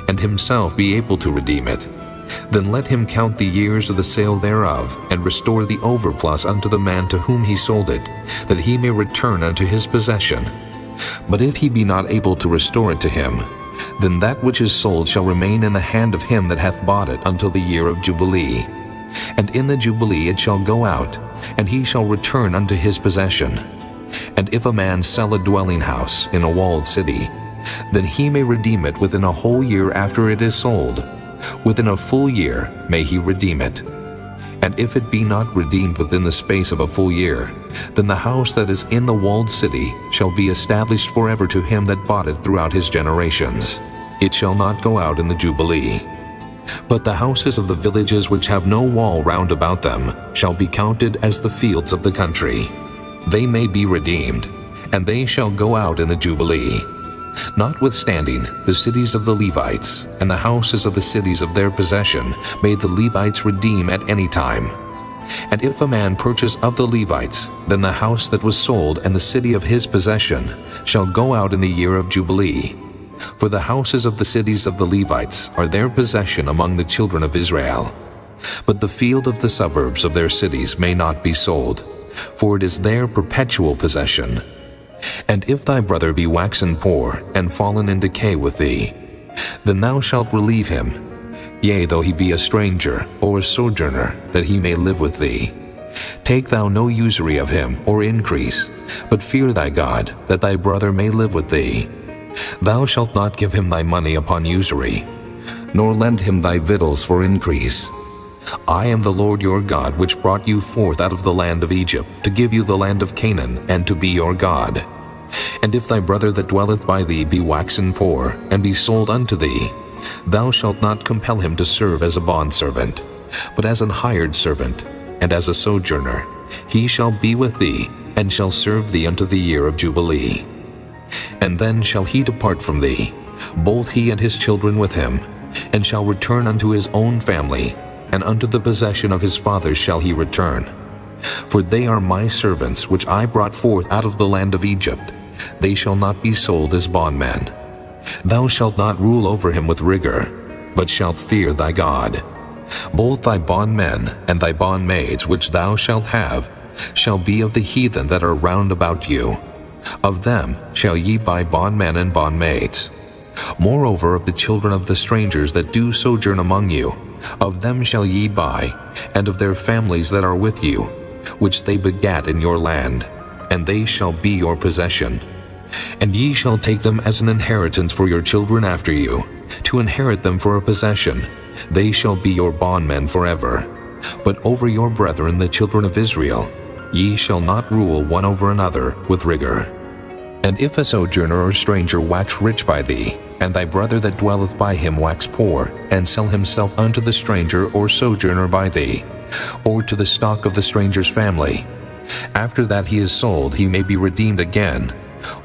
and himself be able to redeem it, then let him count the years of the sale thereof, and restore the overplus unto the man to whom he sold it, that he may return unto his possession. But if he be not able to restore it to him, then that which is sold shall remain in the hand of him that hath bought it until the year of Jubilee. And in the Jubilee it shall go out, and he shall return unto his possession. And if a man sell a dwelling house in a walled city, then he may redeem it within a whole year after it is sold. Within a full year may he redeem it. And if it be not redeemed within the space of a full year, then the house that is in the walled city shall be established forever to him that bought it throughout his generations. It shall not go out in the Jubilee. But the houses of the villages which have no wall round about them shall be counted as the fields of the country. They may be redeemed, and they shall go out in the Jubilee. Notwithstanding, the cities of the Levites and the houses of the cities of their possession may the Levites redeem at any time. And if a man purchase of the Levites, then the house that was sold and the city of his possession shall go out in the year of Jubilee. For the houses of the cities of the Levites are their possession among the children of Israel. But the field of the suburbs of their cities may not be sold, for it is their perpetual possession. And if thy brother be waxen poor, and fallen in decay with thee, then thou shalt relieve him, yea, though he be a stranger or a sojourner, that he may live with thee. Take thou no usury of him or increase, but fear thy God, that thy brother may live with thee. Thou shalt not give him thy money upon usury, nor lend him thy victuals for increase. I am the Lord your God, which brought you forth out of the land of Egypt, to give you the land of Canaan, and to be your God. And if thy brother that dwelleth by thee be waxen poor, and be sold unto thee, thou shalt not compel him to serve as a bondservant, but as an hired servant, and as a sojourner. He shall be with thee, and shall serve thee unto the year of Jubilee. And then shall he depart from thee, both he and his children with him, and shall return unto his own family, and unto the possession of his fathers shall he return. For they are my servants, which I brought forth out of the land of Egypt. They shall not be sold as bondmen. Thou shalt not rule over him with rigor, but shalt fear thy God. Both thy bondmen and thy bondmaids which thou shalt have shall be of the heathen that are round about you. Of them shall ye buy bondmen and bondmaids. Moreover, of the children of the strangers that do sojourn among you, of them shall ye buy, and of their families that are with you, which they begat in your land, and they shall be your possession. And ye shall take them as an inheritance for your children after you, to inherit them for a possession. They shall be your bondmen forever. But over your brethren the children of Israel, ye shall not rule one over another with rigor. And if a sojourner or stranger wax rich by thee, and thy brother that dwelleth by him wax poor, and sell himself unto the stranger or sojourner by thee, or to the stock of the stranger's family, after that he is sold, he may be redeemed again.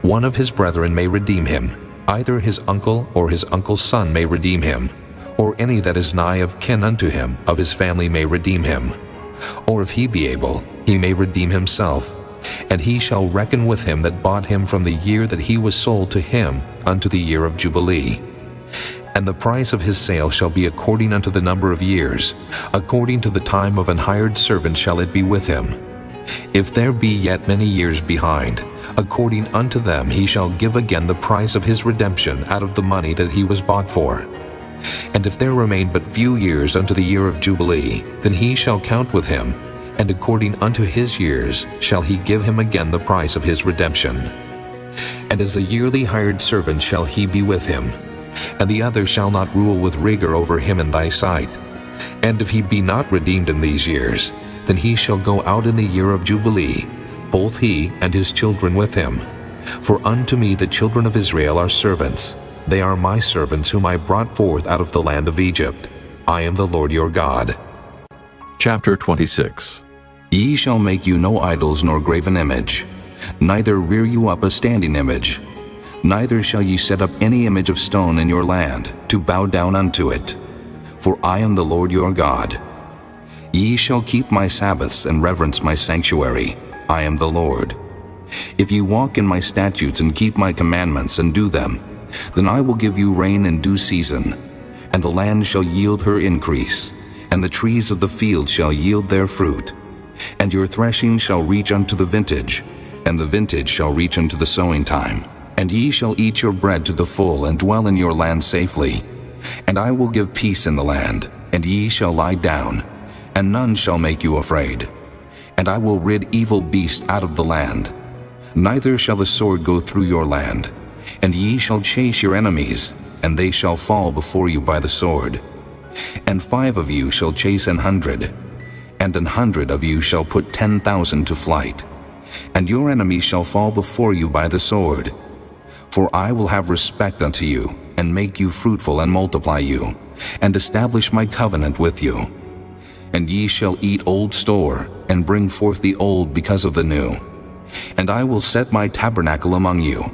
One of his brethren may redeem him, either his uncle or his uncle's son may redeem him, or any that is nigh of kin unto him of his family may redeem him. Or if he be able, he may redeem himself, and he shall reckon with him that bought him from the year that he was sold to him unto the year of Jubilee. And the price of his sale shall be according unto the number of years, according to the time of an hired servant shall it be with him. If there be yet many years behind, according unto them he shall give again the price of his redemption out of the money that he was bought for. And if there remain but few years unto the year of Jubilee, then he shall count with him, and according unto his years shall he give him again the price of his redemption. And as a yearly hired servant shall he be with him, and the other shall not rule with rigor over him in thy sight. And if he be not redeemed in these years, then he shall go out in the year of Jubilee, both he and his children with him. For unto me the children of Israel are servants. They are my servants whom I brought forth out of the land of Egypt. I am the Lord your God. Chapter 26. Ye shall make you no idols nor graven image, neither rear you up a standing image. Neither shall ye set up any image of stone in your land, to bow down unto it. For I am the Lord your God. Ye shall keep my Sabbaths and reverence my sanctuary. I am the Lord. If ye walk in my statutes and keep my commandments and do them, then I will give you rain in due season, and the land shall yield her increase, and the trees of the field shall yield their fruit. And your threshing shall reach unto the vintage, and the vintage shall reach unto the sowing time. And ye shall eat your bread to the full, and dwell in your land safely. And I will give peace in the land, and ye shall lie down, and none shall make you afraid. And I will rid evil beasts out of the land. Neither shall the sword go through your land. And ye shall chase your enemies, and they shall fall before you by the sword. And 5 of you shall chase 100, and 100 of you shall put 10,000 to flight. And your enemies shall fall before you by the sword. For I will have respect unto you, and make you fruitful, and multiply you, and establish my covenant with you. And ye shall eat old store, and bring forth the old because of the new. And I will set my tabernacle among you,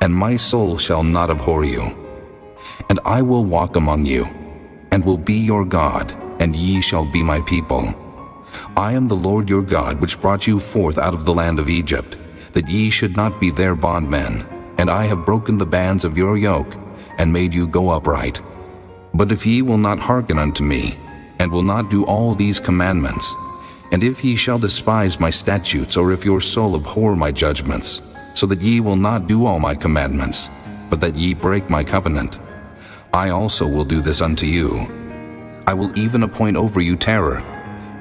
and my soul shall not abhor you. And I will walk among you, and will be your God, and ye shall be my people. I am the Lord your God, which brought you forth out of the land of Egypt, that ye should not be their bondmen. And I have broken the bands of your yoke, and made you go upright. But if ye will not hearken unto me, and will not do all these commandments, and if ye shall despise my statutes, or if your soul abhor my judgments, so that ye will not do all my commandments, but that ye break my covenant, I also will do this unto you. I will even appoint over you terror,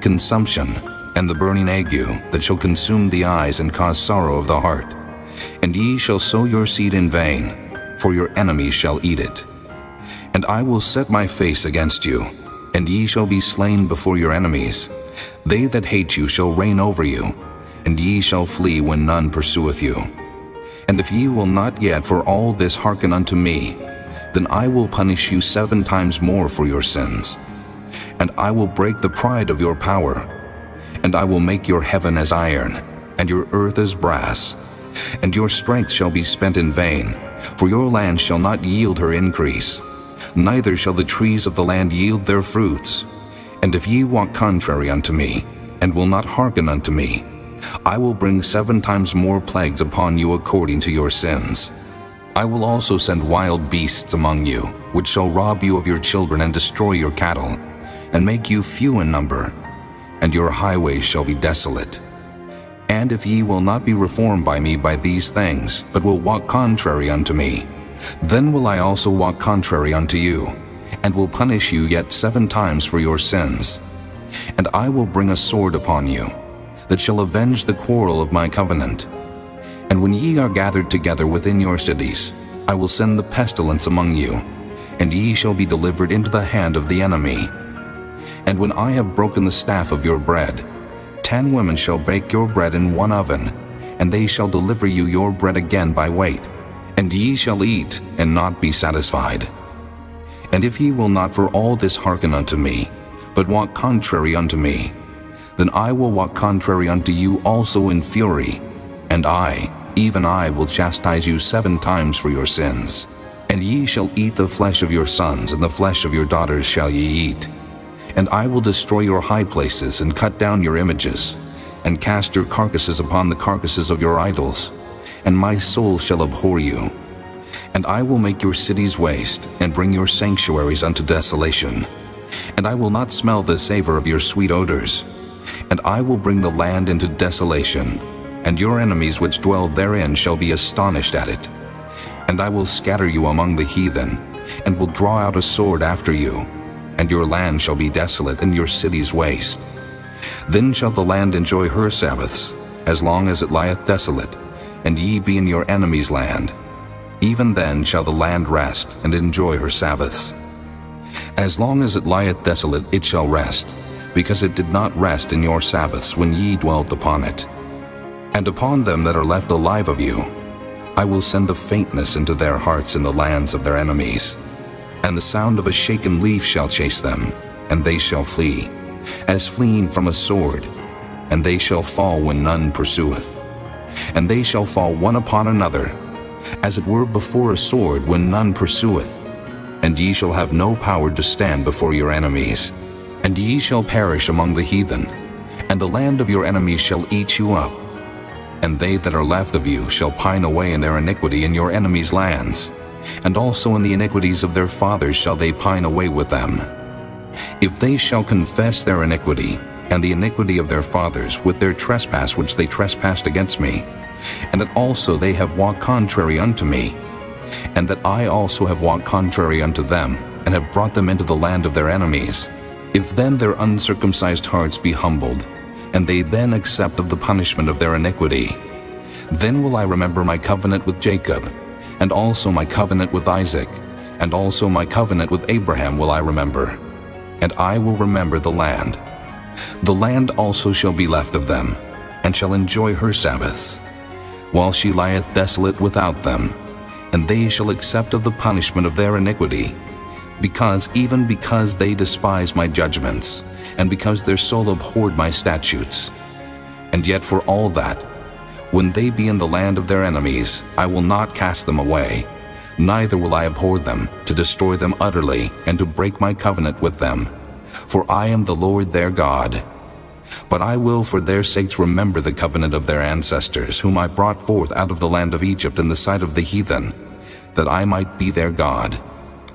consumption, and the burning ague, that shall consume the eyes and cause sorrow of the heart. And ye shall sow your seed in vain, for your enemies shall eat it. And I will set my face against you, and ye shall be slain before your enemies. They that hate you shall reign over you, and ye shall flee when none pursueth you. And if ye will not yet for all this hearken unto me, then I will punish you 7 times more for your sins. And I will break the pride of your power, and I will make your heaven as iron, and your earth as brass. And your strength shall be spent in vain, for your land shall not yield her increase, neither shall the trees of the land yield their fruits. And if ye walk contrary unto me, and will not hearken unto me, I will bring 7 times more plagues upon you according to your sins. I will also send wild beasts among you, which shall rob you of your children and destroy your cattle, and make you few in number, and your highways shall be desolate. And if ye will not be reformed by me by these things, but will walk contrary unto me, then will I also walk contrary unto you, and will punish you yet 7 times for your sins. And I will bring a sword upon you, that shall avenge the quarrel of my covenant. And when ye are gathered together within your cities, I will send the pestilence among you, and ye shall be delivered into the hand of the enemy. And when I have broken the staff of your bread, 10 women shall bake your bread in one oven, and they shall deliver you your bread again by weight, and ye shall eat and not be satisfied. And if ye will not for all this hearken unto me, but walk contrary unto me, then I will walk contrary unto you also in fury, and I, even I, will chastise you 7 times for your sins. And ye shall eat the flesh of your sons, and the flesh of your daughters shall ye eat. And I will destroy your high places, and cut down your images, and cast your carcasses upon the carcasses of your idols, and my soul shall abhor you. And I will make your cities waste, and bring your sanctuaries unto desolation. And I will not smell the savor of your sweet odors. And I will bring the land into desolation, and your enemies which dwell therein shall be astonished at it. And I will scatter you among the heathen, and will draw out a sword after you, and your land shall be desolate, and your cities waste. Then shall the land enjoy her Sabbaths, as long as it lieth desolate, and ye be in your enemy's land. Even then shall the land rest, and enjoy her Sabbaths. As long as it lieth desolate, it shall rest, because it did not rest in your Sabbaths when ye dwelt upon it. And upon them that are left alive of you, I will send a faintness into their hearts in the lands of their enemies. And the sound of a shaken leaf shall chase them, and they shall flee, as fleeing from a sword, and they shall fall when none pursueth. And they shall fall one upon another, as it were before a sword when none pursueth. And ye shall have no power to stand before your enemies. And ye shall perish among the heathen, and the land of your enemies shall eat you up. And they that are left of you shall pine away in their iniquity in your enemies' lands, and also in the iniquities of their fathers shall they pine away with them. If they shall confess their iniquity, and the iniquity of their fathers, with their trespass which they trespassed against me, and that also they have walked contrary unto me, and that I also have walked contrary unto them, and have brought them into the land of their enemies, if then their uncircumcised hearts be humbled, and they then accept of the punishment of their iniquity, then will I remember my covenant with Jacob, and also my covenant with Isaac, and also my covenant with Abraham will I remember, and I will remember the land. The land also shall be left of them, and shall enjoy her Sabbaths, while she lieth desolate without them, and they shall accept of the punishment of their iniquity, because they despise my judgments, and because their soul abhorred my statutes. And yet for all that, when they be in the land of their enemies, I will not cast them away, neither will I abhor them, to destroy them utterly, and to break my covenant with them. For I am the Lord their God. But I will for their sakes remember the covenant of their ancestors, whom I brought forth out of the land of Egypt in the sight of the heathen, that I might be their God.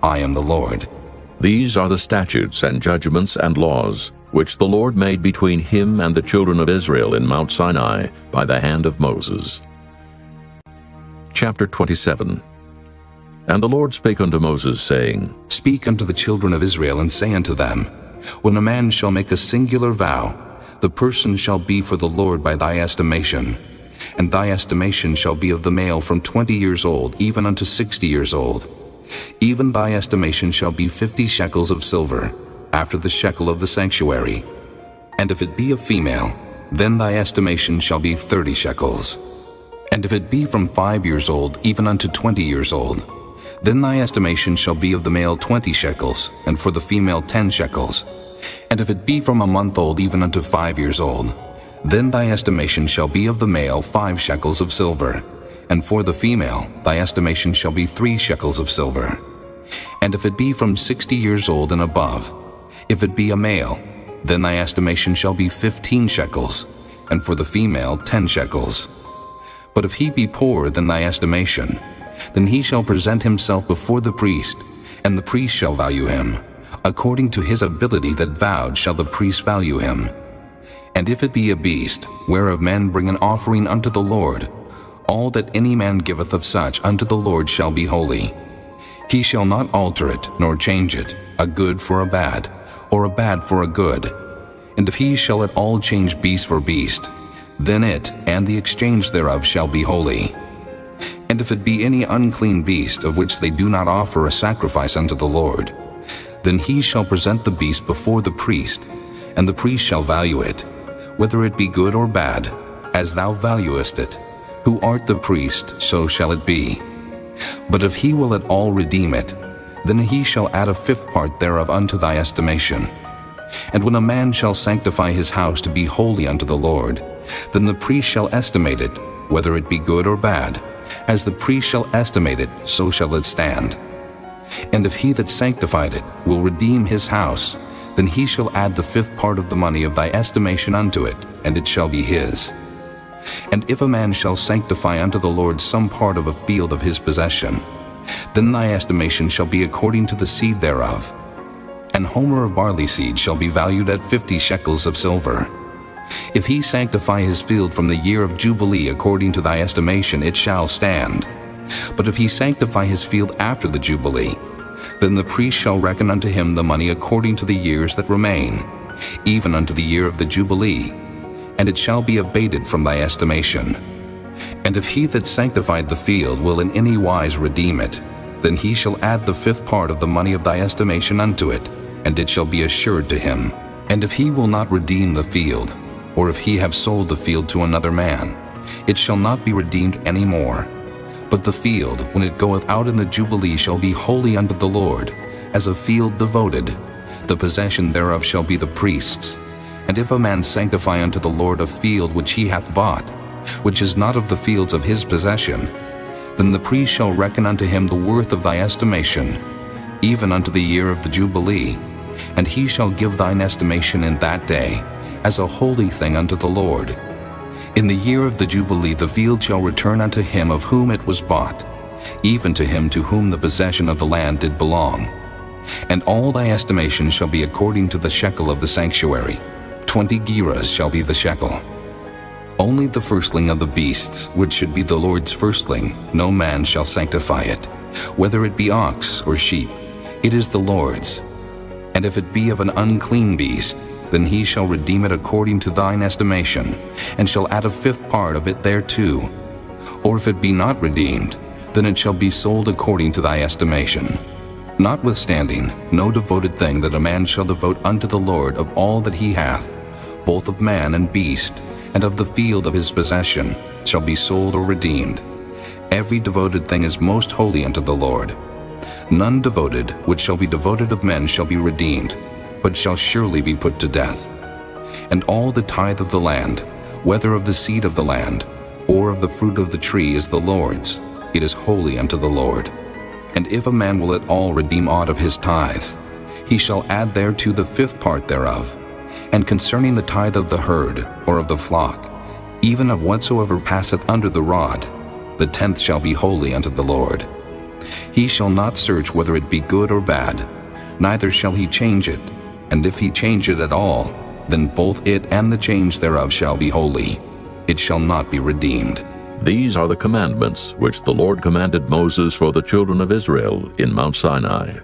I am the Lord. These are the statutes and judgments and laws which the Lord made between him and the children of Israel in Mount Sinai by the hand of Moses. Chapter 27. And the Lord spake unto Moses, saying, Speak unto the children of Israel, and say unto them, When a man shall make a singular vow, the person shall be for the Lord by thy estimation. And thy estimation shall be of the male from 20 years old, even unto 60 years old. Even thy estimation shall be 50 shekels of silver, after the shekel of the sanctuary. And if it be a female, then thy estimation shall be 30 shekels. And if it be from 5 years old, even unto 20 years old, then thy estimation shall be of the male 20 shekels, and for the female 10 shekels. And if it be from a month old, even unto 5 years old, then thy estimation shall be of the male 5 shekels of silver, and for the female thy estimation shall be 3 shekels of silver. And if it be from 60 years old and above, if it be a male, then thy estimation shall be 15 shekels, and for the female 10 shekels. But if he be poorer than thy estimation, then he shall present himself before the priest, and the priest shall value him. According to his ability that vowed shall the priest value him. And if it be a beast, whereof men bring an offering unto the Lord, all that any man giveth of such unto the Lord shall be holy. He shall not alter it, nor change it, a good for a bad, or a bad for a good. And if he shall at all change beast for beast, then it and the exchange thereof shall be holy. And if it be any unclean beast of which they do not offer a sacrifice unto the Lord, then he shall present the beast before the priest, and the priest shall value it, whether it be good or bad, as thou valuest it. Who art the priest, so shall it be. But if he will at all redeem it, then he shall add a 5th part thereof unto thy estimation. And when a man shall sanctify his house to be holy unto the Lord, then the priest shall estimate it, whether it be good or bad. As the priest shall estimate it, so shall it stand. And if he that sanctified it will redeem his house, then he shall add the 5th part of the money of thy estimation unto it, and it shall be his. And if a man shall sanctify unto the Lord some part of a field of his possession, Then thy estimation shall be according to the seed thereof. An homer of barley seed shall be valued at 50 shekels of silver. If he sanctify his field from the year of Jubilee according to thy estimation, it shall stand. But if he sanctify his field after the Jubilee, then the priest shall reckon unto him the money according to the years that remain, even unto the year of the Jubilee, and it shall be abated from thy estimation. And if he that sanctified the field will in any wise redeem it, then he shall add the 5th part of the money of thy estimation unto it, and it shall be assured to him. And if he will not redeem the field, or if he have sold the field to another man, it shall not be redeemed any more. But the field, when it goeth out in the Jubilee, shall be holy unto the Lord, as a field devoted. The possession thereof shall be the priest's. And if a man sanctify unto the Lord a field which he hath bought, which is not of the fields of his possession, then the priest shall reckon unto him the worth of thy estimation, even unto the year of the Jubilee, and he shall give thine estimation in that day, as a holy thing unto the Lord. In the year of the Jubilee the field shall return unto him of whom it was bought, even to him to whom the possession of the land did belong. And all thy estimation shall be according to the shekel of the sanctuary. 20 gerahs shall be the shekel. Only the firstling of the beasts, which should be the Lord's firstling, no man shall sanctify it. Whether it be ox or sheep, it is the Lord's. And if it be of an unclean beast, then he shall redeem it according to thine estimation, and shall add a 5th part of it thereto. Or if it be not redeemed, then it shall be sold according to thy estimation. Notwithstanding, no devoted thing that a man shall devote unto the Lord of all that he hath, both of man and beast, and of the field of his possession, shall be sold or redeemed. Every devoted thing is most holy unto the Lord. None devoted, which shall be devoted of men, shall be redeemed, but shall surely be put to death. And all the tithe of the land, whether of the seed of the land, or of the fruit of the tree, is the Lord's. It is holy unto the Lord. And if a man will at all redeem aught of his tithes, he shall add thereto the 5th part thereof. And concerning the tithe of the herd, or of the flock, even of whatsoever passeth under the rod, the 10th shall be holy unto the Lord. He shall not search whether it be good or bad, neither shall he change it. And if he change it at all, then both it and the change thereof shall be holy. It shall not be redeemed. These are the commandments which the Lord commanded Moses for the children of Israel in Mount Sinai.